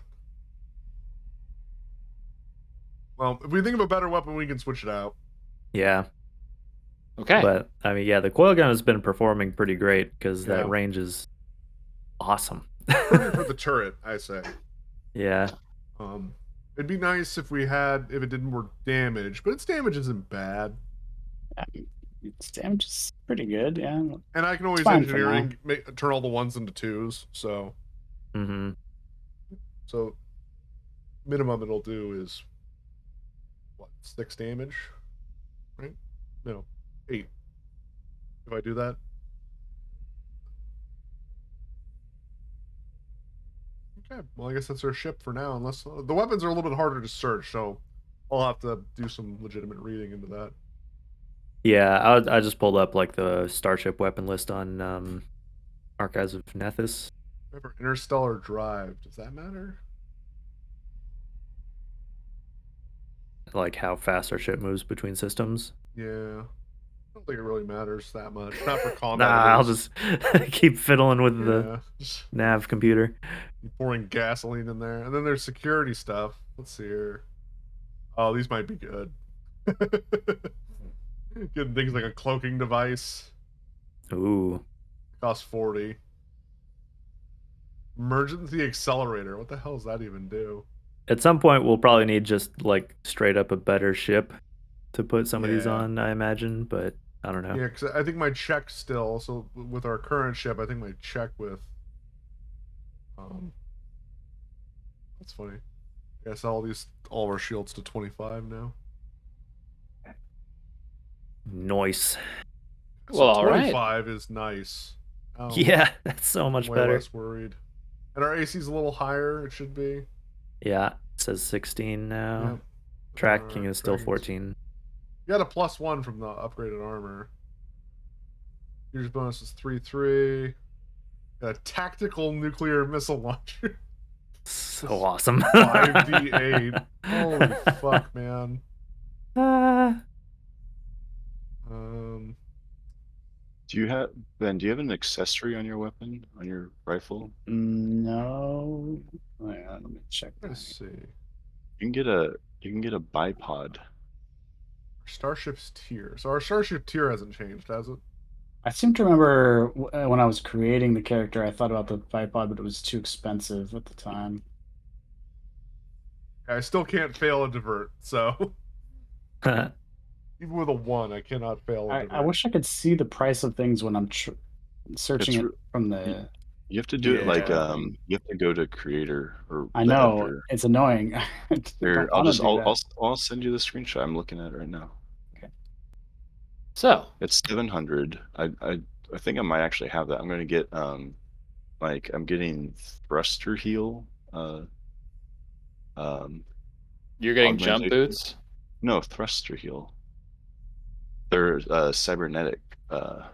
S2: Well, if we think of a better weapon, we can switch it out.
S3: Yeah.
S1: Okay.
S3: But I mean, yeah, the coil gun has been performing pretty great because
S2: Yeah.
S3: that range is awesome.
S2: Perfect for the turret, I say.
S3: Yeah.
S2: It'd be nice if it did more damage, but its damage isn't bad.
S5: Its damage is pretty good, yeah.
S2: And I can always
S5: fine for
S2: engineering turn all the 1s into 2s, so
S3: Mm-hmm.
S2: minimum it'll do is what, 6 damage, right? No, 8. If I do that, okay. Well, I guess that's our ship for now. Unless the weapons are a little bit harder to search, so I'll have to do some legitimate reading into that.
S3: Yeah, I just pulled up like the starship weapon list on Archives of Nethys.
S2: Remember, interstellar drive. Does that matter?
S3: Like how fast our ship moves between systems.
S2: Yeah. I don't think it really matters that much. Not for combat.
S3: Nah,
S2: it
S3: I'll
S2: is.
S3: just keep fiddling with the
S2: Yeah. Just
S3: nav computer.
S2: pouring gasoline in there. And then there's security stuff. Let's see here. Oh, these might be good. Getting things like a cloaking device.
S3: Ooh.
S2: Costs 40. Emergency accelerator. What the hell does that even do?
S3: At some point, we'll probably need just like straight up a better ship to put some of these
S2: Yeah.
S3: on, I imagine, but I don't know.
S2: Yeah, because I think my check still. So with our current ship, I think my check with. That's funny. I guess all of our shields to 25 now.
S3: Nice.
S2: So
S1: Well, all right.
S2: 25 is nice.
S3: Yeah, that's so much
S2: way
S3: better.
S2: less worried. And our AC is a little higher. It should be.
S3: Yeah, it says 16 now.
S2: Yep.
S3: Tracking is still
S2: tracking's-
S3: 14.
S2: You got a +1 from the upgraded armor. Here's bonus is 3/3. Got a tactical nuclear missile launcher.
S3: So awesome.
S2: 5d8. Holy fuck, man.
S3: Ah.
S4: Do you have Ben? Do you have an accessory on your weapon on your rifle?
S5: No. Hang on, let me check.
S2: Let's see.
S4: You can get a bipod.
S2: Starship's tier. So our starship tier hasn't changed, has it?
S5: I seem to remember when I was creating the character, I thought about the bipod, but it was too expensive at the time.
S2: I still can't fail a divert, so even with a 1, I cannot fail a divert.
S5: I wish I could see the price of things when I'm searching
S4: It's
S5: it from
S4: you,
S5: the.
S4: you have to do it like
S2: Yeah.
S4: you have to go to creator or
S5: I
S4: the
S5: know
S4: editor.
S5: it's annoying. I
S4: Here,
S5: don't want to do that.
S4: I'll send you the screenshot. I'm looking at it right now.
S1: So
S4: It's 700. I think I might actually have that. I'm gonna get like I'm getting thruster heal
S1: you're getting jump
S4: augmentation.
S1: boots.
S4: No, thruster heal. They're cybernetic.
S2: What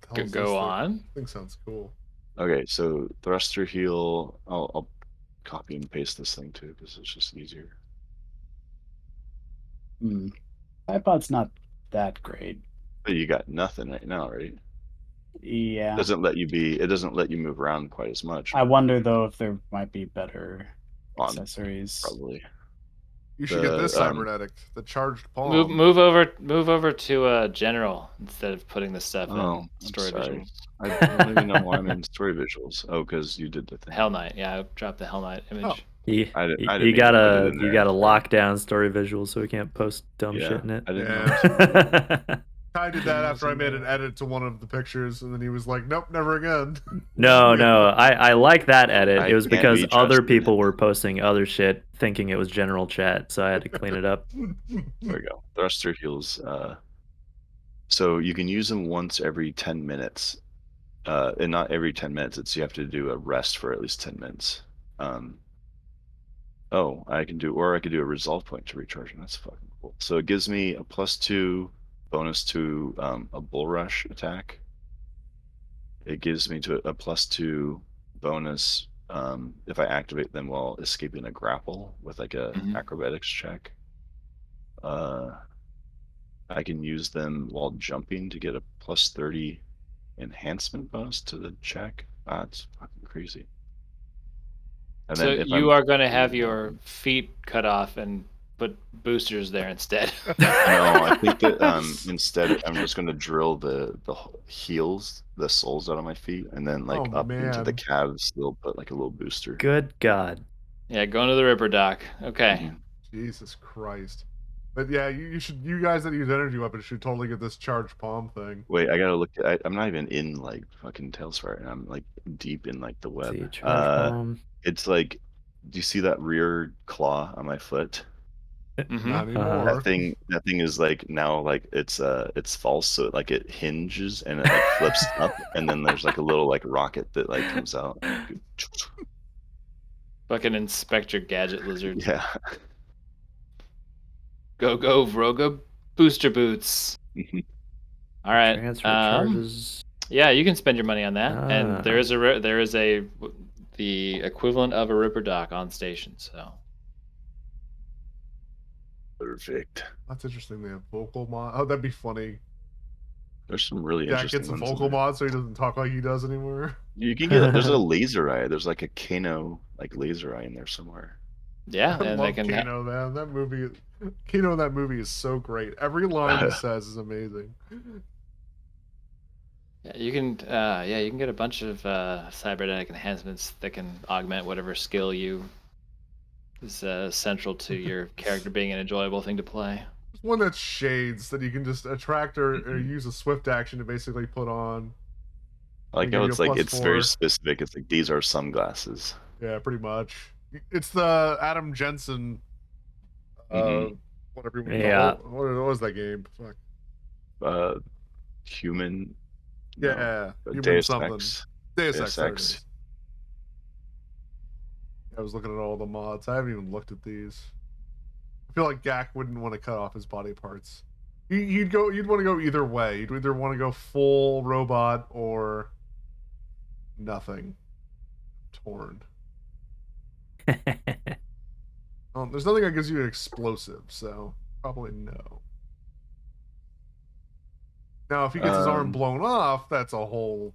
S2: the hell is
S1: Go
S2: this thing?
S1: on.
S2: This thing sounds cool.
S4: Okay, so thruster heal. I'll copy and paste this thing too because it's just easier.
S5: Bipod's not that great.
S4: But you got nothing right now, right?
S5: Yeah.
S4: It doesn't let you move around quite as much.
S5: I wonder though if there might be better
S4: On
S5: accessories.
S4: probably.
S2: You should get this cybernetic, the charged palm.
S1: Move over to general instead of putting the stuff
S4: Oh,
S1: in
S4: I'm
S1: story
S4: sorry.
S1: visuals.
S4: I don't even know why I'm in story visuals. Oh, because you did the thing.
S1: Hell Knight, yeah, I dropped the Hell Knight image.
S3: You,
S4: I didn't
S3: you
S4: even
S3: gotta
S4: put it in
S3: you
S4: there.
S3: gotta lock down story visuals so we can't post dumb
S4: Yeah,
S3: shit in it.
S4: I didn't
S2: Yeah.
S4: know.
S2: I did that after I made an edit to one of the pictures, and then he was like, "Nope, never again."
S3: No, I like that edit.
S4: I
S3: It was
S4: can't
S3: because
S4: be
S3: other
S4: trusted.
S3: people were posting other shit thinking it was general chat, so I had to clean it up.
S4: There we go. Thruster heals. So you can use them once every 10 minutes. And not every 10 minutes. It's you have to do a rest for at least 10 minutes. I could do a resolve point to recharge, and that's fucking cool. So it gives me a +2 bonus to a bull rush attack. It gives me to a +2 bonus if I activate them while escaping a grapple with like a acrobatics check. I can use them while jumping to get a +30 enhancement bonus to the check. It's fucking crazy. And
S1: So
S4: then if
S1: you
S4: I'm
S1: are going to have your feet cut off and put boosters there instead.
S4: No, I think that instead I'm just going to drill the heels, the soles out of my feet, and then like
S2: Oh,
S4: up into the
S2: man.
S4: calves. They'll put like a little booster.
S3: Good God.
S1: Yeah, going to the Ripper Doc. Okay.
S2: Jesus Christ. But yeah, you guys that use energy weapons should totally get this charged palm thing.
S4: Wait, I gotta look. I'm not even in like fucking Tailspire, and I'm like deep in like the web.
S3: See, charge bomb.
S4: It's like, do you see that rear claw on my foot?
S2: Not anymore.
S4: That thing is like now like it's false, so it hinges and it like flips up, and then there's like a little like rocket that like comes out.
S1: Fucking Inspector Gadget Lizard.
S4: Yeah.
S1: Go Vroga booster boots. All right.
S3: Transfer charges.
S1: Yeah, you can spend your money on that, and there is the equivalent of a Ripper Doc on station. So
S4: Perfect.
S2: That's interesting. They have vocal mod. Oh, that'd be funny.
S4: There's some really
S2: Jack
S4: interesting
S2: gets a
S4: ones in
S2: vocal
S4: there.
S2: mod so he doesn't talk like he does anymore.
S4: You can get there's a laser eye. There's like a Kano like laser eye in there somewhere.
S1: yeah,
S2: I
S1: and
S2: love
S1: they can.
S2: Kano, man. Kano in that movie is so great. Every line he says is amazing.
S1: Yeah, you can get a bunch of cybernetic enhancements that can augment whatever skill you is central to your character being an enjoyable thing to play.
S2: There's one that's shades that you can just attract or use a swift action to basically put on.
S4: I like how it's like it's very specific. It's like these are sunglasses.
S2: Yeah, pretty much. It's the Adam Jensen. Whatever you
S3: Yeah.
S2: what was that game? Fuck.
S4: Human.
S2: Yeah,
S4: no,
S2: human
S4: Deus
S2: something.
S4: Ex.
S2: Deus Ex. I was looking at all the mods. I haven't even looked at these. I feel like Gak wouldn't want to cut off his body parts. You'd want to go either way. You'd either want to go full robot or nothing. Torn. There's nothing that gives you an explosive, so probably no. Now, if he gets his arm
S4: Um,
S2: blown off, that's a whole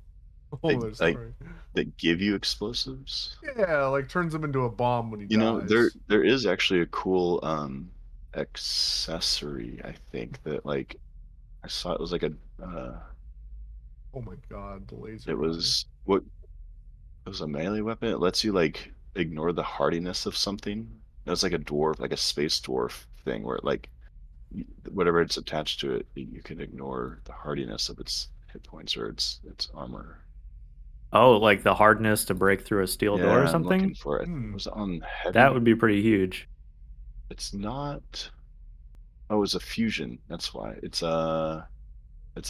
S2: other
S4: like
S2: story.
S4: that give you explosives.
S2: Yeah, like turns him into a bomb when he
S4: You know, there
S2: dies.
S4: there is actually a cool accessory, I think, that like I saw it was like a
S2: Oh my god, the laser
S4: it
S2: eye.
S4: was what it was a melee weapon. It lets you like ignore the hardiness of something. It was like a dwarf, like a space dwarf thing where like whatever it's attached to it, you can ignore the hardiness of its hit points or its armor.
S3: Oh, like the hardness to break through a steel door or
S4: Yeah, I'm looking
S3: something?
S4: for it.
S2: Hmm.
S4: Was it on
S3: That
S4: heavy?
S3: would be pretty huge.
S4: It's not. Oh, it's a fusion. That's why. It's a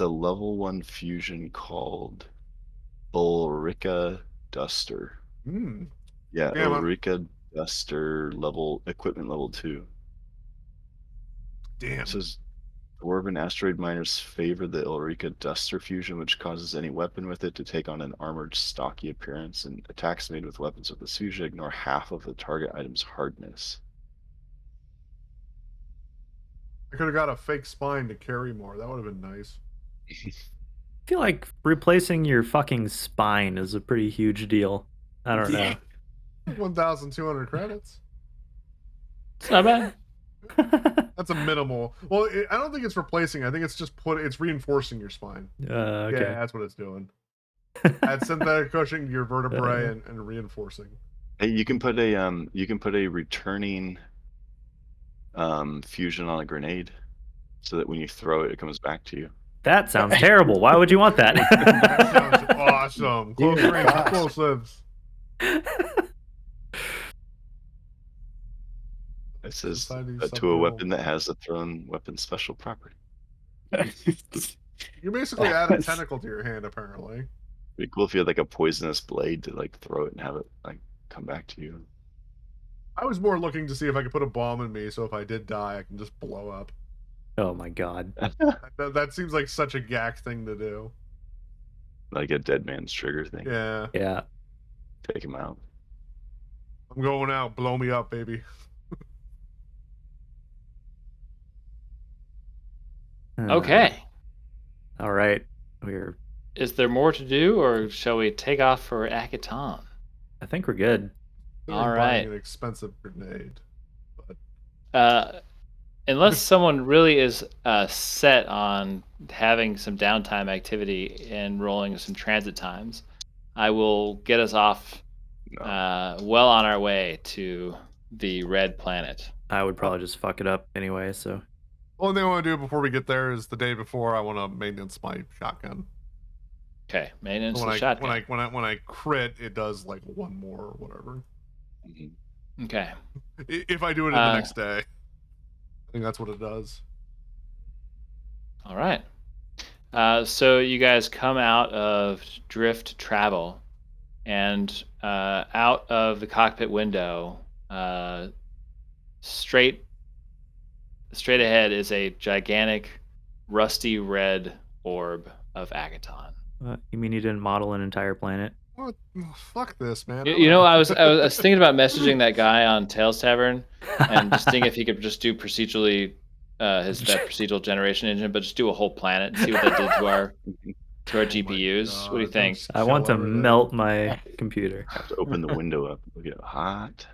S4: level 1 fusion called Ulrika Duster.
S2: Hmm.
S4: Yeah,
S2: Damn,
S4: Ulrika Duster level equipment level 2.
S2: damn.
S4: It says Dwarven asteroid miners favor the Ulrika Duster fusion, which causes any weapon with it to take on an armored, stocky appearance, and attacks made with weapons with this fusion ignore half of the target item's hardness.
S2: I could have got a fake spine to carry more. That would have been nice.
S3: I feel like replacing your fucking spine is a pretty huge deal. I don't know.
S2: 1,200 credits.
S1: It's not bad.
S2: That's a minimal. Well, I don't think it's replacing. I think it's just it's reinforcing your spine.
S3: Okay.
S2: Yeah, that's what it's doing. Add synthetic cushioning to your vertebrae and reinforcing.
S4: Hey, you can put a returning fusion on a grenade, so that when you throw it, it comes back to you.
S3: That sounds terrible. Why would you want that?
S2: That sounds awesome. Close
S5: Dear
S2: range
S5: God.
S2: explosives.
S4: It says
S2: Society
S4: to a
S2: subdual.
S4: weapon that has a thrown weapon special property.
S2: You basically add a tentacle to your hand, apparently.
S4: It'd be cool if you had like a poisonous blade to like throw it and have it like come back to you.
S2: I was more looking to see if I could put a bomb in me, so if I did die, I can just blow up.
S3: Oh my god.
S2: That seems like such a gack thing to do.
S4: Like a dead man's trigger thing.
S2: Yeah.
S3: Yeah.
S4: Take him out.
S2: I'm going out. Blow me up, baby.
S1: Okay.
S3: All right. We're.
S1: Is there more to do, or shall we take off for Akaton?
S3: I think we're good.
S2: Considering
S1: All
S2: buying
S1: right.
S2: an expensive grenade.
S1: Unless someone really is set on having some downtime activity and rolling some transit times, I will get us off well on our way to the red planet.
S3: I would probably just fuck it up anyway, so.
S2: Only thing I want to do before we get there is the day before I want to maintenance my shotgun.
S1: Okay, maintenance
S2: So
S1: the shotgun.
S2: when I crit, it does like one more or whatever.
S4: Mm-hmm.
S1: Okay.
S2: If I do it in the next day, I think that's what it does.
S1: All right. So you guys come out of drift travel, and out of the cockpit window, straight ahead is a gigantic, rusty red orb of Akaton.
S3: You mean you didn't model an entire planet?
S2: What? Fuck this, man.
S1: You know, I was thinking about messaging that guy on Tales Tavern and just seeing if he could just do procedurally that procedural generation engine, but just do a whole planet and see what that did to our GPUs. What do you think?
S3: I want to melt my computer.
S4: Have to open the window up. Look at hot.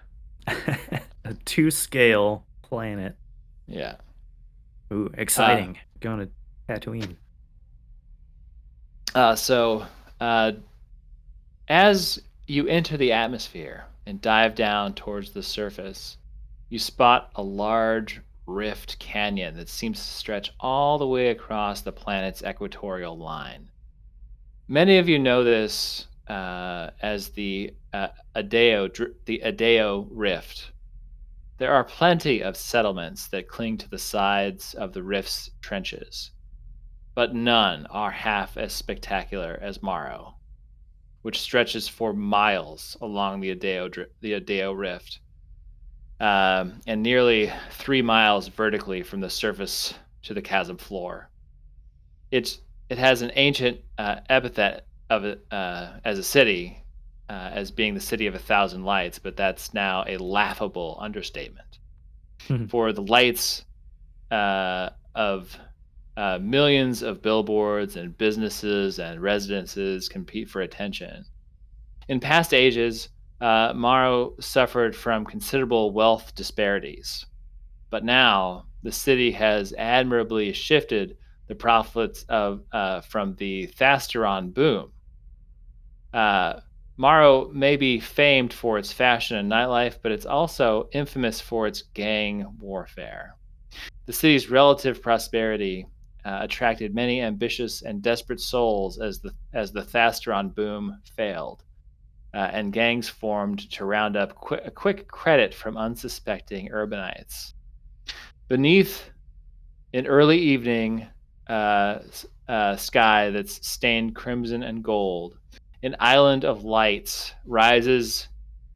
S3: A 2-scale planet.
S1: Yeah.
S3: Ooh, exciting. Going to Tatooine.
S1: So as you enter the atmosphere and dive down towards the surface, you spot a large rift canyon that seems to stretch all the way across the planet's equatorial line. Many of you know this as the Adeo Rift. There are plenty of settlements that cling to the sides of the rift's trenches, but none are half as spectacular as Morrow, which stretches for miles along the Adeo Rift, and nearly 3 miles vertically from the surface to the chasm floor. It has an ancient epithet of it as a city, as being the city of 1,000 lights, but that's now a laughable understatement. For the lights of Millions of billboards and businesses and residences compete for attention. In past ages, Morrow suffered from considerable wealth disparities. But now the city has admirably shifted the profits from the Thasteron boom. Uh, Morrow may be famed for its fashion and nightlife, but it's also infamous for its gang warfare. The city's relative prosperity attracted many ambitious and desperate souls as the Thasteron boom failed, and gangs formed to round up a quick credit from unsuspecting urbanites. Beneath an early evening sky that's stained crimson and gold, an island of lights rises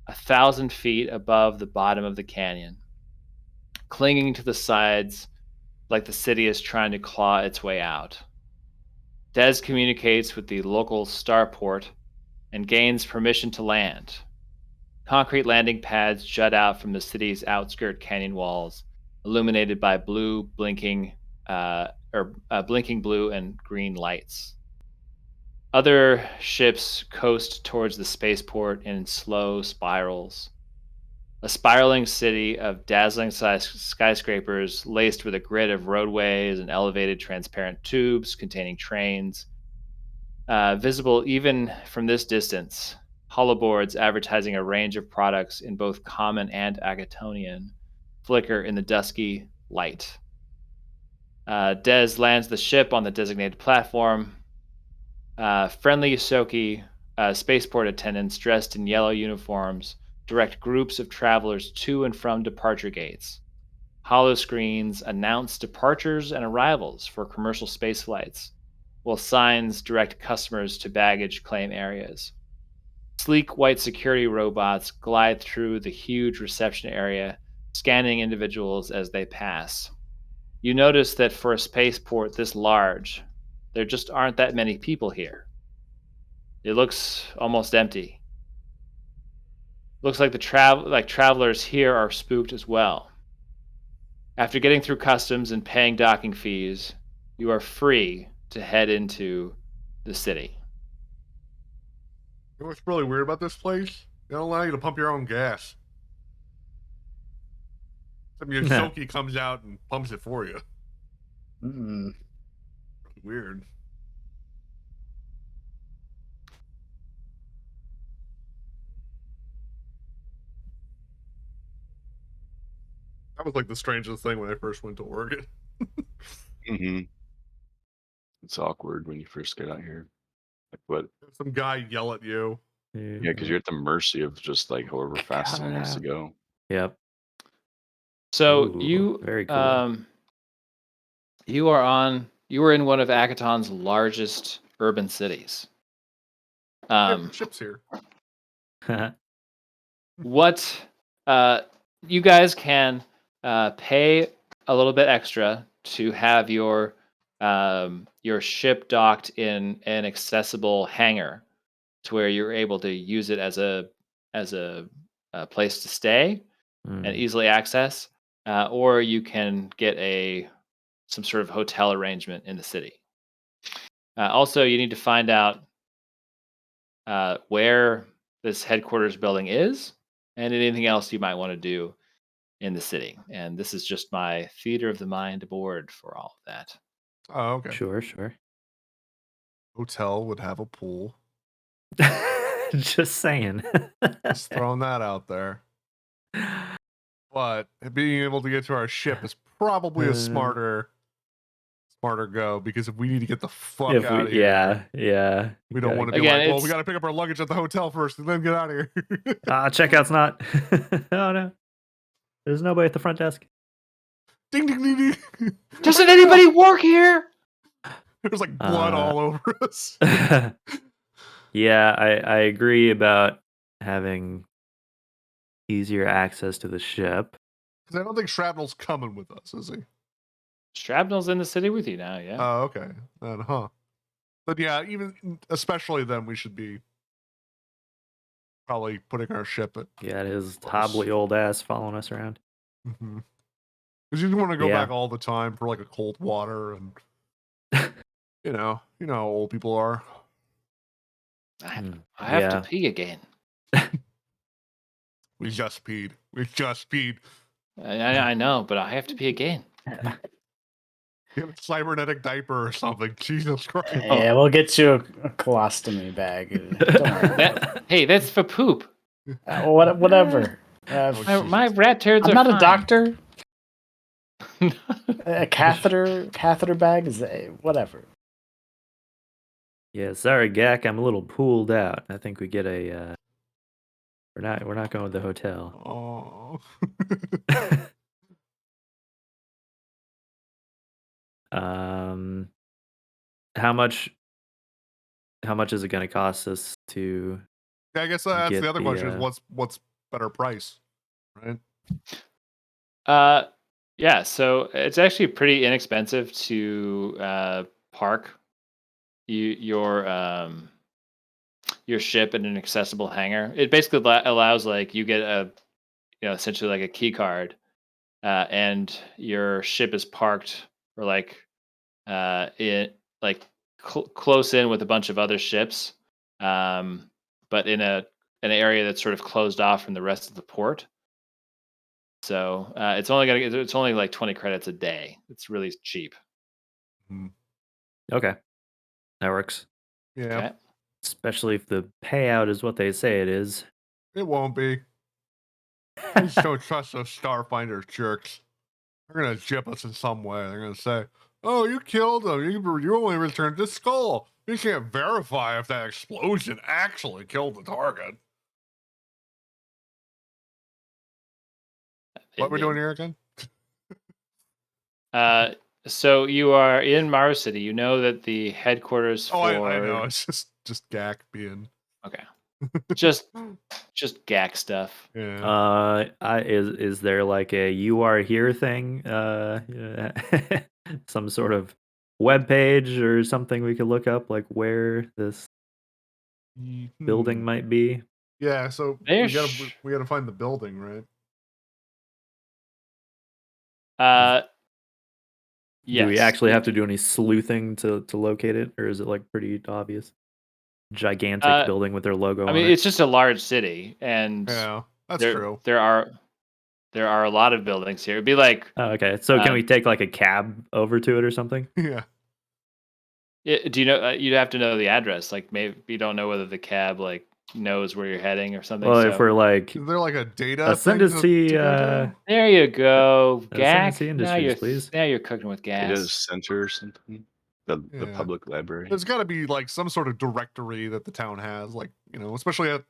S1: 1,000 feet above the bottom of the canyon, clinging to the sides like the city is trying to claw its way out. Des communicates with the local starport and gains permission to land. Concrete landing pads jut out from the city's outskirt canyon walls, illuminated by blinking blue and green lights. Other ships coast towards the spaceport in slow spirals. A spiraling city of dazzling skyscrapers laced with a grid of roadways and elevated transparent tubes containing trains. Visible even from this distance, hollow boards advertising a range of products in both common and Agatonian flicker in the dusky light. Des lands the ship on the designated platform. Friendly Yosoki spaceport attendants dressed in yellow uniforms direct groups of travelers to and from departure gates. Hollow screens announce departures and arrivals for commercial space flights, while signs direct customers to baggage claim areas. Sleek white security robots glide through the huge reception area, scanning individuals as they pass. You notice that for a spaceport this large, there just aren't that many people here. It looks almost empty. Looks like travelers here are spooked as well. After getting through customs and paying docking fees, you are free to head into the city.
S2: You know what's really weird about this place? They don't allow you to pump your own gas. Some Yosoki comes out and pumps it for you.
S5: Mm.
S2: Weird. That was like the strangest thing when I first went to Oregon.
S4: Mm-hmm. It's awkward when you first get out here. Like what?
S2: Some guy yell at you.
S4: Yeah, because you're at the mercy of just like however fast someone wants to go.
S3: Yep.
S1: So
S3: Ooh, very cool.
S1: You were in one of Akaton's largest urban cities.
S2: Ships here.
S1: What you guys can pay a little bit extra to have your ship docked in an accessible hangar, to where you're able to use it as a place to stay and easily access, or you can get some sort of hotel arrangement in the city. Also, you need to find out where this headquarters building is and anything else you might want to do in the city. And this is just my theater of the mind board for all of that.
S2: Oh, okay.
S3: Sure.
S2: Hotel would have a pool.
S3: Just saying.
S2: Just throwing that out there. But being able to get to our ship is probably a smarter go, because if we need to get the fuck out of here,
S3: yeah,
S2: we don't want to be
S1: Again,
S2: like, we got to pick up our luggage at the hotel first and then get out of here.
S3: Checkout's not. Oh no, there's nobody at the front desk.
S2: Ding ding ding ding.
S1: Doesn't anybody work here?
S2: There's like blood all over us.
S3: Yeah, I agree about having easier access to the ship.
S2: Because I don't think Shrapnel's coming with us, is he?
S1: Shrapnel's in the city with you now, yeah.
S2: Oh, okay. Then, But yeah, especially then, we should be probably putting our ship at.
S3: Yeah, his hobbly old ass following us around.
S2: Because you want to go back all the time for like a cold water and You know how old people are.
S1: I have
S3: Yeah.
S1: to pee again.
S2: We just peed. We just peed.
S1: I know, but I have to pee again.
S2: You have a cybernetic diaper or something. Jesus Christ.
S5: Yeah, we'll get you a colostomy bag. Don't worry.
S1: Hey, that's for poop.
S5: Whatever.
S1: My rat turds
S5: I'm
S1: are
S5: not
S1: fine.
S5: a doctor. A catheter bag is whatever.
S3: Yeah, sorry, Gak. I'm a little pooled out. I think we get a. We're not going to the hotel.
S2: Oh.
S3: How much? How much is it going to cost us to?
S2: Yeah, I guess that's
S3: get
S2: the other question: is
S3: the,
S2: what's better price, right?
S1: Yeah, so it's actually pretty inexpensive to park your ship in an accessible hangar. It basically allows like you get a essentially like a key card, and your ship is parked or like it like close in with a bunch of other ships, but in an area that's sort of closed off from the rest of the port. So it's only like 20 credits a day. It's really cheap.
S3: Okay, that works.
S2: Yeah,
S1: Okay.
S3: Especially if the payout is what they say it is.
S2: it won't be. I just don't trust those Starfinder jerks. They're gonna jip us in some way. They're gonna say, "Oh, you killed him. You only returned the skull. You can't verify if that explosion actually killed the target." What
S1: It
S2: we're doing
S1: did.
S2: here again?
S1: So you are in Maro City. You know that the headquarters
S2: Oh,
S1: for
S2: I know. It's just Gak being.
S1: okay, just GAC stuff.
S2: Yeah.
S3: Is there like a you are here thing? Some sort of web page or something we could look up, like where this building might be.
S2: Yeah. So
S1: There's
S2: we gotta find the building, right?
S1: yes.
S3: Do we actually have to do any sleuthing to locate it, or is it like pretty obvious? Gigantic building with their logo
S1: I
S3: on
S1: mean,
S3: it.
S1: it's just a large city, and
S2: Yeah, that's true.
S1: there are a lot of buildings here. It'd be like
S3: Oh, okay, so can we take like a cab over to it or something?
S2: Yeah.
S1: do you know? You'd have to know the address. Like maybe you don't know whether the cab like knows where you're heading or something.
S3: Well,
S1: so.
S3: if we're like
S2: Is there like a data
S3: send
S2: thing
S3: us
S2: to go to?
S1: There you go,
S3: Ascendancy
S1: GAC.
S3: Industries, please.
S1: Now you're cooking with
S4: Data
S1: gas.
S4: center or something. The
S2: Yeah.
S4: public library.
S2: There's got to be like some sort of directory that the town has, like, especially at,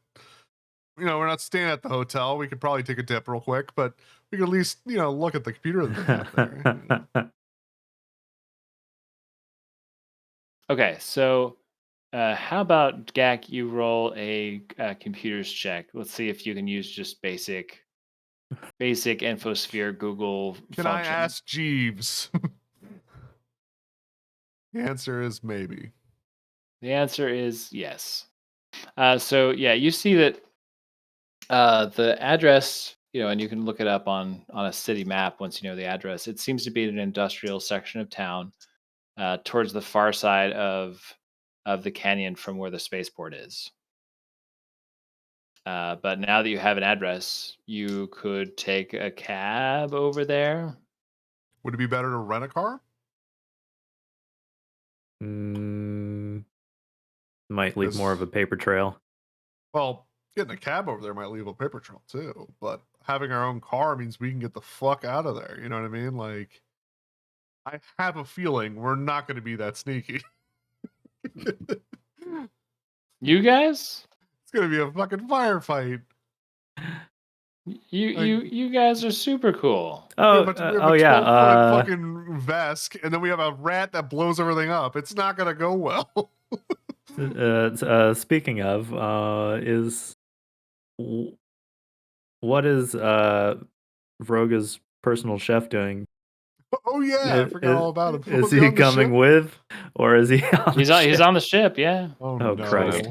S2: we're not staying at the hotel. We could probably take a dip real quick, but we could at least, look at the computer that they have there.
S1: Okay, so how about GAC? You roll a computers check. Let's see if you can use just basic infosphere Google
S2: Can
S1: function.
S2: I ask Jeeves? The answer is maybe.
S1: The answer is yes. So yeah, you see that the address, and you can look it up on a city map once you know the address. It seems to be in an industrial section of town, towards the far side of the canyon from where the spaceport is. But now that you have an address, you could take a cab over there.
S2: Would it be better to rent a car?
S3: Might leave more of a paper trail.
S2: Well, getting a cab over there might leave a paper trail too, but having our own car means we can get the fuck out of there. You know what I mean? Like, I have a feeling we're not going to be that sneaky.
S1: You guys?
S2: It's going to be a fucking firefight.
S1: You guys are super cool.
S2: We have a 12-foot fucking vest, and then we have a rat that blows everything up. It's not going to go well.
S3: Speaking of, what is Vroga's personal chef doing?
S2: Oh yeah, I forgot all about him.
S3: Is he coming with, or is he on
S1: He's on the ship, yeah.
S2: Oh
S3: no.
S2: Christ.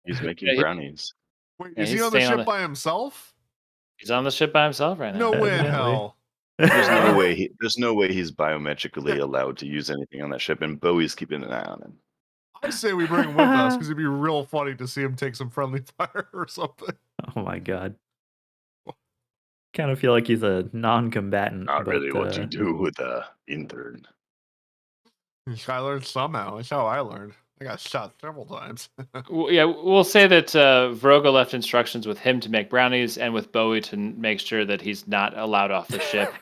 S4: He's making brownies.
S2: Wait,
S1: Yeah,
S2: is he on the ship by himself?
S1: He's on the ship by himself right now.
S2: No way in hell.
S4: There's no way he's biometrically allowed to use anything on that ship, and Bowie's keeping an eye on him.
S2: I say we bring him with us because it'd be real funny to see him take some friendly fire or something.
S3: Oh my god. Kind of feel like he's a non-combatant.
S4: Not
S3: but,
S4: really what you do with a intern.
S2: I learned somehow. That's how I learned. I got shot several times.
S1: Yeah, we'll say that Vroga left instructions with him to make brownies and with Bowie to make sure that he's not allowed off the ship,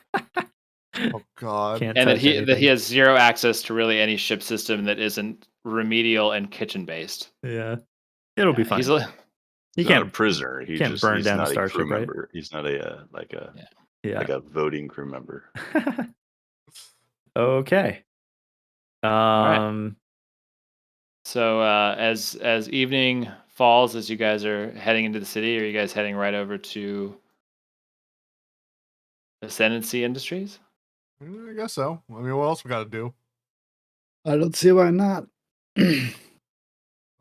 S2: Oh God.
S3: Can't
S1: and that
S3: touch
S1: he
S3: anything.
S1: has zero access to really any ship system that isn't remedial and kitchen based.
S3: Yeah. It'll be fine.
S1: He's
S3: He
S4: He's not a
S3: can't
S4: prisoner. He's
S3: burn
S4: he's
S3: down a
S4: not a crew
S3: starship, right?
S4: member. He's not a
S3: Yeah.
S4: like a voting crew member.
S3: Okay.
S1: right. So as evening falls, as you guys are heading into the city, are you guys heading right over to Ascendancy Industries?
S2: I guess so. I mean, what else we got to do?
S5: I don't see why not.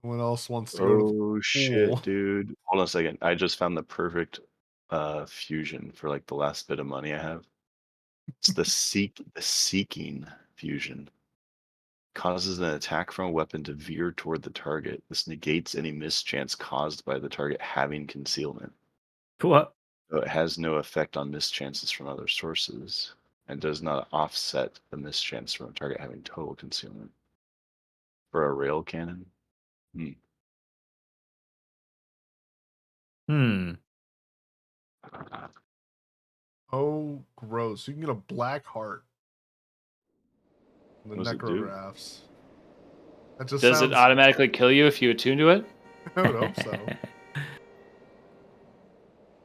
S2: What else wants to go to the
S4: Oh shit,
S2: pool?
S4: dude. Hold on a second. I just found the perfect fusion for like the last bit of money I have. It's the seeking fusion. Causes an attack from a weapon to veer toward the target. This negates any mischance caused by the target having concealment.
S3: What?
S4: So it has no effect on mischances from other sources and does not offset the mischance from a target having total concealment. For a rail cannon?
S3: Hmm.
S2: Oh, gross. You can get a black heart. The
S4: What does it do?
S2: necrographs. That just
S1: Does
S2: sounds.
S1: it automatically kill you if you attune to it?
S2: I would hope so.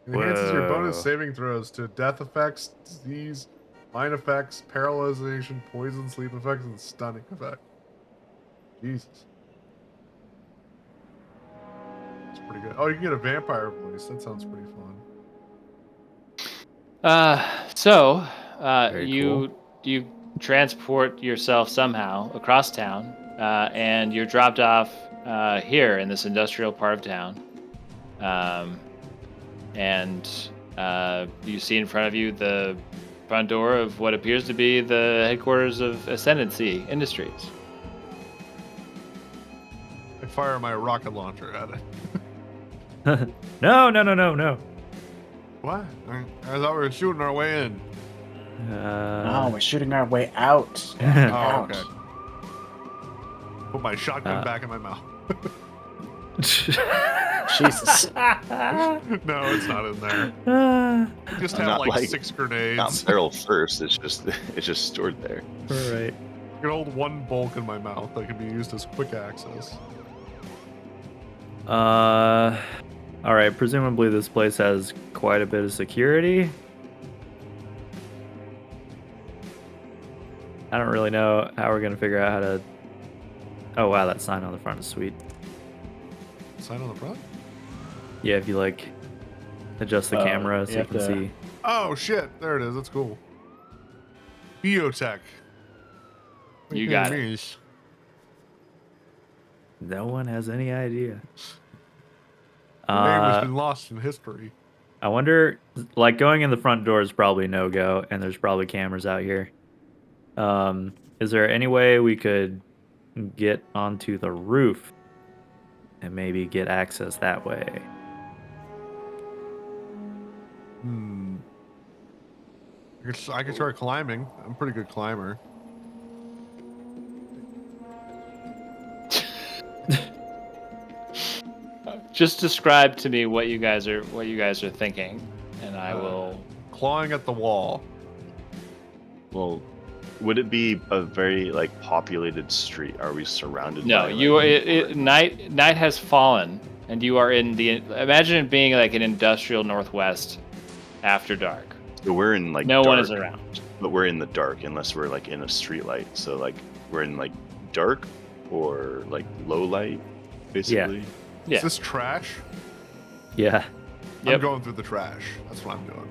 S2: Enhances your bonus
S3: Whoa.
S2: saving throws to death effects, disease, mind effects, paralyzation, poison, sleep effects, and stunning effect. Jesus. It's pretty good. Oh, you can get a vampire voice. That sounds pretty fun.
S1: So
S3: Very
S1: you transport yourself somehow across town, and you're dropped off here in this industrial part of town. And you see in front of you the front door of what appears to be the headquarters of Ascendancy Industries.
S2: I fire my rocket launcher at it.
S3: No.
S2: What? I thought we were shooting our way in.
S5: No, we're shooting our way out.
S2: Oh,
S5: Out.
S2: okay. Put my shotgun back in my mouth.
S5: Jesus.
S2: No, it's not in there. We just have
S4: Not
S2: like
S4: like-
S2: 6
S4: Not
S2: grenades.
S4: barrel first. It's just stored there.
S3: All right.
S2: I can hold one bulk in my mouth that can be used as quick access.
S3: All right. Presumably, this place has quite a bit of security. I don't really know how we're gonna figure out how to. Oh wow, that sign on the front is sweet.
S2: Sign on the front?
S3: Yeah, if you like adjust the camera so you
S5: have
S3: can
S5: to-
S3: see.
S2: Oh shit! There it is. That's cool. Biotech. What
S1: You
S2: do
S1: got it.
S2: means?
S3: No one has any idea.
S2: The name has been lost in history.
S3: I wonder, like, going in the front door is probably no go, and there's probably cameras out here. Is there any way we could get onto the roof and maybe get access that way?
S2: I could try climbing. I'm a pretty good climber.
S1: Just describe to me what you guys are thinking, and I will.
S2: Clawing at the wall.
S4: Well, would it be a very like populated street? Are we surrounded?
S1: No,
S4: by,
S1: you.
S4: like,
S1: Night has fallen, and you are in the. Imagine it being like an industrial northwest after dark.
S4: So we're in like
S1: No
S4: dark,
S1: one is around.
S4: but we're in the dark unless we're like in a street light. So like we're in like dark or like low light, basically.
S1: Yeah.
S2: Is this trash?
S3: Yeah.
S1: Yep.
S2: I'm going through the trash. That's what I'm doing.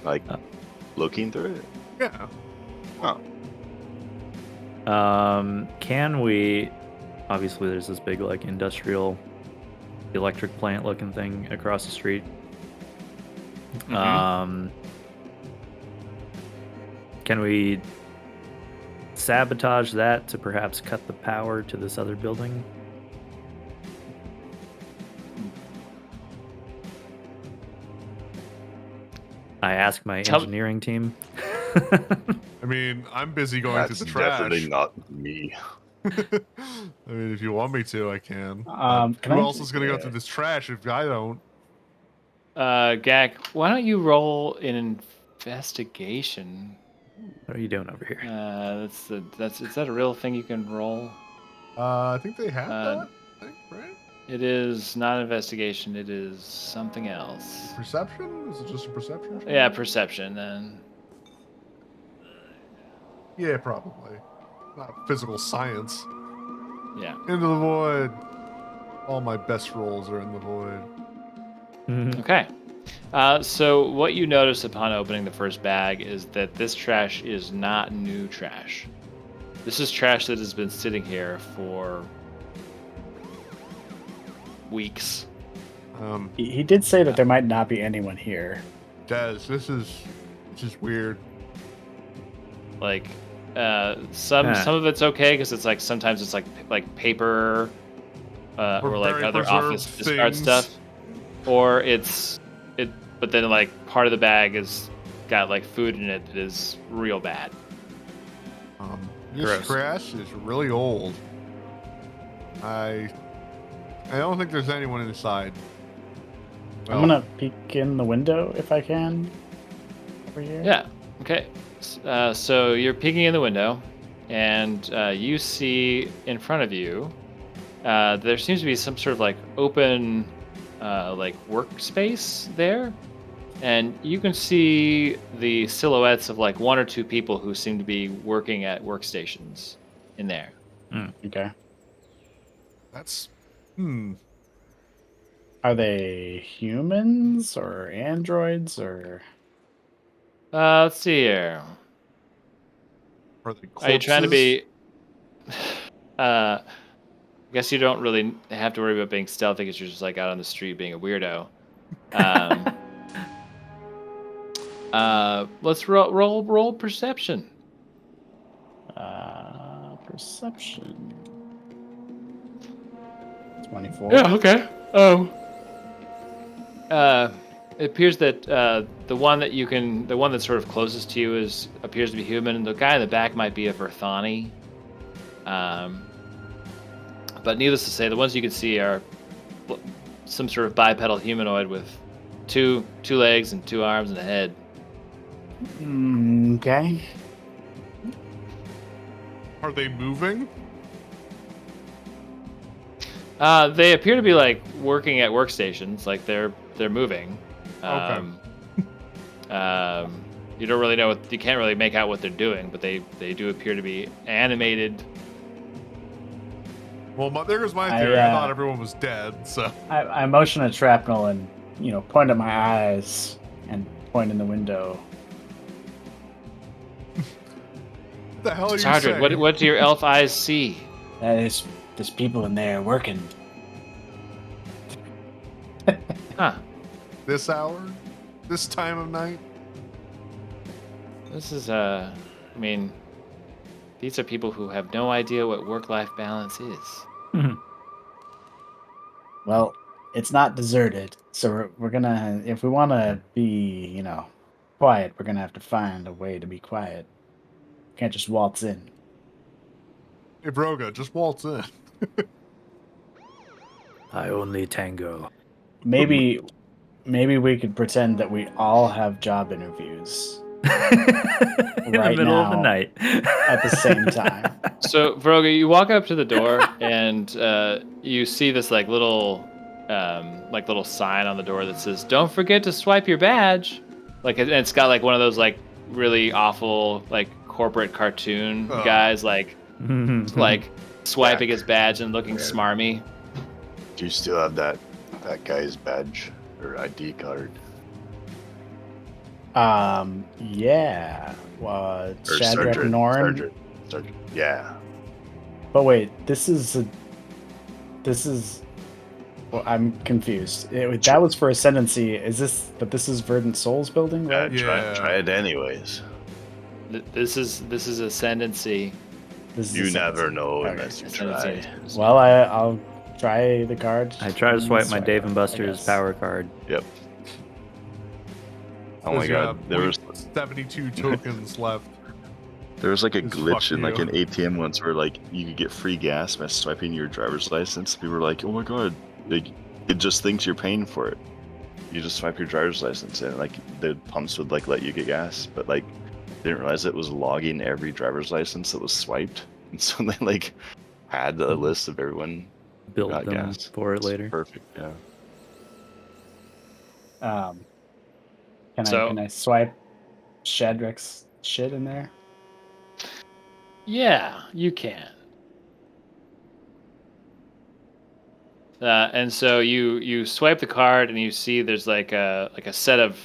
S4: Like looking through it.
S2: Yeah.
S4: Oh,
S3: Can we? Obviously, there's this big like industrial electric plant looking thing across the street.
S1: Mhm.
S3: Can we sabotage that to perhaps cut the power to this other building? I ask my
S1: Tell-
S3: engineering team.
S2: I mean, I'm busy going
S4: That's
S2: through the trash.
S4: definitely not me.
S2: I mean, if you want me to, I can.
S5: Can
S2: Who
S5: I-
S2: else is going to go through this trash if I don't?
S1: Gak, why don't you roll an investigation?
S3: What are you doing over here?
S1: Is that a real thing you can roll?
S2: I think they have
S1: Uh,
S2: that. I think, right?
S1: It is not investigation. It is something else.
S2: Perception? Is it just a perception check?
S1: Yeah, perception then.
S2: Yeah, probably. Not physical science.
S1: Yeah.
S2: Into the void. All my best rolls are in the void.
S1: Okay. So what you notice upon opening the first bag is that this trash is not new trash. This is trash that has been sitting here for weeks.
S5: He did say that there might not be anyone here.
S2: Des, this is weird.
S1: Like some of it's okay because it's like sometimes it's like paper or like
S2: very
S1: other
S2: preserved
S1: office discard
S2: things.
S1: stuff, or but then like part of the bag is got like food in it that is real bad.
S2: This
S3: Gross.
S2: trash is really old. I don't think there's anyone inside.
S5: I'm gonna peek in the window if I can. Over here.
S1: Yeah. Okay. So you're peeking in the window, and you see in front of you there seems to be some sort of like open like workspace there, and you can see the silhouettes of like one or two people who seem to be working at workstations in there.
S5: Okay.
S2: That's
S5: Are they humans or androids or?
S1: Let's see here.
S2: Are they
S1: Are you trying to
S2: corpses?
S1: be? I guess you don't really have to worry about being stealthy because you're just like out on the street being a weirdo. Let's roll perception.
S5: Perception. 24.
S1: Yeah. Okay. It appears that the one that's sort of closest to you appears to be human, and the guy in the back might be a Verthani. But needless to say, the ones you can see are some sort of bipedal humanoid with two legs and 2 arms and a head.
S5: Okay.
S2: Are they moving?
S1: They appear to be like working at workstations, like they're moving.
S2: Okay.
S1: You don't really know you can't really make out what they're doing, but they do appear to be animated.
S2: Well, there goes my theory. I thought everyone was dead, so.
S5: I motion a shrapnel and point at my eyes and point in the window.
S2: What the hell are you
S1: Sergeant,
S2: saying?
S1: what do your elf eyes see?
S5: There's people in there working.
S1: Huh.
S2: This hour? This time of night?
S1: This is I mean, these are people who have no idea what work-life balance is.
S5: Well, it's not deserted, so we're gonna, if we want to be, quiet, we're gonna have to find a way to be quiet. Can't just waltz in.
S2: Hey, Broga, just waltz in.
S3: I only tango.
S5: Maybe we could pretend that we all have job interviews
S3: In the
S5: Right
S3: middle of the
S5: now.
S3: night.
S5: at the same time.
S1: So, Vroga, you walk up to the door and you see this little sign on the door that says, "Don't forget to swipe your badge." And it's got like one of those like really awful like corporate cartoon guys like swiping his badge and looking smarmy.
S4: Do you still have that guy's badge or ID card?
S5: Yeah.
S4: Or
S5: Shadrach Norn.
S4: Sergeant. Yeah.
S5: But wait, this is. Well, I'm confused. That was for Ascendancy. Is this? But this is Verdant Souls building, right?
S2: Yeah.
S4: Try it anyways.
S1: This is ascendancy.
S5: This is
S4: You
S5: a
S4: never
S5: sentence.
S4: know
S5: Okay.
S4: unless you
S1: Ascendancy
S4: try.
S1: is-
S5: Well, I'll try the card.
S3: I try to swipe my Dave and
S5: I
S3: Buster's
S5: guess.
S3: power card.
S4: Yep. Oh
S2: Says
S4: my
S2: you have
S4: god, there was
S2: 72 tokens left.
S4: There was like a
S2: Just
S4: glitch
S2: fuck
S4: in like
S2: you.
S4: an ATM once where like you could get free gas by swiping your driver's license. People were like, "Oh my god!" Like it just thinks you're paying for it. You just swipe your driver's license and like the pumps would like let you get gas, but like they didn't realize it was logging every driver's license that was swiped, and so they like had a list of everyone who
S3: Build
S4: got
S3: them
S4: gas.
S3: for it
S4: It's
S3: later.
S4: Perfect. Yeah.
S5: Can
S1: So-
S5: I swipe Shadrack's shit in there?
S1: Yeah, you can. And so you swipe the card and you see there's like a set of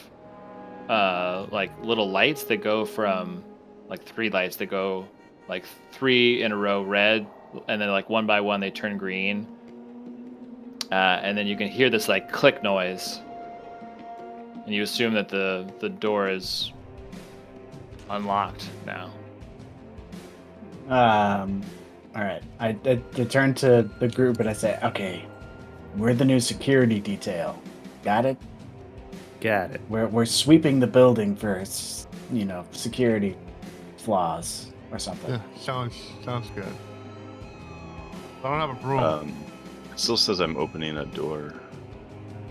S1: like little lights that go from like 3 lights that go like 3 in a row red, and then like one by one they turn green. And then you can hear this like click noise, and you assume that the door is unlocked now.
S5: All right. I turn to the group and I say, "Okay, we're the new security detail. Got it?
S3: Got it.
S5: We're sweeping the building for security flaws or something."
S2: Yeah, sounds good. I don't have a broom.
S4: It still says I'm opening a door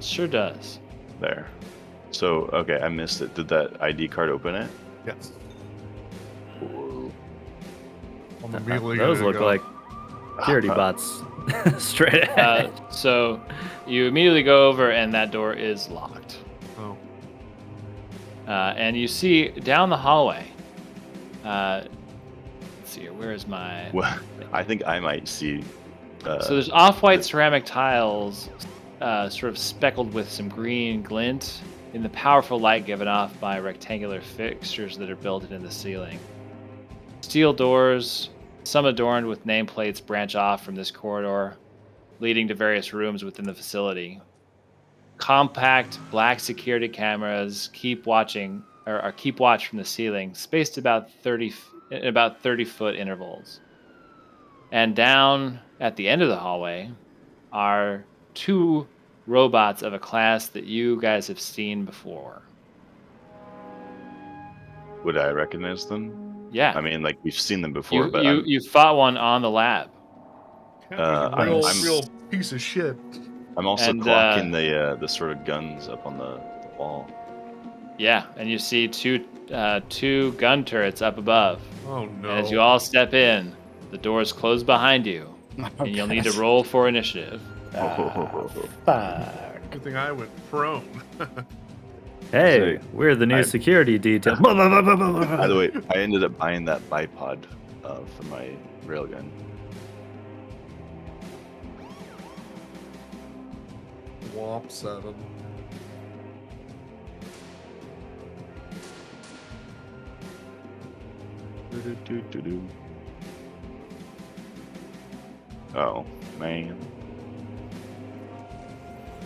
S1: Sure does.
S4: there. So okay, I missed it. Did that ID card open it?
S2: Yes.
S4: Whoa.
S2: I'm immediately
S3: Those
S2: gonna
S3: look
S2: go.
S3: like security bots straight ahead.
S1: So you immediately go over, and that door is locked.
S2: Oh.
S1: And you see down the hallway. Let's see here. Where is my?
S4: Well, I think I might see.
S1: So there's off-white ceramic tiles, sort of speckled with some green glint in the powerful light given off by rectangular fixtures that are built into the ceiling. Steel doors, some adorned with nameplates, branch off from this corridor, leading to various rooms within the facility. Compact black security cameras keep watch from the ceiling, spaced about 30-foot intervals. And down at the end of the hallway are 2 robots of a class that you guys have seen before.
S4: Would I recognize them?
S1: Yeah,
S4: I mean, like we've seen them before,
S1: you
S4: but
S1: you fought one on the lab.
S2: Real piece of shit.
S4: I'm also
S1: and,
S4: clocking the sort of guns up on the wall.
S1: Yeah, and you see two gun turrets up above.
S2: Oh no.
S1: And as you all step in, the doors close behind you, and you'll need to roll for initiative.
S5: Fuck.
S2: Good thing I went prone.
S3: Hey, we're the new security detail.
S4: By the way, I ended up buying that bipod for my railgun.
S2: Womp 7.
S4: Oh man.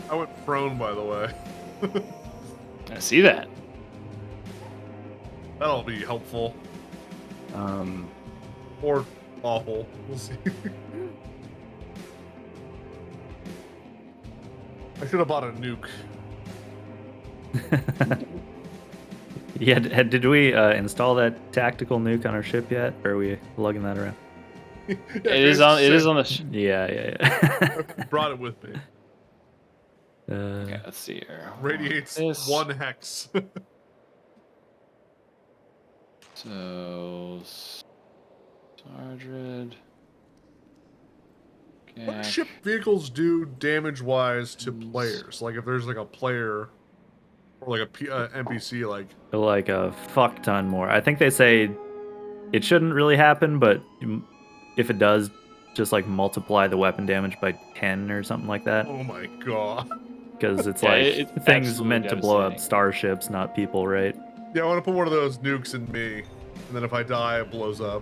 S2: I went prone, by the way.
S1: I see that.
S2: That'll be helpful. Or awful. We'll see. I should have bought a nuke.
S3: Yeah, did we install that tactical nuke on our ship yet? Or are we lugging that around?
S1: It is on the.
S3: Yeah.
S2: Brought it with me.
S1: Okay, let's see here.
S2: Radiates
S1: This-
S2: 1 hex.
S1: So, Sardred.
S2: What do ship vehicles do damage-wise to players? Like if there's like a player or like a NPC,
S3: Like a fuck ton more. I think they say it shouldn't really happen, but if it does, just like multiply the weapon damage by 10 or something like that.
S2: oh my god.
S3: Because it's
S1: Yeah,
S3: like
S1: it's
S3: things
S1: absolutely
S3: meant to blow up
S1: devastating.
S3: starships, not people, right?
S2: Yeah, I want to put one of those nukes in me, and then if I die, it blows up.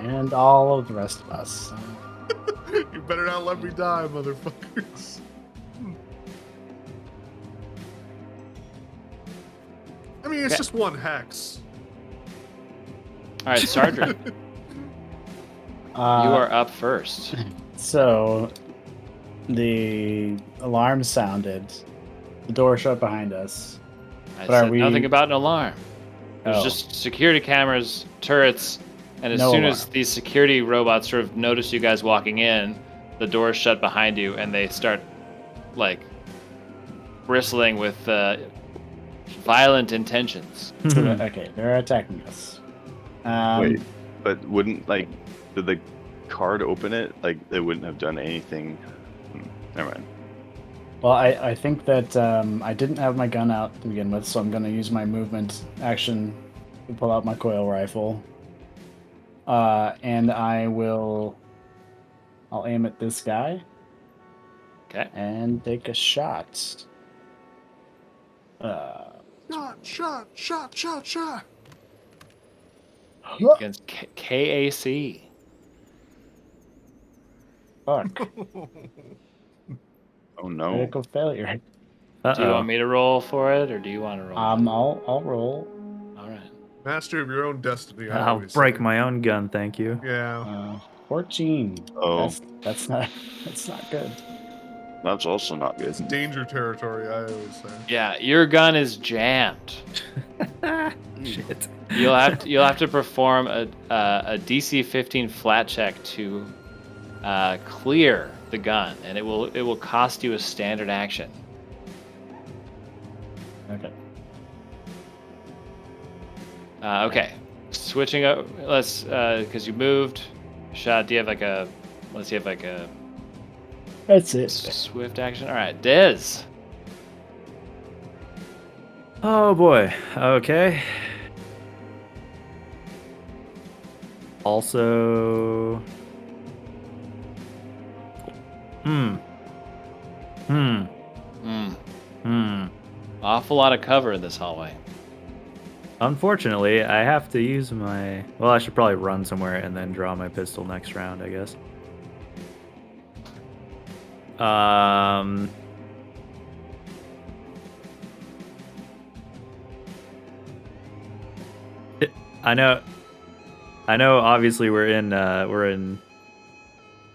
S5: And all of the rest of us.
S2: You better not let me die, motherfuckers. I mean, it's
S1: Okay.
S2: just one hex.
S1: All right, Sergeant, you are up first.
S5: So, the alarm sounded. The door shut behind us.
S1: I
S5: But are
S1: said nothing
S5: we-
S1: about an alarm. There's
S5: Oh.
S1: just security cameras, turrets, and as
S5: No
S1: soon as
S5: alarm.
S1: these security robots sort of notice you guys walking in, the doors shut behind you, and they start like bristling with violent intentions.
S5: So okay, they're attacking us.
S4: Wait, but wouldn't like did the card open it? Like they wouldn't have done anything. Never mind.
S5: Well, I think that I didn't have my gun out to begin with, so I'm going to use my movement action to pull out my coil rifle. And I'll aim at this guy
S1: Okay.
S5: and take a shot.
S2: Shot.
S1: Against KAC.
S5: Fuck.
S4: Oh no.
S5: Critical failure.
S1: Do you want me to roll for it, or do you want to roll?
S5: I'll roll.
S1: All right.
S2: Master of your own destiny. I
S3: I'll
S2: always
S3: break
S2: say.
S3: my own gun, thank you.
S2: Yeah.
S5: 14.
S4: Oh.
S5: That's not good.
S4: That's also not good.
S2: It's danger territory. I always say.
S1: Yeah, your gun is jammed.
S3: Shit.
S1: You'll have to perform a DC 15 flat check to clear the gun, and it will cost you a standard action.
S5: Okay.
S1: Okay, switching up. Let's because you moved. Shot. Do you have like a? Let's see if like a
S5: That's it.
S1: swift action. All right, Dez.
S3: Oh boy. Okay. Also. Hmm.
S1: Awful lot of cover in this hallway.
S3: Unfortunately, I have to use my... Well, I should probably run somewhere and then draw my pistol next round, I guess. I know obviously we're in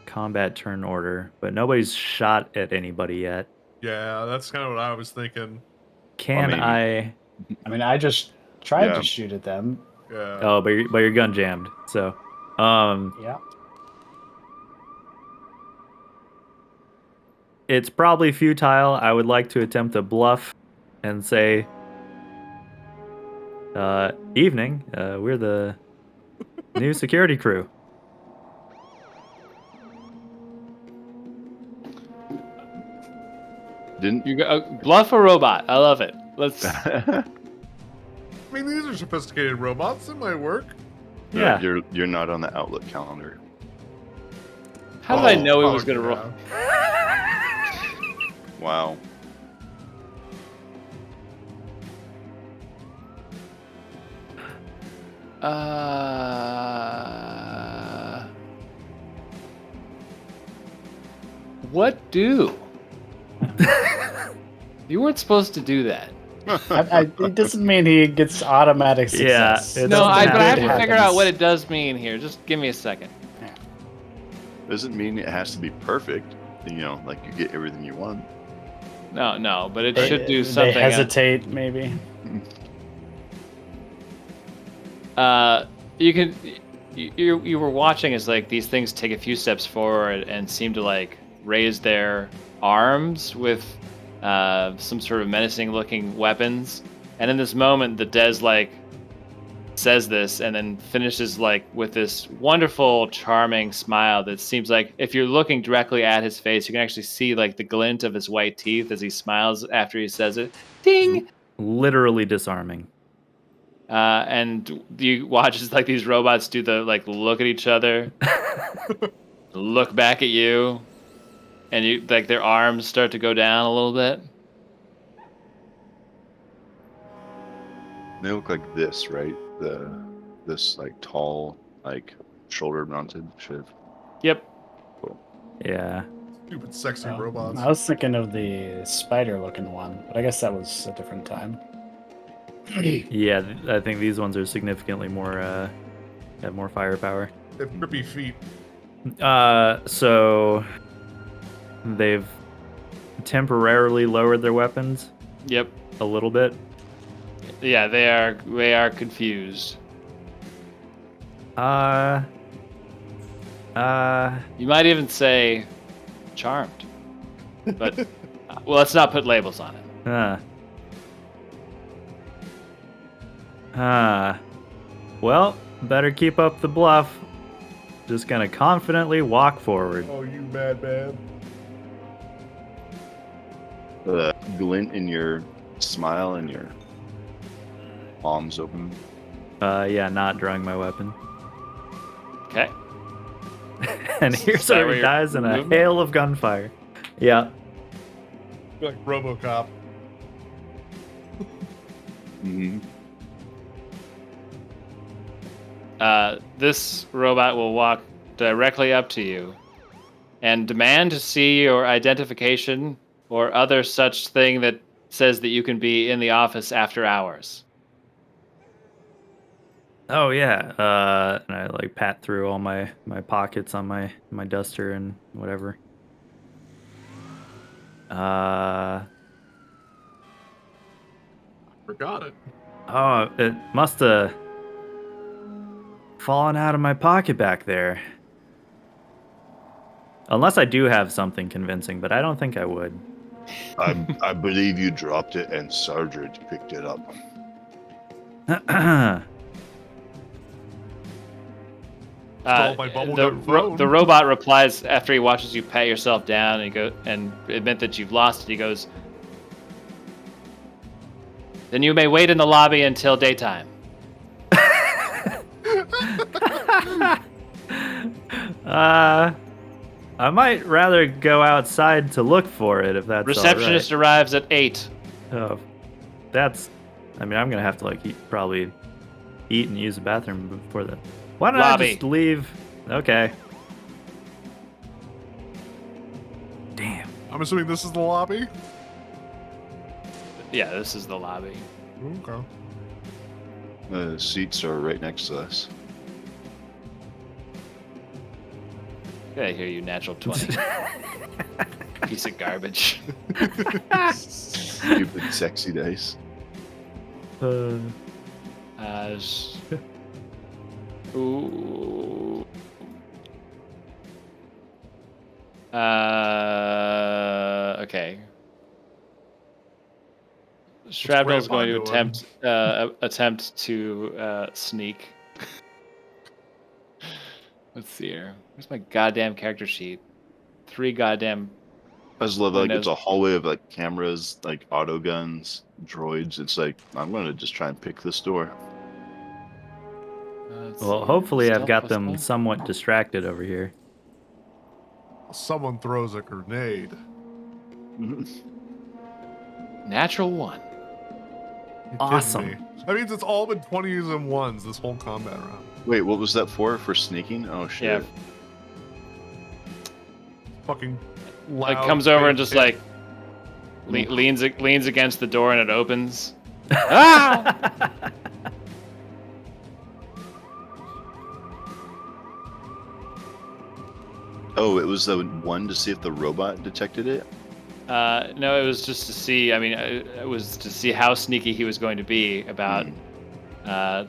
S3: combat turn order, but nobody's shot at anybody yet.
S2: Yeah, that's kind of what I was thinking.
S3: Can
S4: maybe.
S3: I...
S5: mean, I just tried
S4: Yeah.
S5: to shoot at them.
S2: Yeah.
S3: Oh, but your gun jammed. So,
S5: Yeah.
S3: it's probably futile. I would like to attempt to bluff and say, evening, we're the new security crew.
S4: Didn't
S1: You go bluff a robot. I love it. Let's.
S2: I mean, these are sophisticated robots. It might work.
S3: Yeah.
S4: You're not on the Outlook calendar.
S1: How did I
S2: Oh,
S1: know he was
S2: fuck
S1: gonna roll?
S2: yeah.
S4: Wow.
S1: What do? You weren't supposed to do that.
S5: It doesn't mean he gets automatic
S3: Yeah,
S5: success.
S3: it
S1: No,
S3: doesn't
S1: but I have
S3: happen.
S1: to figure out what it does mean here. Just give me a second.
S4: Doesn't mean it has to be perfect. You know, like you get everything you want.
S1: No, but it
S5: They-
S1: should do
S5: They
S1: something.
S5: hesitate, maybe.
S1: You can. You were watching as like these things take a few steps forward and seem to like raise their arms with some sort of menacing looking weapons. And in this moment, the Des like says this and then finishes like with this wonderful, charming smile that seems like if you're looking directly at his face, you can actually see like the glint of his white teeth as he smiles after he says it. Ding!
S3: Literally disarming.
S1: And you watch as like these robots do the like look at each other, look back at you, and you like their arms start to go down a little bit.
S4: They look like this, right? This like tall, like shoulder mounted shit.
S1: Yep.
S3: Yeah.
S2: Stupid, sexy
S5: Oh,
S2: robots.
S5: I was thinking of the spider-looking one, but I guess that was a different time.
S3: Yeah, I think these ones are significantly more have more firepower.
S2: They have grippy feet.
S3: So they've temporarily lowered their weapons
S1: Yep.
S3: a little bit.
S1: Yeah, they are confused. You might even say charmed. But well, let's not put labels on it.
S3: Well, better keep up the bluff. Just gonna confidently walk forward.
S2: Oh, you madman.
S4: The glint in your smile and your palms open.
S3: Yeah, not drawing my weapon.
S1: Okay.
S3: And here's
S1: Is that
S3: where
S1: where
S3: he
S1: you're
S3: dies in a
S1: moving?
S3: hail of gunfire. Yeah.
S2: You're like RoboCop.
S4: Mm-hmm.
S1: This robot will walk directly up to you and demand to see your identification or other such thing that says that you can be in the office after hours.
S3: Oh yeah. And I like pat through all my pockets on my duster and whatever.
S2: Forgot it.
S3: Oh, it must have fallen out of my pocket back there. Unless I do have something convincing, but I don't think I would.
S4: I believe you dropped it and Sergeant picked it up.
S2: Stole my bubblegum phone.
S1: The robot replies after he watches you pat yourself down and admit that you've lost it. He goes, "Then you may wait in the lobby until daytime."
S3: I might rather go outside to look for it if that's
S1: Receptionist
S3: all
S1: arrives at 8.
S3: right. Oh, that's. I mean, I'm gonna have to like probably eat and use the bathroom before that. Why don't I
S1: Lobby.
S3: just leave? Okay. Damn.
S2: I'm assuming this is the lobby.
S1: Yeah, this is the lobby.
S2: Okay.
S4: The seats are right next to us.
S1: Get out of here, you natural 20. Piece of garbage.
S4: Stupid sexy dice.
S1: Ooh. Okay. Shrapnel's going to attempt to sneak. Let's see here. Where's my goddamn character sheet? 3 goddamn.
S4: I just love like
S1: Windows.
S4: it's a hallway of like cameras, like auto guns, droids. It's like I'm gonna just try and pick this door.
S1: Let's
S3: Well,
S1: see.
S3: hopefully I've
S1: Stealth
S3: got
S1: plus
S3: them
S1: 1?
S3: somewhat distracted over here.
S2: Someone throws a grenade.
S1: Natural 1.
S2: You kidding
S3: Awesome.
S2: me? That means it's all been 20s and 1s this whole combat round.
S4: Wait, what was that for? For sneaking? Oh shit!
S1: Yeah.
S2: Fucking
S1: Like
S2: loud.
S1: comes over
S2: big
S1: and just
S2: hit.
S1: like leans against the door and it opens. Ah!
S4: Oh, it was the one to see if the robot detected it.
S1: No, it was just to see. I mean, it was to see how sneaky he was going to be about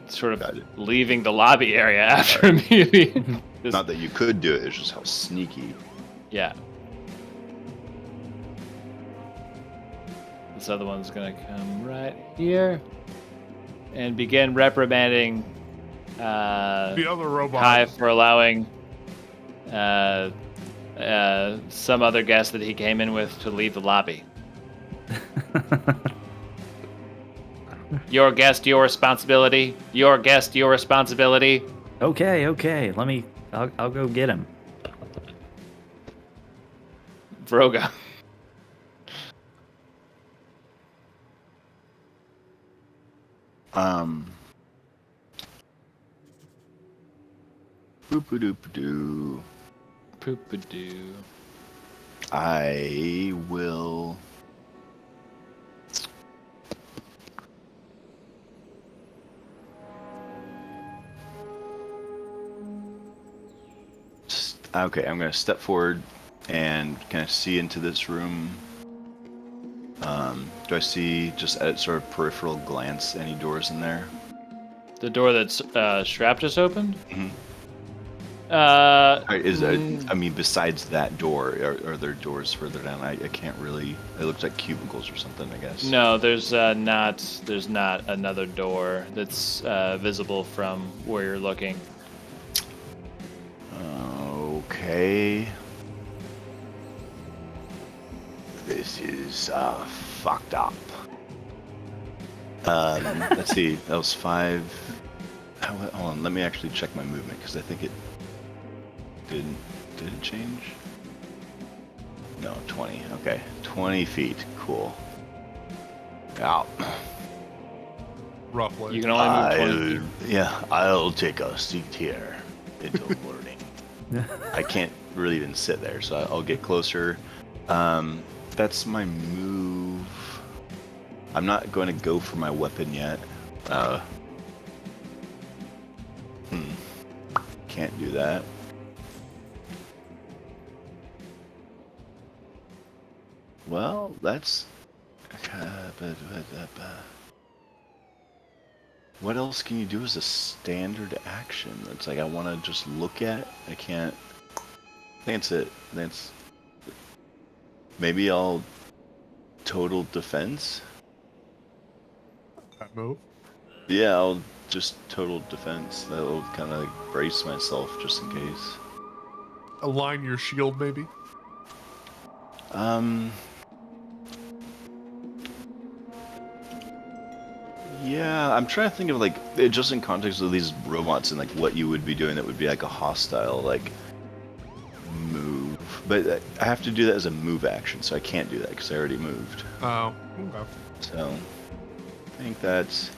S1: sort
S4: Got
S1: of
S4: it.
S1: leaving the lobby area after immediately.
S4: Not that you could do it; it's just how sneaky.
S1: Yeah. This other one's gonna come right here and begin reprimanding
S2: The other robot.
S1: Kai for allowing some other guest that he came in with to leave the lobby. Your guest, your responsibility. Your guest, your responsibility.
S3: Okay. I'll go get him.
S1: Vroga.
S4: Boop-a-doop-a-doo.
S1: Poop-a-doo.
S4: I will. Okay, I'm gonna step forward and kind of see into this room. Do I see just at sort of peripheral glance any doors in there?
S1: The door that's Shrap just opened?
S4: Mhm. Is I mean, besides that door, are there doors further down? I can't really. It looks like cubicles or something, I guess.
S1: no, there's not. There's not another door that's visible from where you're looking.
S4: Okay. This is fucked up. Let's see. That was 5. Hold on. Let me actually check my movement because I think it didn't. Did it change? No, 20. Okay, 20 feet. Cool. Out.
S2: Roughly.
S1: You can only move 20 feet.
S4: Yeah, I'll take a seat here until morning. I can't really even sit there, so I'll get closer. That's my move. I'm not going to go for my weapon yet. Can't do that. Well, that's... What else can you do as a standard action? It's like I want to just look at. I can't. I think that's it. That's. Maybe I'll total defense.
S2: That move.
S4: Yeah, I'll just total defense. That'll kind of like brace myself just in case.
S2: Align your shield, maybe.
S4: Yeah, I'm trying to think of like just in context of these robots and like what you would be doing that would be like a hostile like move. But I have to do that as a move action, so I can't do that because I already moved.
S2: Oh, okay.
S4: So I think that's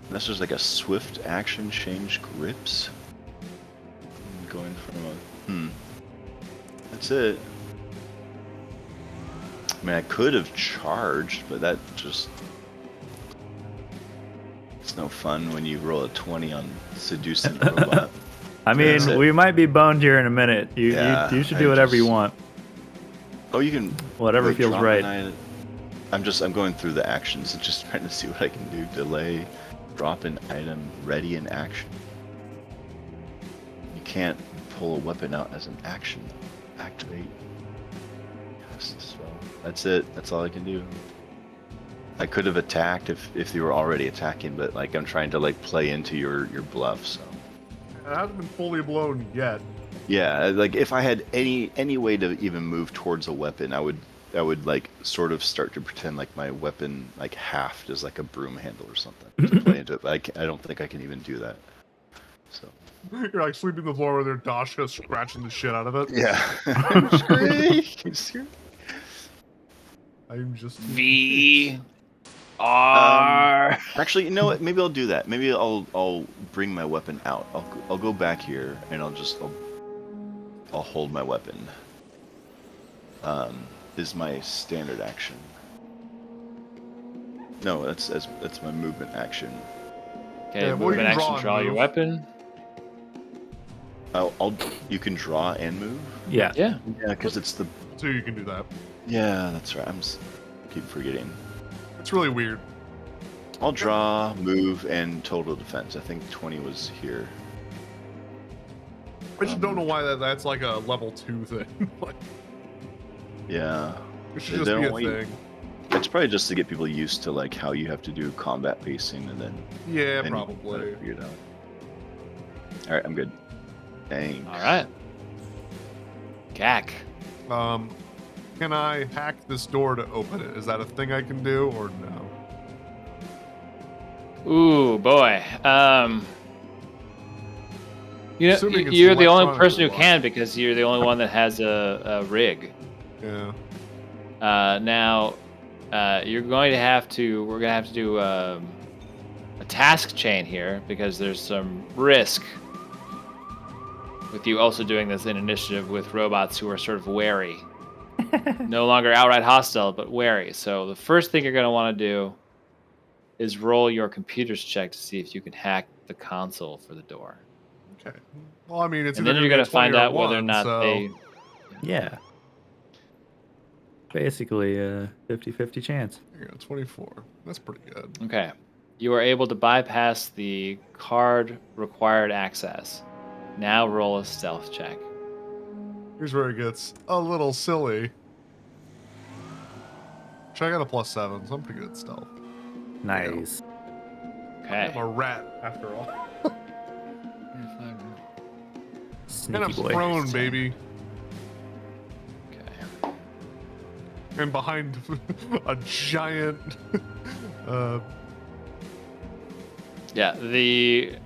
S4: unless there's like a swift action change grips. I'm going from a That's it. I mean, I could have charged, but that just. It's no fun when you roll a 20 on seducing a robot.
S3: I mean, we might be boned here in a minute. You should do whatever you want.
S4: Oh, you can.
S3: Whatever feels right.
S4: I'm going through the actions and just trying to see what I can do. Delay, drop an item, ready in action. You can't pull a weapon out as an action. Activate. Yes, so that's it. That's all I can do. I could have attacked if you were already attacking, but like I'm trying to like play into your bluff. So
S2: It hasn't been fully blown yet.
S4: yeah, like if I had any way to even move towards a weapon, I would like sort of start to pretend like my weapon like halved as like a broom handle or something to play into it. But I don't think I can even do that. So
S2: You're like sweeping the floor with your Dasha, scratching the shit out of it.
S4: yeah.
S2: I'm just
S1: V R.
S4: Actually, you know what? Maybe I'll do that. Maybe I'll bring my weapon out. I'll go back here and I'll hold my weapon. Is my standard action. No, that's my movement action.
S1: Okay,
S2: Yeah, well,
S1: movement
S2: you can
S1: action. Draw your
S2: move.
S1: weapon.
S4: You can draw and move.
S3: Yeah.
S1: Yeah.
S4: Yeah, because it's the.
S2: so you can do that.
S4: Yeah, that's right. Keep forgetting.
S2: It's really weird.
S4: I'll draw, move, and total defense. I think 20 was here.
S2: I just don't know why that's like a level 2 thing. Like,
S4: Yeah.
S2: it should
S4: They
S2: just be a
S4: don't want you-
S2: thing.
S4: It's probably just to get people used to like how you have to do combat pacing and then.
S2: Yeah,
S4: then you
S2: probably.
S4: figure it out. All right, I'm good. Thanks.
S1: All right. Cack.
S2: Can I hack this door to open it? Is that a thing I can do or no?
S1: Ooh, boy. You
S2: Assuming it's
S1: you're the only
S2: electronically
S1: person who
S2: locked.
S1: can because you're the only one that has a rig.
S2: Yeah.
S1: Now, you're going to have to. We're going to have to do a task chain here because there's some risk with you also doing this in initiative with robots who are sort of wary. No longer outright hostile, but wary. So the first thing you're going to want to do is roll your computer's check to see if you can hack the console for the door.
S2: Okay. Well, I mean, it's
S1: And
S2: either
S1: then you're
S2: going
S1: gonna
S2: to be a 20
S1: find
S2: or
S1: out whether or
S2: 1,
S1: not
S2: so...
S1: they.
S3: Yeah. Basically a 50-50 chance.
S2: There you go, 24. That's pretty good.
S1: Okay. You are able to bypass the card required access. Now roll a stealth check.
S2: Here's where it gets a little silly. Actually, I got a +7, so I'm pretty good at stealth.
S3: Nice.
S1: Okay.
S2: I'm a rat, after all.
S3: Sneaky
S2: And I'm
S3: boy.
S2: prone, baby.
S1: Okay.
S2: And behind a giant...
S1: Yeah, the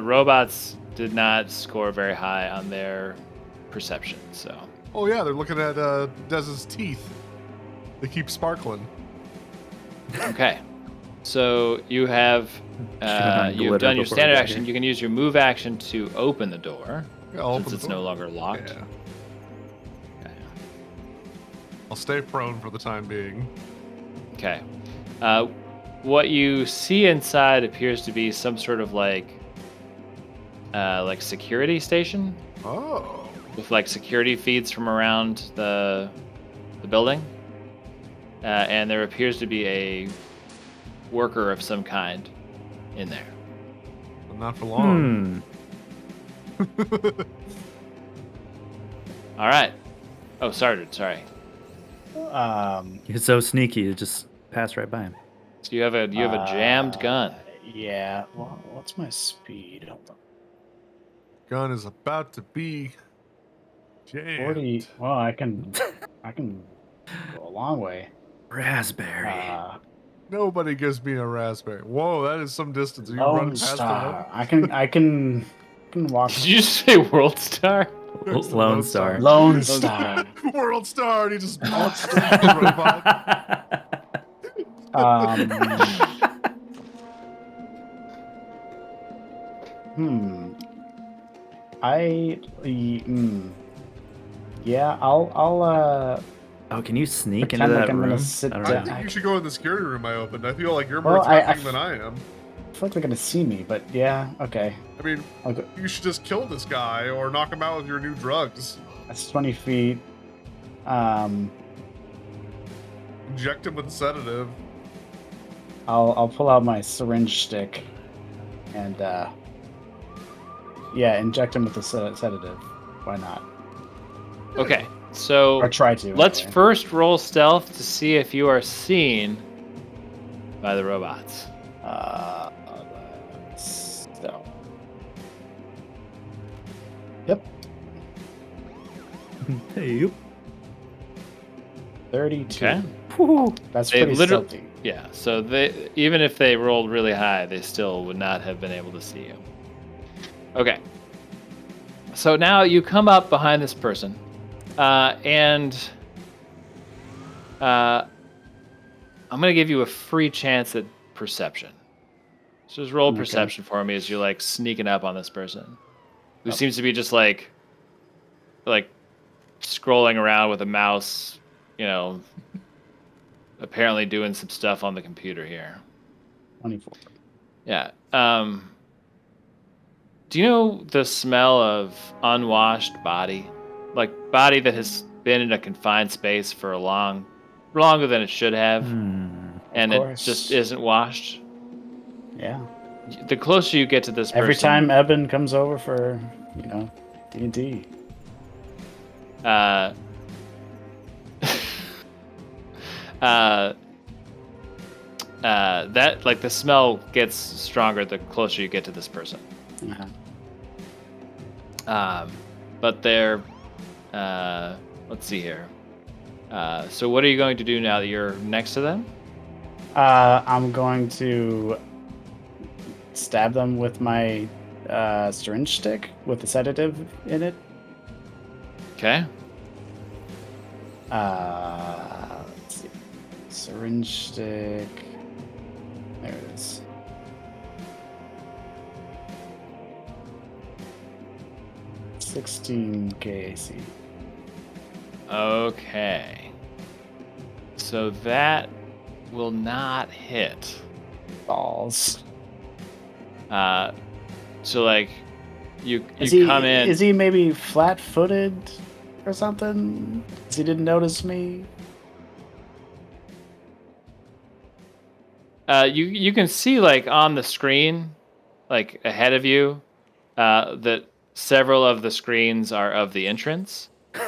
S1: robots did not score very high on their perception, so
S2: Oh, yeah, they're looking at Dez's teeth. They keep sparkling.
S1: okay. So you have
S3: on
S1: you've
S3: glitter
S1: done your
S3: before we
S1: standard
S3: got
S1: action.
S3: here.
S1: You can use your move action to open the door
S2: Yeah, I'll
S1: since
S2: open the
S1: it's
S2: door.
S1: no longer locked.
S2: Yeah.
S1: Okay.
S2: I'll stay prone for the time being.
S1: Okay. What you see inside appears to be some sort of like security station
S2: Oh.
S1: with like security feeds from around the building, and there appears to be a worker of some kind in there.
S2: But not for long.
S1: All right. Oh, Sergeant, sorry.
S3: He's so sneaky, you just pass right by him.
S1: So you have a jammed gun.
S5: Yeah. Well, what's my speed? Hold on.
S2: Gun is about to be jammed.
S5: 40. Well, I can go a long way.
S3: Raspberry.
S2: Nobody gives me a raspberry. Whoa, that is some distance. Are you
S5: Lone
S2: running past
S5: Star.
S2: them?
S5: I can walk.
S1: Did you just say World Star?
S2: There's the
S3: Lone Star.
S5: Lone Star.
S2: World Star, and he just walks straight to the robot.
S5: Yeah, I'll
S3: Oh, can you sneak into
S5: pretend
S3: that
S5: like I'm
S3: room?
S5: gonna sit
S3: I don't
S2: I
S5: down.
S3: know.
S2: think you should go in the security room I opened. I feel like you're more
S5: Well, I
S2: threatening than I am.
S5: I feel like they're gonna see me, but yeah, okay.
S2: I mean,
S5: I'll go.
S2: you should just kill this guy or knock him out with your new drugs.
S5: That's 20 feet.
S2: Inject him with a sedative.
S5: I'll pull out my syringe stick and yeah, inject him with a sedative. Why not?
S1: Okay. So
S5: Or try to.
S1: let's
S5: anyway.
S1: first roll stealth to see if you are seen by the robots.
S5: So. Yep.
S3: Hey,
S5: 32.
S1: Okay.
S5: That's
S1: They
S5: pretty
S1: literally-
S5: stealthy.
S1: Yeah. So they even if they rolled really high, they still would not have been able to see you. Okay. So now you come up behind this person, and I'm gonna give you a free chance at perception. So just roll
S5: Okay.
S1: perception for me as you're like sneaking up on this person, who seems to be just like scrolling around with a mouse, apparently doing some stuff on the computer here.
S5: 24.
S1: Yeah. Do you know the smell of unwashed body? Like body that has been in a confined space for longer than it should have, and it
S5: course.
S1: just isn't washed?
S5: Yeah.
S1: The closer you get to this person,
S5: Every time Eben comes over for, D&D.
S1: that like the smell gets stronger the closer you get to this person. But they're let's see here. So what are you going to do now that you're next to them?
S5: I'm going to stab them with my syringe stick with the sedative in it.
S1: Okay.
S5: Let's see. Syringe stick. There it is. $16 KAC.
S1: Okay. So that will not hit.
S5: Balls.
S1: So like you
S5: Is he
S1: come in.
S5: is he maybe flat-footed or something? 'Cause he didn't notice me.
S1: You can see like on the screen, like ahead of you, that several of the screens are of the entrance,
S5: So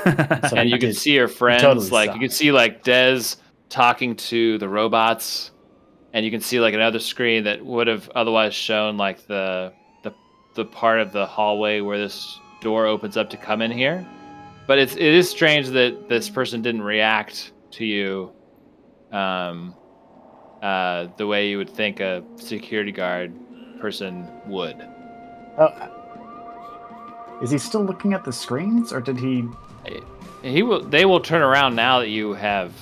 S1: and
S5: he
S1: you can
S5: did.
S1: see your
S5: He
S1: friends.
S5: totally
S1: Like
S5: saw
S1: you can
S5: it.
S1: see like Dez talking to the robots, and you can see like another screen that would have otherwise shown like the part of the hallway where this door opens up to come in here. But it is strange that this person didn't react to you. The way you would think a security guard person would.
S5: Oh, is he still looking at the screens, or did he?
S1: They will turn around now that you have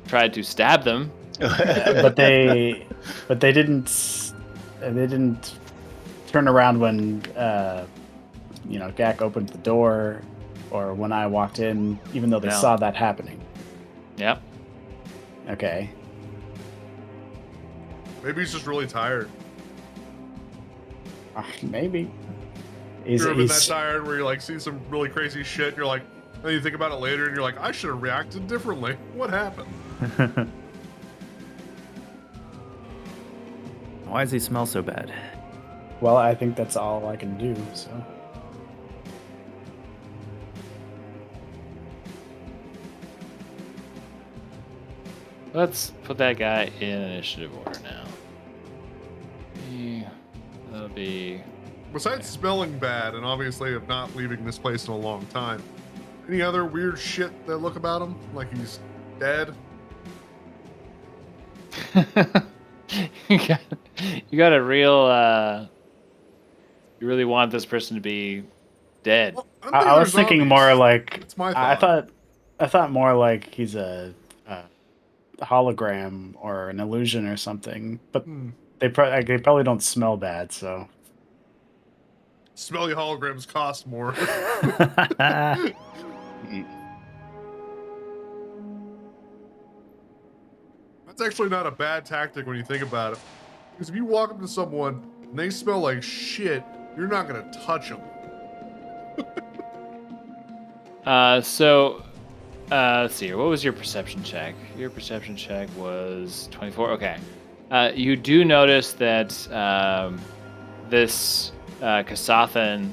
S1: tried to stab them.
S5: But they didn't. They didn't turn around when Gak opened the door, or when I walked in, even though they
S1: No.
S5: saw that happening.
S1: Yep.
S5: Okay.
S2: Maybe he's just really tired.
S5: Maybe.
S2: You've ever been that tired where you like see some really crazy shit, and you're like, then you think about it later, and you're like, I should have reacted differently. What happened?
S3: Why does he smell so bad?
S5: Well, I think that's all I can do. So.
S1: Let's put that guy in initiative order now. That'll be.
S2: Besides smelling bad and obviously of not leaving this place in a long time, any other weird shit that look about him? Like he's dead?
S1: You got a real. You really want this person to be dead.
S2: Well,
S5: I was thinking more like
S2: It's my
S5: I
S2: thought.
S5: thought more like he's a hologram or an illusion or something. But they probably don't smell bad, so.
S2: Smelly holograms cost more. That's actually not a bad tactic when you think about it. Because if you walk up to someone and they smell like shit, you're not going to touch them.
S1: Let's see here. What was your perception check? Your perception check was 24. Okay. You do notice that this Kasathan,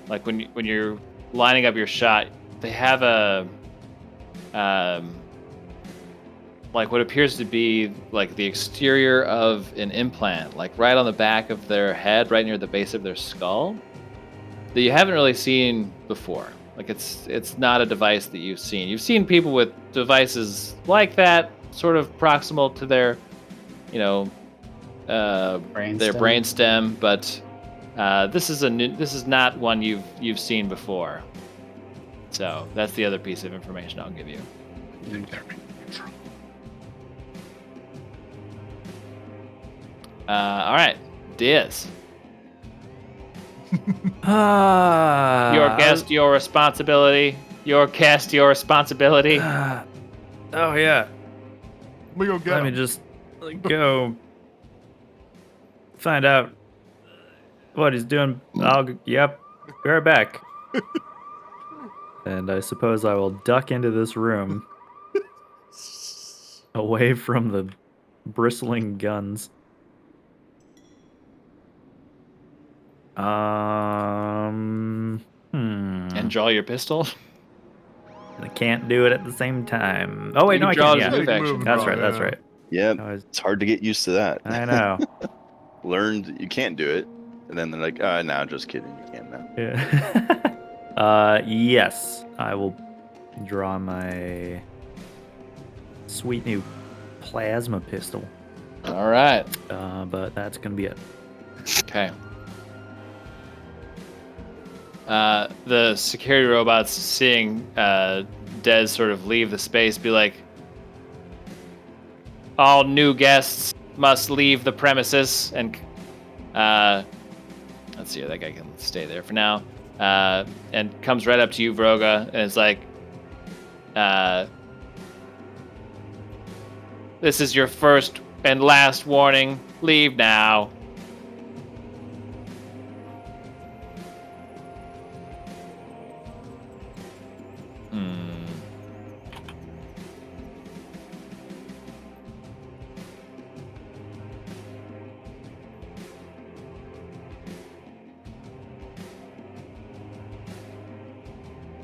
S1: like when you're lining up your shot, they have a like what appears to be like the exterior of an implant, like right on the back of their head, right near the base of their skull, that you haven't really seen before. Like it's not a device that you've seen. You've seen people with devices like that, sort of proximal to their, their brainstem, but this is not one you've seen before. So that's the other piece of information I'll give you. All right, Diaz. Your guest, your responsibility. Your guest, your responsibility.
S3: Oh yeah.
S2: Let me go get
S3: Let me
S2: him.
S3: just go find out what he's doing. Yep, be right back. And I suppose I will duck into this room away from the bristling guns.
S1: And draw your pistol.
S3: I can't do it at the same time. Oh wait,
S1: You
S3: no, I
S1: can draw
S3: can.
S1: as
S3: Yeah,
S1: a move
S2: can
S1: action.
S2: move.
S3: that's
S2: draw,
S3: right. That's
S2: yeah.
S3: right.
S4: Yeah,
S3: I was-
S4: it's hard to get used to that.
S3: I know.
S4: Learned you can't do it, and then they're like, "No, just kidding, you can now."
S3: Yeah. Yes, I will draw my sweet new plasma pistol.
S1: All right.
S3: But that's gonna be it.
S1: Okay. The security robots, seeing Dez sort of leave the space, be like, all new guests must leave the premises. And let's see, that guy can stay there for now. And comes right up to you, Vroga, and is like, this is your first and last warning. Leave now.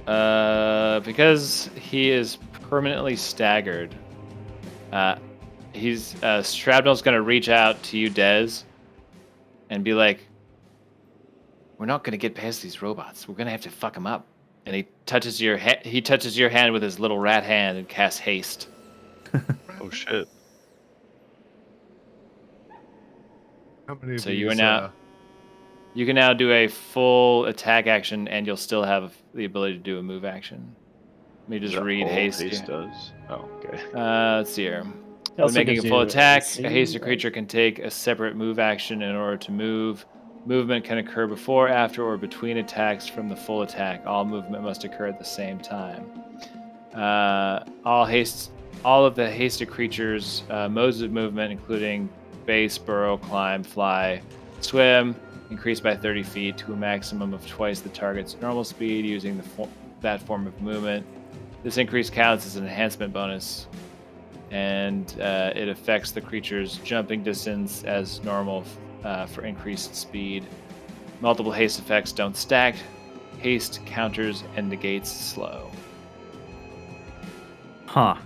S1: Because he is permanently staggered, Shrapnel's gonna reach out to you, Dez, and be like, "We're not gonna get past these robots. We're gonna have to fuck them up." And he touches your hand with his little rat hand and casts haste.
S4: Oh shit.
S2: How many of
S1: So
S2: these?
S1: you can now do a full attack action, and you'll still have the ability to do a move action. Let me
S4: Is
S1: just
S4: that
S1: read
S4: all
S1: haste.
S4: haste does? Oh, okay.
S1: Let's see here.
S5: It
S1: When
S5: also
S1: making a
S5: gives
S1: full
S5: you
S1: attack,
S5: AC,
S1: a hasted
S5: right?
S1: creature can take a separate move action in order to move. Movement can occur before, after, or between attacks from the full attack. All movement must occur at the same time. All of the hasted creatures' modes of movement, including base, burrow, climb, fly, swim, increase by 30 feet to a maximum of twice the target's normal speed using that form of movement. This increase counts as an enhancement bonus, and it affects the creature's jumping distance as normal for increased speed. Multiple haste effects don't stack. Haste counters and negates slow.
S3: Huh.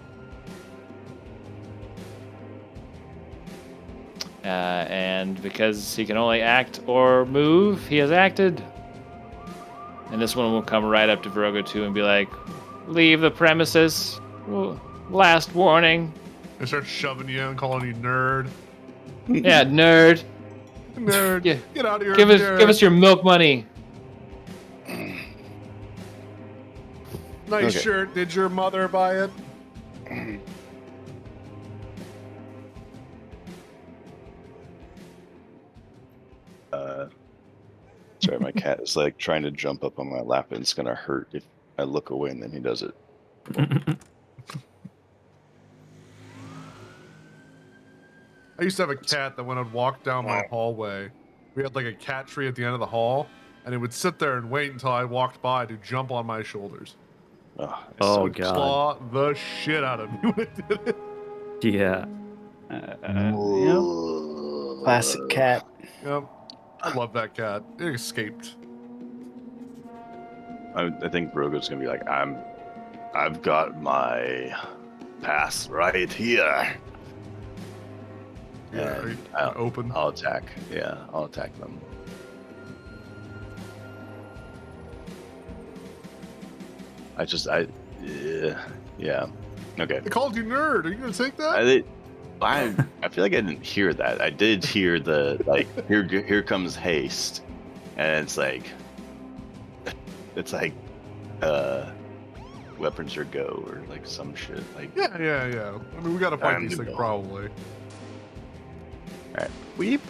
S1: And because he can only act or move, he has acted. And this one will come right up to Virogo 2 and be like, "Leave the premises. Last warning."
S2: They start shoving you and calling you nerd.
S1: Yeah, nerd.
S2: Nerd.
S1: Yeah.
S2: Get out of here.
S1: Give
S2: nerd.
S1: us your milk money.
S2: Nice
S4: Okay.
S2: shirt. Did your mother buy it?
S4: Sorry, my cat is like trying to jump up on my lap, and it's gonna hurt if I look away and then he does it.
S2: I used to have a cat that when I'd walk down my hallway, we had like a cat tree at the end of the hall, and it would sit there and wait until I walked by to jump on my shoulders.
S4: Oh,
S2: It
S3: Oh,
S2: would
S3: God.
S2: claw the shit out of me when it did it.
S3: Yeah.
S5: Yep. Classic cat.
S2: Yep. I love that cat. It escaped.
S4: I think Brogo's gonna be like, I've got my pass right here.
S2: Yeah,
S4: And
S2: are you
S4: I'll,
S2: open.
S4: I'll attack. Yeah, I'll attack them. Yeah. Okay.
S2: They called you nerd. Are you gonna take that?
S4: I feel like I didn't hear that. I did hear the like here comes haste, and it's like weapons are go or like some shit like
S2: Yeah. I mean, we gotta fight
S4: Time
S2: these
S4: to
S2: things
S4: go.
S2: probably.
S4: weep.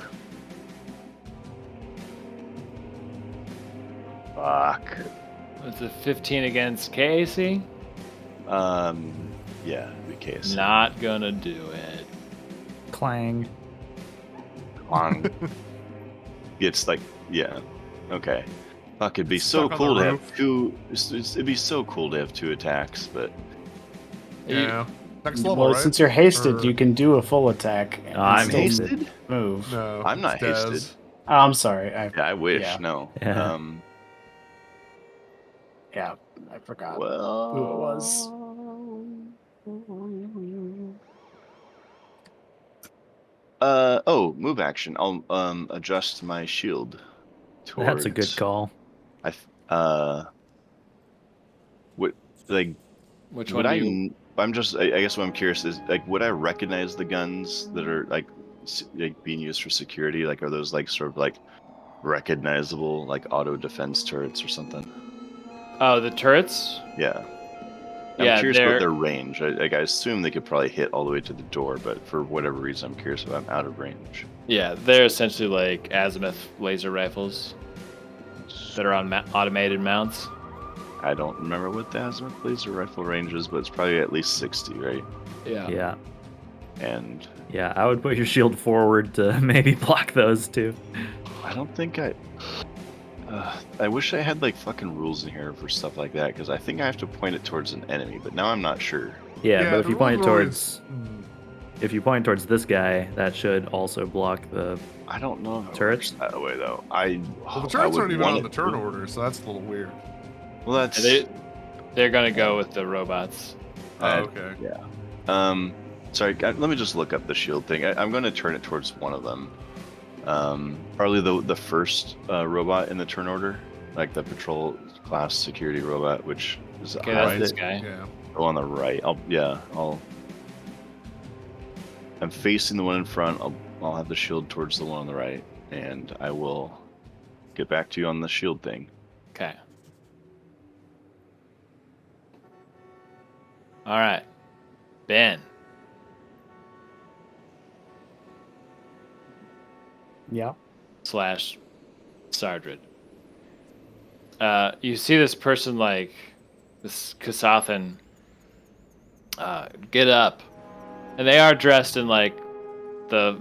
S4: Fuck.
S1: It's a 15 against KAC.
S4: Yeah, the case.
S1: Not gonna do it.
S3: Clang.
S4: On. It's like yeah. Okay. Fuck, it'd be
S2: It's
S4: so
S2: stuck on
S4: cool
S2: the
S4: to
S2: roof.
S4: have two. It'd be so cool to have two attacks, but
S2: Yeah. Next level,
S5: Well,
S2: right?
S5: since you're hasted,
S2: Or-
S5: you can do a full attack. And
S3: I'm
S5: still
S3: hasted.
S5: Move.
S2: No,
S4: I'm not
S2: it's Dez.
S4: hasted.
S5: Oh, I'm sorry.
S4: Yeah, I wish.
S5: Yeah.
S4: No.
S3: Yeah.
S5: Yeah, I forgot
S4: Well.
S5: who it was.
S4: Oh, move action. I'll adjust my shield.
S3: That's a good
S4: towards-
S3: call.
S4: What like
S1: Which
S4: would
S1: one do you?
S4: I'm just I guess what I'm curious is like would I recognize the guns that are like being used for security? Like are those like sort of like recognizable like auto defense turrets or something?
S1: Oh, the turrets.
S4: Yeah. I'm
S1: Yeah,
S4: curious
S1: they're
S4: about their range. I assume they could probably hit all the way to the door, but for whatever reason, I'm curious if I'm out of range.
S1: they're essentially like azimuth laser rifles that are on automated mounts.
S4: I don't remember what the azimuth laser rifle range is, but it's probably at least 60, right?
S3: Yeah.
S4: And
S3: Yeah, I would put your shield forward to maybe block those too.
S4: I don't think I wish I had like fucking rules in here for stuff like that because I think I have to point it towards an enemy, but now I'm not sure.
S3: Yeah, but if
S2: the
S3: you point it
S2: rules are always-
S3: towards if you point towards this guy, that should also block the
S4: I don't know if it
S3: Turrets?
S4: works that way though.
S2: Well, the turrets aren't even on the turn order, so that's a little weird.
S4: Well, that's
S1: They're gonna go with the robots.
S2: Oh, okay.
S5: Yeah.
S4: Sorry, let me just look up the shield thing. I'm going to turn it towards one of them. Probably the first robot in the turn order, like the patrol class security robot, which is
S1: Okay, that's
S2: Right.
S1: this guy.
S2: Yeah.
S4: go on the right. I'm facing the one in front. I'll have the shield towards the one on the right, and I will get back to you on the shield thing.
S1: Okay. All right, Ben.
S5: Yeah.
S1: Slash Sardred. You see this person like this Kasathan get up, and they are dressed in like the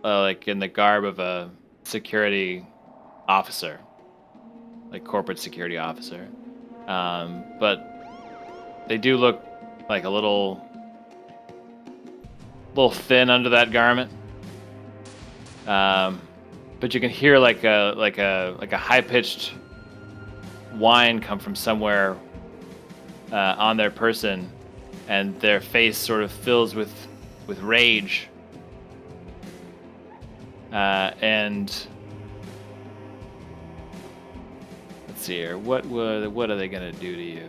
S1: like in the garb of a security officer, like corporate security officer. But they do look like a little thin under that garment. But you can hear like a high pitched whine come from somewhere on their person, and their face sort of fills with rage. And let's see here. What are they gonna do to you?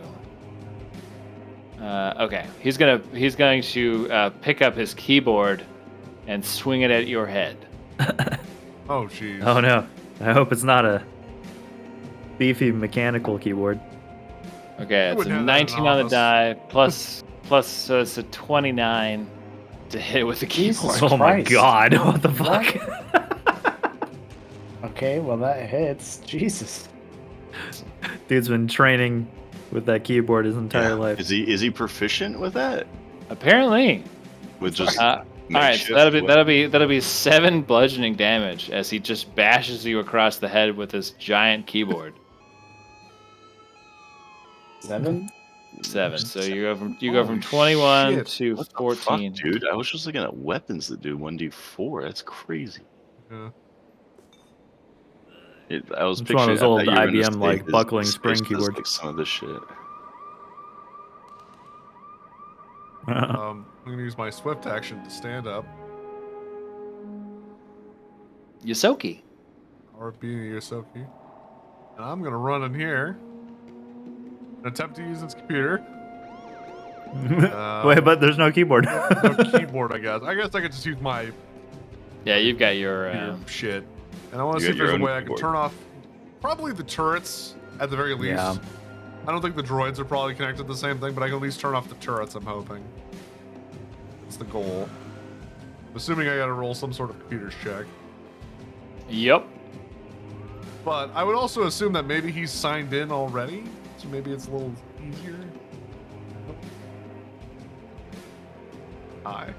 S1: Okay, he's going to pick up his keyboard and swing it at your head.
S2: Oh, jeez.
S3: Oh no! I hope it's not a beefy mechanical keyboard.
S1: Okay, it's a
S2: wouldn't have that in
S1: 19 on the
S2: office.
S1: die plus, so it's a 29 to hit with the
S5: Jesus
S1: keyboard.
S3: Oh my
S5: Christ.
S3: god! What the fuck?
S5: Okay, well that hits. Jesus.
S3: Dude's been training with that keyboard his entire life.
S4: Is he proficient with that?
S1: Apparently.
S4: With just
S1: All right, so that'll be 7 bludgeoning damage as he just bashes you across the head with this giant keyboard.
S5: 7?
S1: 7. So you go from 21
S2: shit.
S1: to
S4: What the
S1: 14.
S4: fuck, dude? I was just looking at weapons that do 1d4. That's crazy.
S2: Yeah.
S4: I was
S3: It's one
S4: picturing
S3: of those old
S4: I thought you were gonna
S3: IBM,
S4: say
S3: like,
S4: his
S3: buckling
S4: face
S3: spring
S4: does,
S3: keyboard.
S4: like some of this shit.
S2: I'm gonna use my swift action to stand up.
S1: Yosoki.
S2: Or being a Yosoki. And I'm gonna run in here. And attempt to use its computer.
S3: Wait, but there's no keyboard.
S2: No keyboard, I guess. I guess I could just use my
S1: Yeah, you've got your
S2: computer shit. And I want to
S4: You
S2: see if
S4: got your
S2: there's a
S4: own
S2: way I can
S4: keyboard.
S2: turn off probably the turrets at the very least.
S3: Yeah.
S2: I don't think the droids are probably connected to the same thing, but I can at least turn off the turrets, I'm hoping. That's the goal. Assuming I gotta roll some sort of computer's check.
S1: Yep.
S2: But I would also assume that maybe he's signed in already, so maybe it's a little easier. Hi.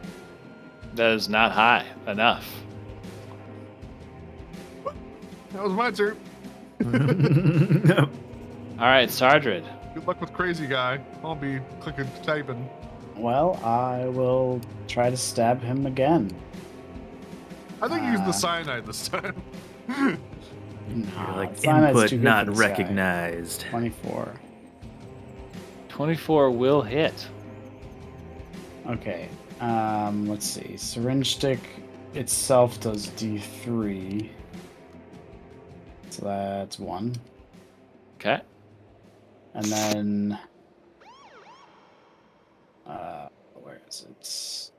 S1: That is not high enough.
S2: That was my turn.
S1: All right, Sardred.
S2: Good luck with crazy guy. I'll be clicking typing.
S5: Well, I will try to stab him again.
S2: I think he used the cyanide this time.
S5: Nah,
S3: Like
S5: cyanide's
S3: input
S5: too good
S3: not
S5: for this guy.
S3: recognized.
S5: 24.
S1: 24 will hit.
S5: Okay. Let's see. Syringe stick itself does D3. So that's 1.
S1: Okay.
S5: And then where is it?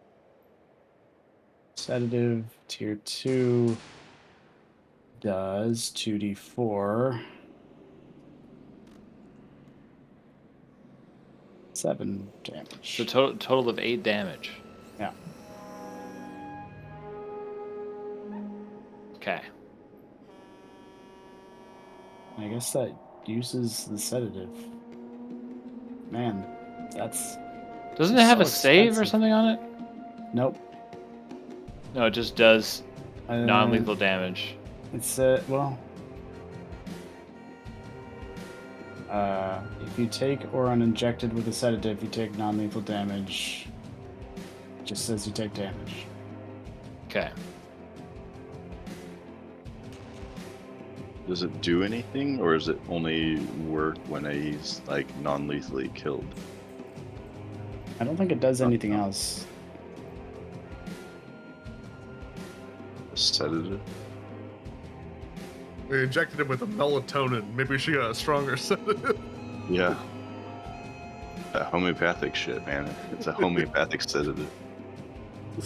S5: Sedative tier 2 does 2d4. 7 damage.
S1: So total of 8 damage.
S5: Yeah.
S1: Okay.
S5: I guess that uses the sedative. Man, that's
S1: Doesn't it have
S5: so
S1: a save or
S5: expensive.
S1: something on it?
S5: Nope.
S1: No, it just does
S5: Uh,
S1: non-lethal damage.
S5: It's well. If you take or are injected with a sedative, you take non-lethal damage. It just says you take damage.
S1: Okay.
S4: Does it do anything, or does it only work when he's like non-lethally killed?
S5: I don't think it does anything else.
S4: Sedative.
S2: We injected him with a melatonin. Maybe we should get a stronger sedative.
S4: Yeah. That homeopathic shit, man. It's a homeopathic sedative.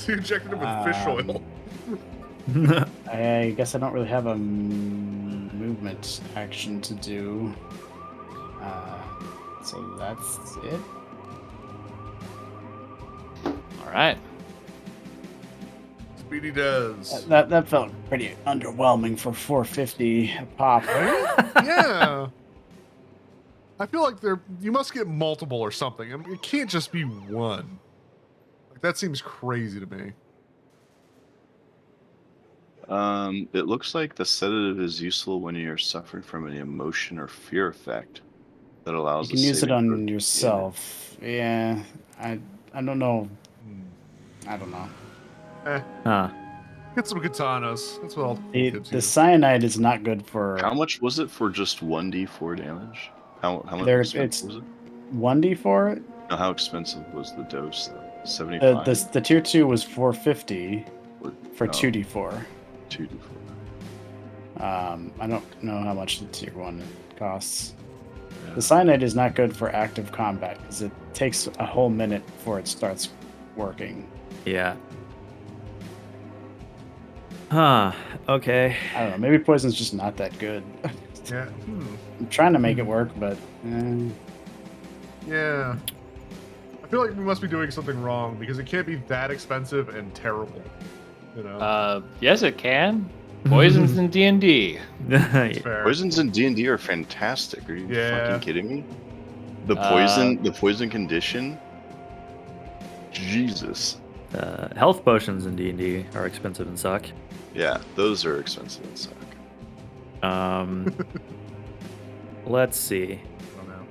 S2: We injected him with fish oil.
S5: I guess I don't really have a movement action to do. So that's it.
S1: All right.
S2: Speedy does.
S5: That felt pretty underwhelming for 450 a pop.
S2: Yeah. I feel like you must get multiple or something. I mean, it can't just be one. Like, that seems crazy to me.
S4: It looks like the sedative is useful when you're suffering from an emotion or fear effect that allows.
S5: You can use it on yourself. Yeah, I don't know. I don't know.
S3: Huh.
S2: Get some katanas. That's what all
S5: The cyanide is not good for.
S4: How much was it for just 1d4 damage? How much
S5: It's
S4: was it?
S5: 1d4.
S4: No, how expensive was the dose though? 75.
S5: The tier 2 was 450 for 2d4.
S4: 2d4.
S5: I don't know how much the tier 1 costs.
S4: Yeah.
S5: The cyanide is not good for active combat because it takes a whole minute before it starts working.
S3: Yeah. Huh. Okay.
S5: I don't know. Maybe poison's just not that good.
S2: Yeah.
S5: I'm trying to make it work, but
S2: Yeah. I feel like we must be doing something wrong because it can't be that expensive and terrible. You know.
S1: Yes, it can. Poisons in D&D.
S2: Fair.
S4: Poisons in D&D are fantastic. Are you
S2: Yeah.
S4: fucking kidding me? The poison condition. Jesus.
S3: Health potions in D&D are expensive and suck.
S4: Yeah, those are expensive and suck.
S3: Let's see.
S2: I don't know.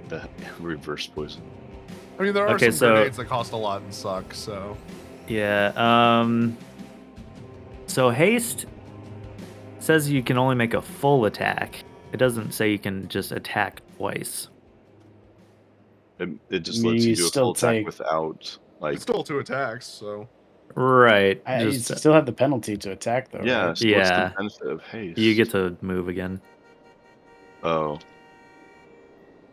S4: The reverse poison.
S2: I mean, there are
S3: Okay,
S2: some
S3: so-
S2: grenades that cost a lot and suck. So
S3: Yeah. So haste says you can only make a full attack. It doesn't say you can just attack twice.
S4: It just
S5: I mean,
S4: lets you
S5: you
S4: do a
S5: still
S4: full attack
S5: take-
S4: without like.
S2: it's still 2 attacks. So
S3: Right.
S5: you
S3: Just
S5: still have the penalty to attack, though.
S4: Yeah.
S5: right?
S4: So what's
S3: Yeah.
S4: the benefit of haste?
S3: you get to move again.
S4: Oh.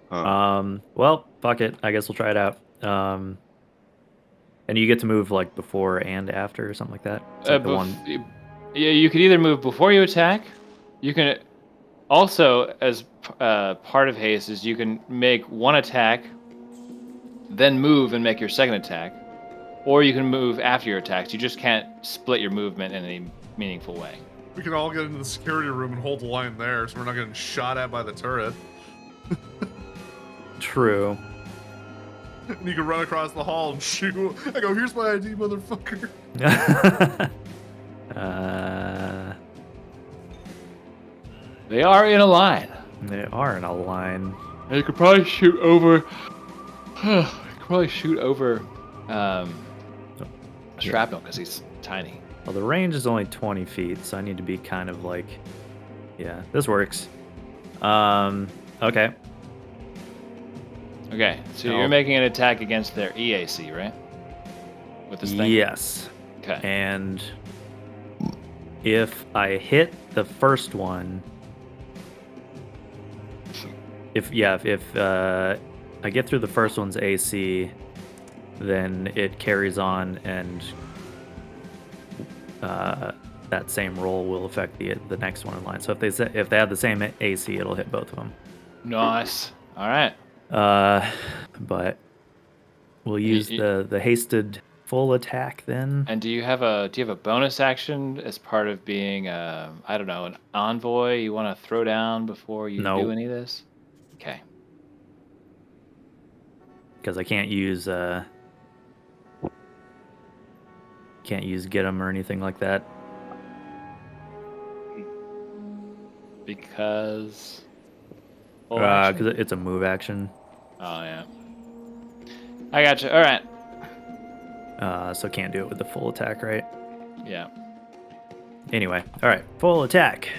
S4: Huh.
S3: Well, fuck it. I guess we'll try it out. And you get to move like before and after or something like that. It's like the one.
S1: Yeah, you could either move before you attack. You can also, as part of haste, is you can make one attack, then move and make your second attack, or you can move after your attacks. You just can't split your movement in any meaningful way.
S2: we can all get into the security room and hold the line there, so we're not getting shot at by the turret.
S3: True.
S2: And you can run across the hall and shoot. I go, here's my ID, motherfucker.
S1: They are in a line.
S3: They are in a line.
S1: And you could probably shoot over. Shrapnel because he's tiny.
S3: Well, the range is only 20 feet, so I need to be kind of like, yeah, this works. Okay.
S1: Okay, so
S3: No.
S1: you're making an attack against their EAC, right? With this thing?
S3: Yes.
S1: Okay.
S3: And if I hit the first one, if I get through the first one's AC, then it carries on, and that same roll will affect the next one in line. So if they have the same AC, it'll hit both of them.
S1: Nice. All right.
S3: But we'll use the hasted full attack then.
S1: And do you have a bonus action as part of being I don't know, an envoy you want to throw down before you
S3: No.
S1: do any of this? Okay.
S3: Because I can't use get 'em or anything like that.
S1: Because
S3: Because it's a move action.
S1: Oh yeah. I gotcha. All right.
S3: So can't do it with the full attack, right?
S1: Yeah.
S3: Anyway, all right, full attack.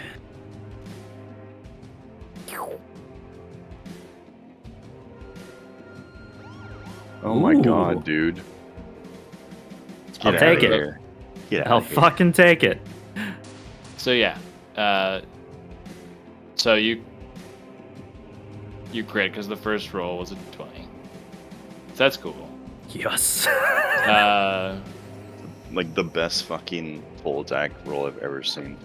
S4: Oh my
S3: Ooh.
S4: god, dude.
S3: I'll
S4: Get
S3: take
S4: outta
S3: it.
S4: here. Get
S3: I'll
S4: outta here.
S3: fucking take it.
S1: So yeah, so you crit because the first roll was a 20. So that's cool.
S3: Yes.
S4: Like the best fucking full attack roll I've ever seen.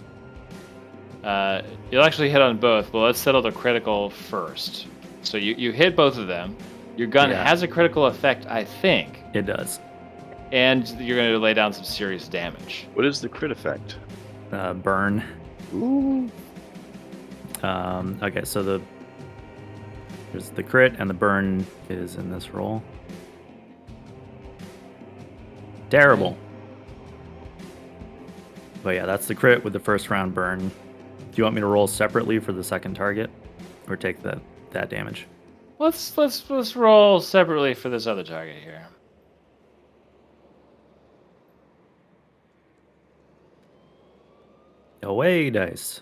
S1: You'll actually hit on both, but let's settle the critical first. So you hit both of them. Your gun
S3: Yeah.
S1: has a critical effect, I think,
S3: It does.
S1: and you're going to lay down some serious damage.
S4: What is the crit effect?
S3: Burn.
S4: Ooh.
S3: Okay, so there's the crit and the burn is in this roll. Terrible. But yeah, that's the crit with the first round burn. Do you want me to roll separately for the second target, or take that damage?
S1: Let's roll separately for this other target here.
S3: Away dice.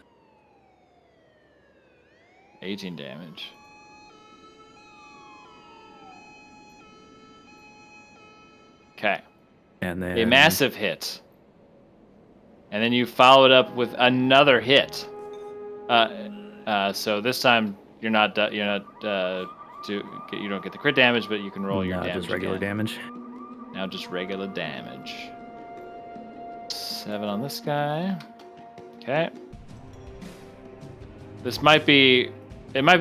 S1: 18 damage. Okay.
S3: And then
S1: A massive hit. And then you follow it up with another hit. So this time you don't get the crit damage, but you can roll your damage
S3: just regular
S1: again.
S3: damage.
S1: Now just regular damage. 7 on this guy. Okay. It might be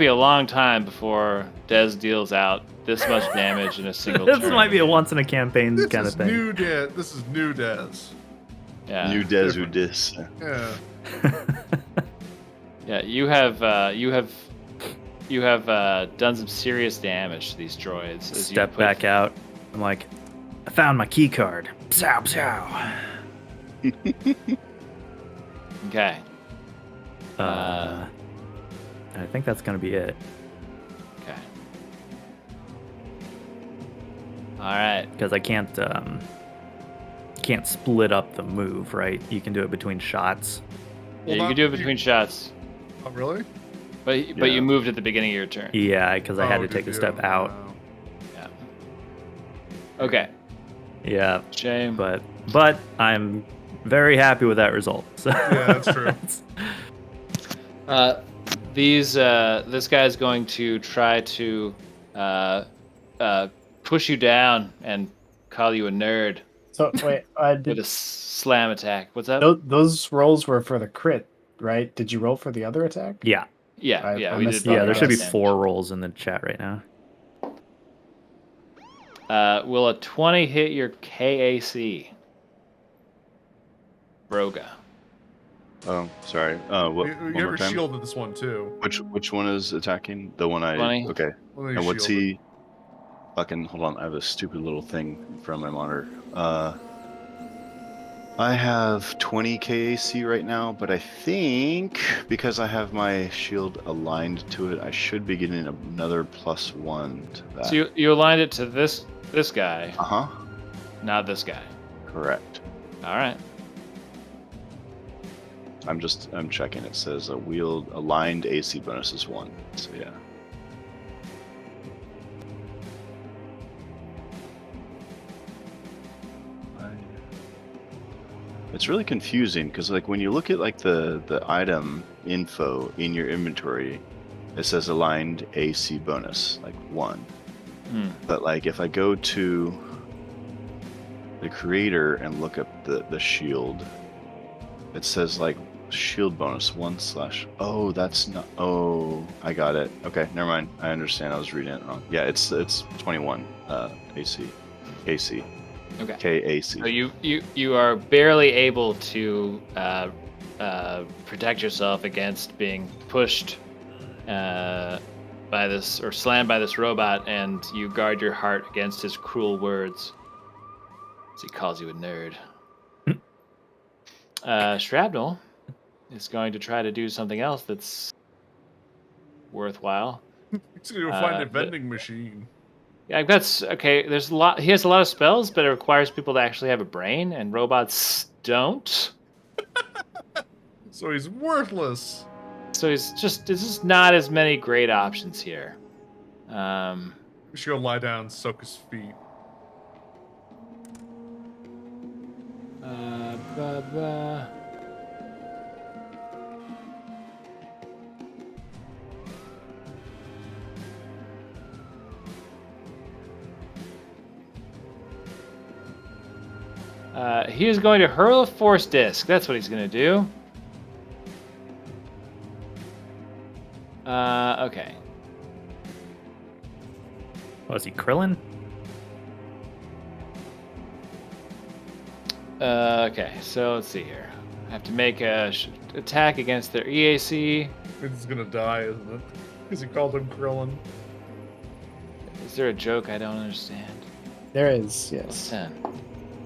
S1: a long time before Dez deals out this much damage in a single
S3: This
S1: turn.
S3: might be a once in a campaign
S2: This
S3: kind
S2: is
S3: of thing.
S2: new Dez. This is new Dez.
S1: Yeah.
S4: New Dez who dis.
S2: Yeah.
S1: Yeah, you have done some serious damage to these droids. As
S3: Step back out. I'm like, I found my key card. Psow, psow.
S1: Okay.
S3: I think that's gonna be it.
S1: Okay. All right.
S3: Because I can't split up the move, right? You can do it between shots.
S1: Yeah, you
S2: Well,
S1: can do it between shots,
S2: Oh, really?
S1: but
S4: Yeah.
S1: you moved at the beginning of your turn.
S3: Yeah, because I had
S2: Oh,
S3: to take
S2: good
S3: a step
S2: deal.
S3: out.
S2: Wow.
S1: Yeah. Okay.
S3: Yeah,
S1: Shame.
S3: but I'm very happy with that result. So
S2: Yeah, that's true.
S1: This guy's going to try to push you down and call you a nerd
S5: So wait,
S1: with a slam attack. What's up?
S5: those rolls were for the crit, right? Did you roll for the other attack?
S3: yeah,
S1: Yeah,
S5: I
S1: we
S5: missed
S1: did.
S5: that.
S3: yeah. There should be
S1: damage.
S3: 4 rolls in the chat right now.
S1: Will a 20 hit your KAC? Broga.
S4: Oh, sorry. What?
S2: You
S4: One
S2: have
S4: more
S2: your
S4: time.
S2: shield with this one too.
S4: Which one is attacking? The one I.
S1: 20.
S4: Okay.
S2: One of
S4: And
S2: these
S4: what's
S2: shielded.
S4: he? Fucking hold on. I have a stupid little thing in front of my monitor. I have 20 KAC right now, but I think because I have my shield aligned to it, I should be getting another +1 to that.
S1: So you aligned it to this guy,
S4: Uh-huh.
S1: not this guy.
S4: Correct.
S1: All right.
S4: I'm checking. It says a wield aligned AC bonus is 1. So yeah. It's really confusing because like when you look at like the item info in your inventory, it says aligned AC bonus like 1.
S1: Hmm.
S4: But like if I go to the creator and look up the shield, it says like shield bonus 1/. Oh, that's not. Oh, I got it. Okay, never mind. I understand. I was reading it wrong. Yeah, it's 21 AC.
S1: Okay.
S4: KAC.
S1: So you are barely able to protect yourself against being pushed by this or slammed by this robot, and you guard your heart against his cruel words. As he calls you a nerd. Shrapnel is going to try to do something else that's worthwhile.
S2: He's gonna go find a
S1: the-
S2: vending machine.
S1: Yeah, okay. There's a lot. He has a lot of spells, but it requires people to actually have a brain, and robots don't.
S2: So he's worthless.
S1: So there's just not as many great options here.
S2: We should go lie down, soak his feet.
S1: Blah, blah. He is going to hurl a force disc. That's what he's going to do. Okay.
S3: Was he Krillin?
S1: Okay, so let's see here. I have to make a attack against their EAC.
S2: He's gonna die, isn't it? Because he called him Krillin.
S1: Is there a joke I don't understand?
S5: There is,
S1: Plus
S5: yes.
S1: 10.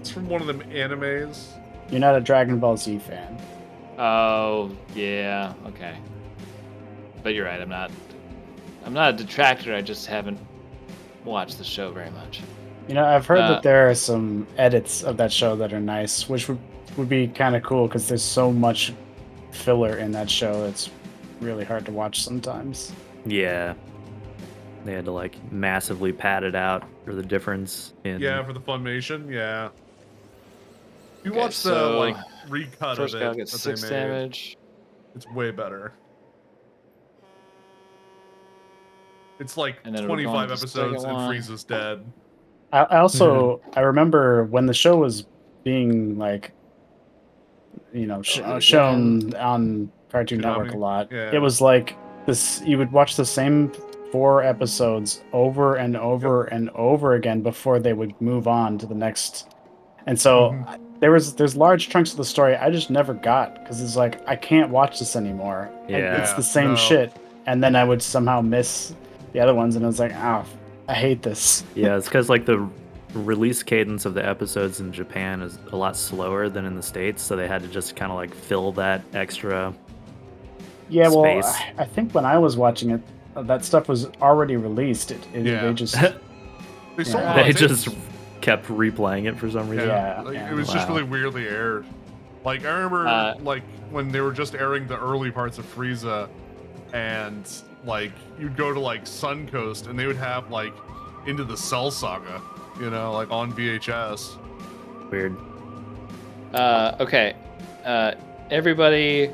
S2: It's from one of them animes.
S5: You're not a Dragon Ball Z fan.
S1: Oh, yeah, okay. But you're right, I'm not a detractor, I just haven't watched the show very much.
S5: You know, I've heard
S1: Uh,
S5: that there are some edits of that show that are nice, which would be kind of cool because there's so much filler in that show. It's really hard to watch sometimes.
S3: Yeah. They had to like massively pad it out for the difference in.
S2: Yeah, for the Funimation, yeah. You
S1: Okay,
S2: watch the
S1: so
S2: like recut
S1: first
S2: of
S1: guy
S2: it
S1: gets
S2: that
S1: 6
S2: they made.
S1: damage.
S2: It's way better. It's like
S1: And then we're going
S2: 25
S1: to the
S2: episodes
S1: second
S2: and
S1: one.
S2: Frieza's dead.
S5: I also I remember when the show was being like, you know,
S1: Again.
S5: shown on Cartoon Network a
S2: Toonami?
S5: lot.
S2: Yeah.
S5: It was like this. You would watch the same 4 episodes over and over and over again before they would move on to the next. And so
S2: Mhm.
S5: there's large chunks of the story I just never got because it's like I can't watch this anymore.
S3: Yeah.
S5: It's the same
S2: no.
S5: shit, and then I would somehow miss the other ones, and I was like, oh, I hate this.
S3: Yeah, it's because like the release cadence of the episodes in Japan is a lot slower than in the States, so they had to just kind of like fill that extra.
S5: Yeah, well,
S3: Space.
S5: I think when I was watching it, that stuff was already released.
S2: Yeah.
S5: They just
S2: They sold
S5: Yeah.
S2: it on
S3: They
S2: tapes.
S3: just kept replaying it for some reason.
S5: Yeah.
S2: Like,
S5: yeah.
S2: it was just
S3: Wow.
S2: really weirdly aired. Like I remember, like when they were just airing the early parts of Frieza, and like you'd go to like Suncoast, and they would have like Into the Cell Saga, you know, like on VHS.
S3: Weird.
S1: Okay. Everybody,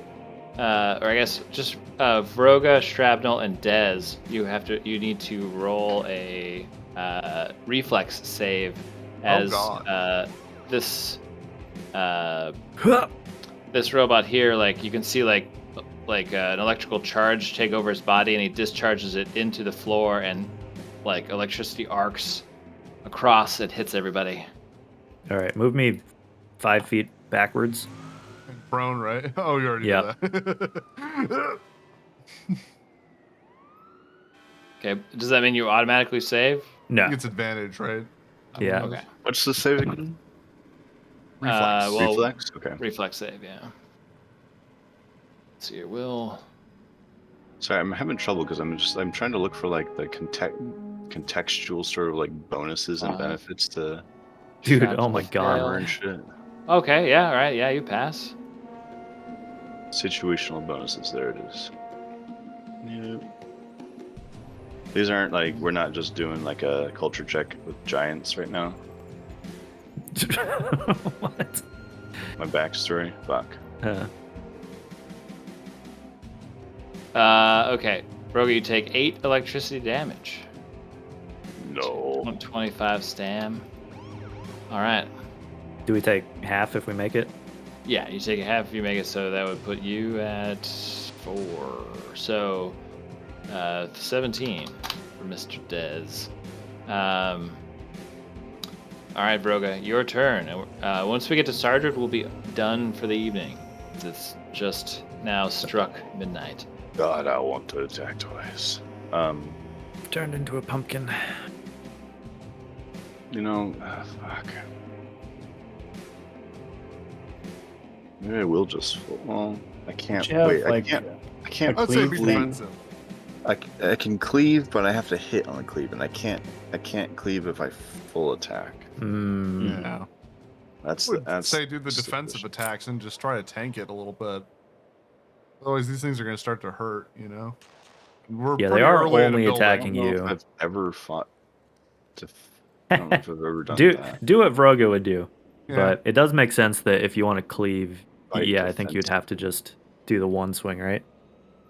S1: or I guess just Vroga, Shrapnel, and Dez. You need to roll a reflex save as
S2: God.
S1: this this robot here. Like you can see like an electrical charge take over his body, and he discharges it into the floor, and like electricity arcs across. It hits everybody.
S3: All right, move me 5 feet backwards.
S2: And prone, right? Oh, you already
S3: Yep.
S2: did that.
S1: Okay. Does that mean you automatically save?
S3: No.
S2: It's advantage, right?
S3: Yeah.
S1: Okay.
S4: What's the save again?
S2: Reflex.
S1: Well,
S4: Reflex? Okay.
S1: reflex save, yeah. Let's see your will.
S4: Sorry, I'm having trouble because I'm trying to look for like the contextual sort of like bonuses and benefits to
S3: Dude,
S1: Shrapnel
S3: oh my god.
S1: fail.
S4: armor and shit.
S1: Okay, yeah, all right, yeah, you pass.
S4: Situational bonuses, there it is. Yep. These aren't like, we're not just doing like a culture check with giants right now.
S3: What?
S4: My backstory, fuck.
S1: Okay. Broga, you take 8 electricity damage.
S4: No.
S1: 125 stam. Alright.
S3: Do we take half if we make it?
S1: Yeah, you take a half if you make it, so that would put you at 4. So, 17 for Mr. Dez. Alright, Broga, your turn. Once we get to Sardred, we'll be done for the evening. It's just now struck midnight.
S4: God, I want to attack twice.
S3: Turned into a pumpkin.
S4: You know, fuck. Maybe I will just. Well, I can't.
S5: you have,
S4: Wait,
S5: like,
S4: I can't
S2: I'd say be
S5: Cleave.
S2: defensive.
S4: I can cleave, but I have to hit on the cleave, and I can't cleave if I full attack.
S3: Mm.
S2: Yeah.
S4: That's
S2: I would
S4: that's
S2: say do the defensive attacks and just try to tank it a little bit. Otherwise, these things are going to start to hurt, you know? We're
S3: Yeah, they
S2: pretty
S3: are
S2: early in the
S3: only
S2: building.
S3: attacking
S4: I don't know
S3: you.
S4: if I've ever fought. I don't know if I've ever done
S3: Do
S4: that.
S3: do what Vroga would do.
S2: Yeah.
S3: But it does make sense that if you want to cleave,
S4: By
S3: yeah, I think you'd
S4: defense.
S3: have to just do the one swing, right?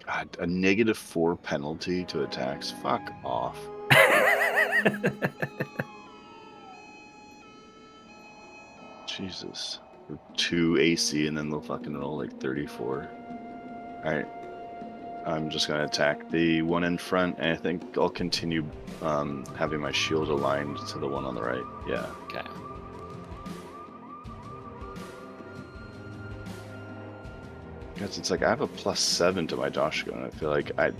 S4: God, a -4 penalty to attacks. Fuck off. Jesus. 2 AC and then they'll fucking roll like 34. Alright. I'm just going to attack the one in front, and I think I'll continue having my shield aligned to the one on the right. Yeah.
S1: Okay.
S4: Because it's like I have a +7 to my Joshua, and I feel like I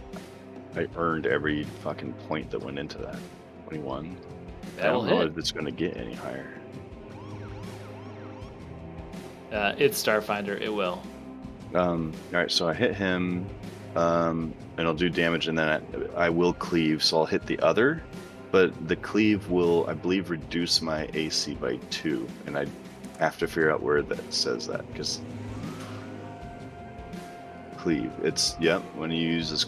S4: earned every fucking point that went into that. 21. I
S1: That'll
S4: don't know
S1: hit.
S4: if it's going to get any higher.
S1: It's Starfinder. It will.
S4: Alright, so I hit him, and I'll do damage, and then I will cleave, so I'll hit the other, but the cleave will, I believe, reduce my AC by 2, and I have to figure out where that says that, because cleave, it's, yep, when you use this,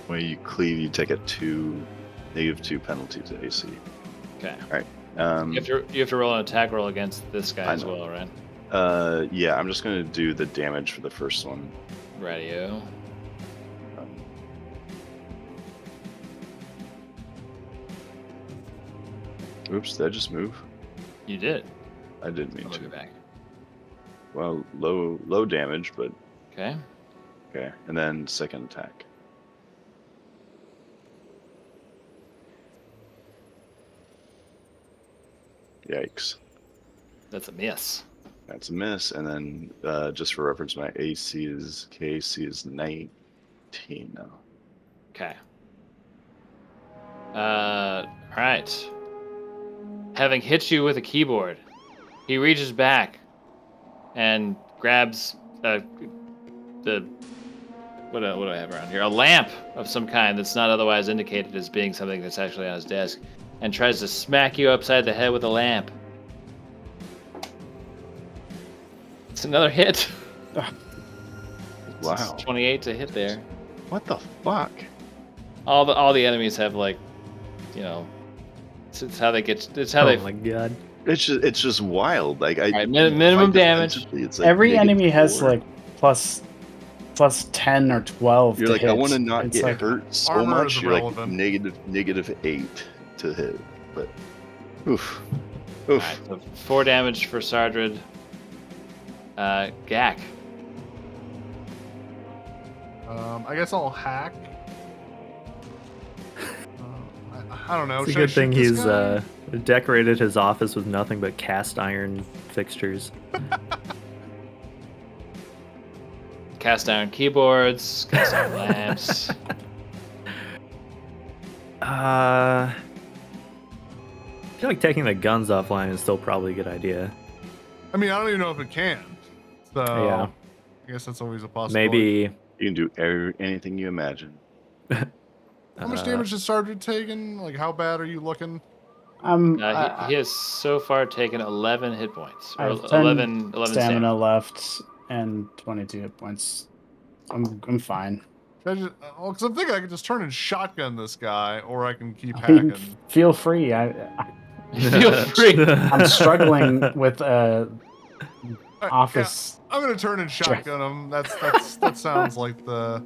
S4: when you cleave, you take a -2 penalty to AC.
S1: Okay.
S4: Alright,
S1: You have to roll an attack roll against this guy
S4: I
S1: as
S4: know.
S1: well, right?
S4: yeah, I'm just going to do the damage for the first one.
S1: Radio.
S4: Oops, did I just move?
S1: You did.
S4: I didn't mean
S1: I'll look
S4: to.
S1: it back.
S4: Well, low damage, but
S1: Okay.
S4: okay. And then second attack. Yikes.
S1: That's a miss.
S4: That's a miss. And then just for reference, my KAC is 19 now.
S1: Okay. Alright. Having hit you with a keyboard, he reaches back and grabs the what do I have around here? A lamp of some kind that's not otherwise indicated as being something that's actually on his desk, and tries to smack you upside the head with a lamp. It's another hit.
S4: Wow.
S1: It's 28 to hit there.
S4: What the fuck?
S1: All the enemies have, like, you know, it's how they get. It's how
S3: Oh
S1: they.
S3: my god.
S4: It's just wild. Like
S1: Alright, minimum damage.
S4: It's like
S5: Every enemy has
S4: -4.
S5: like plus 10 or 12
S4: You're
S5: to
S4: like,
S5: hit.
S4: I want to not
S5: It's
S4: get
S5: like,
S4: hurt so
S2: armor
S4: much.
S2: is
S4: You're like
S2: irrelevant.
S4: -8 to hit. But oof. Oof.
S1: Alright, so 4 damage for Sardred. Gak.
S2: I guess I'll hack. I don't know.
S3: It's a
S2: Should I
S3: good thing
S2: shoot this
S3: he's
S2: guy?
S3: decorated his office with nothing but cast iron fixtures.
S1: Cast iron keyboards, cast iron lamps.
S3: I feel like taking the guns offline is still probably a good idea.
S2: I mean, I don't even know if it can. So
S3: Yeah.
S2: I guess that's always a possibility.
S3: Maybe.
S4: You can do anything you imagine.
S2: How much damage has Sergeant taken? Like, how bad are you looking?
S1: He has so far taken 11 hit points. Or
S5: I have 10
S1: 11
S5: stamina left and 22 hit points. I'm fine.
S2: Because I'm thinking I could just turn and shotgun this guy, or I can keep
S5: I mean,
S2: hacking.
S5: feel free.
S1: Feel free.
S5: I'm struggling with office.
S2: Yeah, I'm gonna turn and shotgun him. That sounds like the.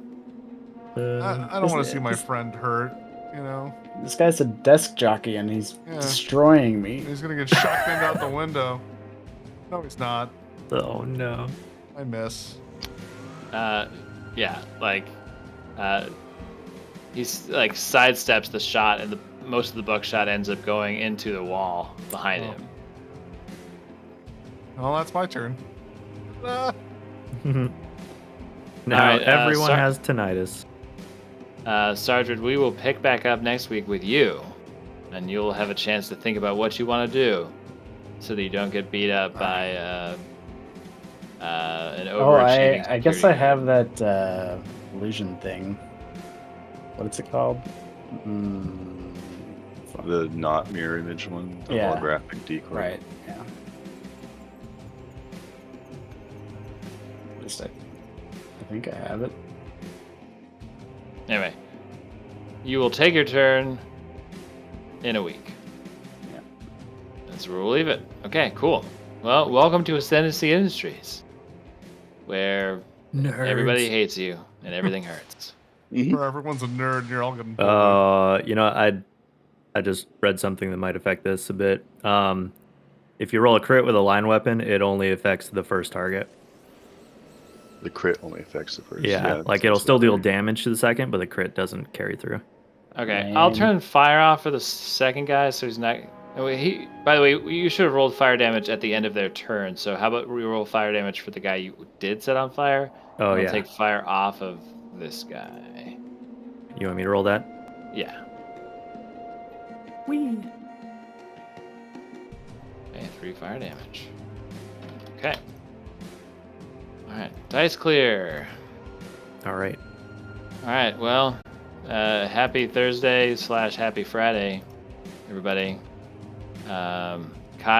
S2: I don't want to see my friend hurt. You know.
S5: This guy's a desk jockey and he's destroying me.
S2: He's gonna get shotgunned out the window. No, he's not.
S3: Oh no.
S2: I miss.
S1: Yeah, like, he's like sidesteps the shot, and most of the buckshot ends up going into the wall behind him.
S2: Well, that's my turn.
S3: Now
S1: Alright,
S3: everyone has tinnitus.
S1: Sardred, we will pick back up next week with you, and you'll have a chance to think about what you want to do, so that you don't get beat up by an overachieving.
S5: I guess I have that illusion thing. What is it called?
S4: The not mirror image one, the
S5: Yeah.
S4: holographic decoy.
S5: Right. Yeah. What is it? I think I have it.
S1: Anyway, you will take your turn in a week.
S5: Yeah.
S1: That's where we'll leave it. Okay, cool. Well, welcome to Ascendancy Industries, where everybody hates you and everything hurts.
S2: Where everyone's a nerd and you're all getting bullied.
S3: You know, I just read something that might affect this a bit. If you roll a crit with a line weapon, it only affects the first target.
S4: The crit only affects the first.
S3: Yeah, like it'll still deal damage to the second, but the crit doesn't carry through.
S1: Okay, I'll
S5: Man.
S1: turn fire off for the second guy, so he's not. Oh, wait, by the way, you should have rolled fire damage at the end of their turn. So how about we roll fire damage for the guy you did set on fire?
S3: Oh,
S1: and
S3: yeah.
S1: I'll take fire off of this guy.
S3: You want me to roll that?
S1: Yeah.
S3: Whee!
S1: Okay, 3 fire damage. Okay. All right, dice clear.
S3: All right.
S1: All right, well, happy Thursday / happy Friday, everybody. Kai,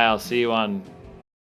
S1: I'll see you on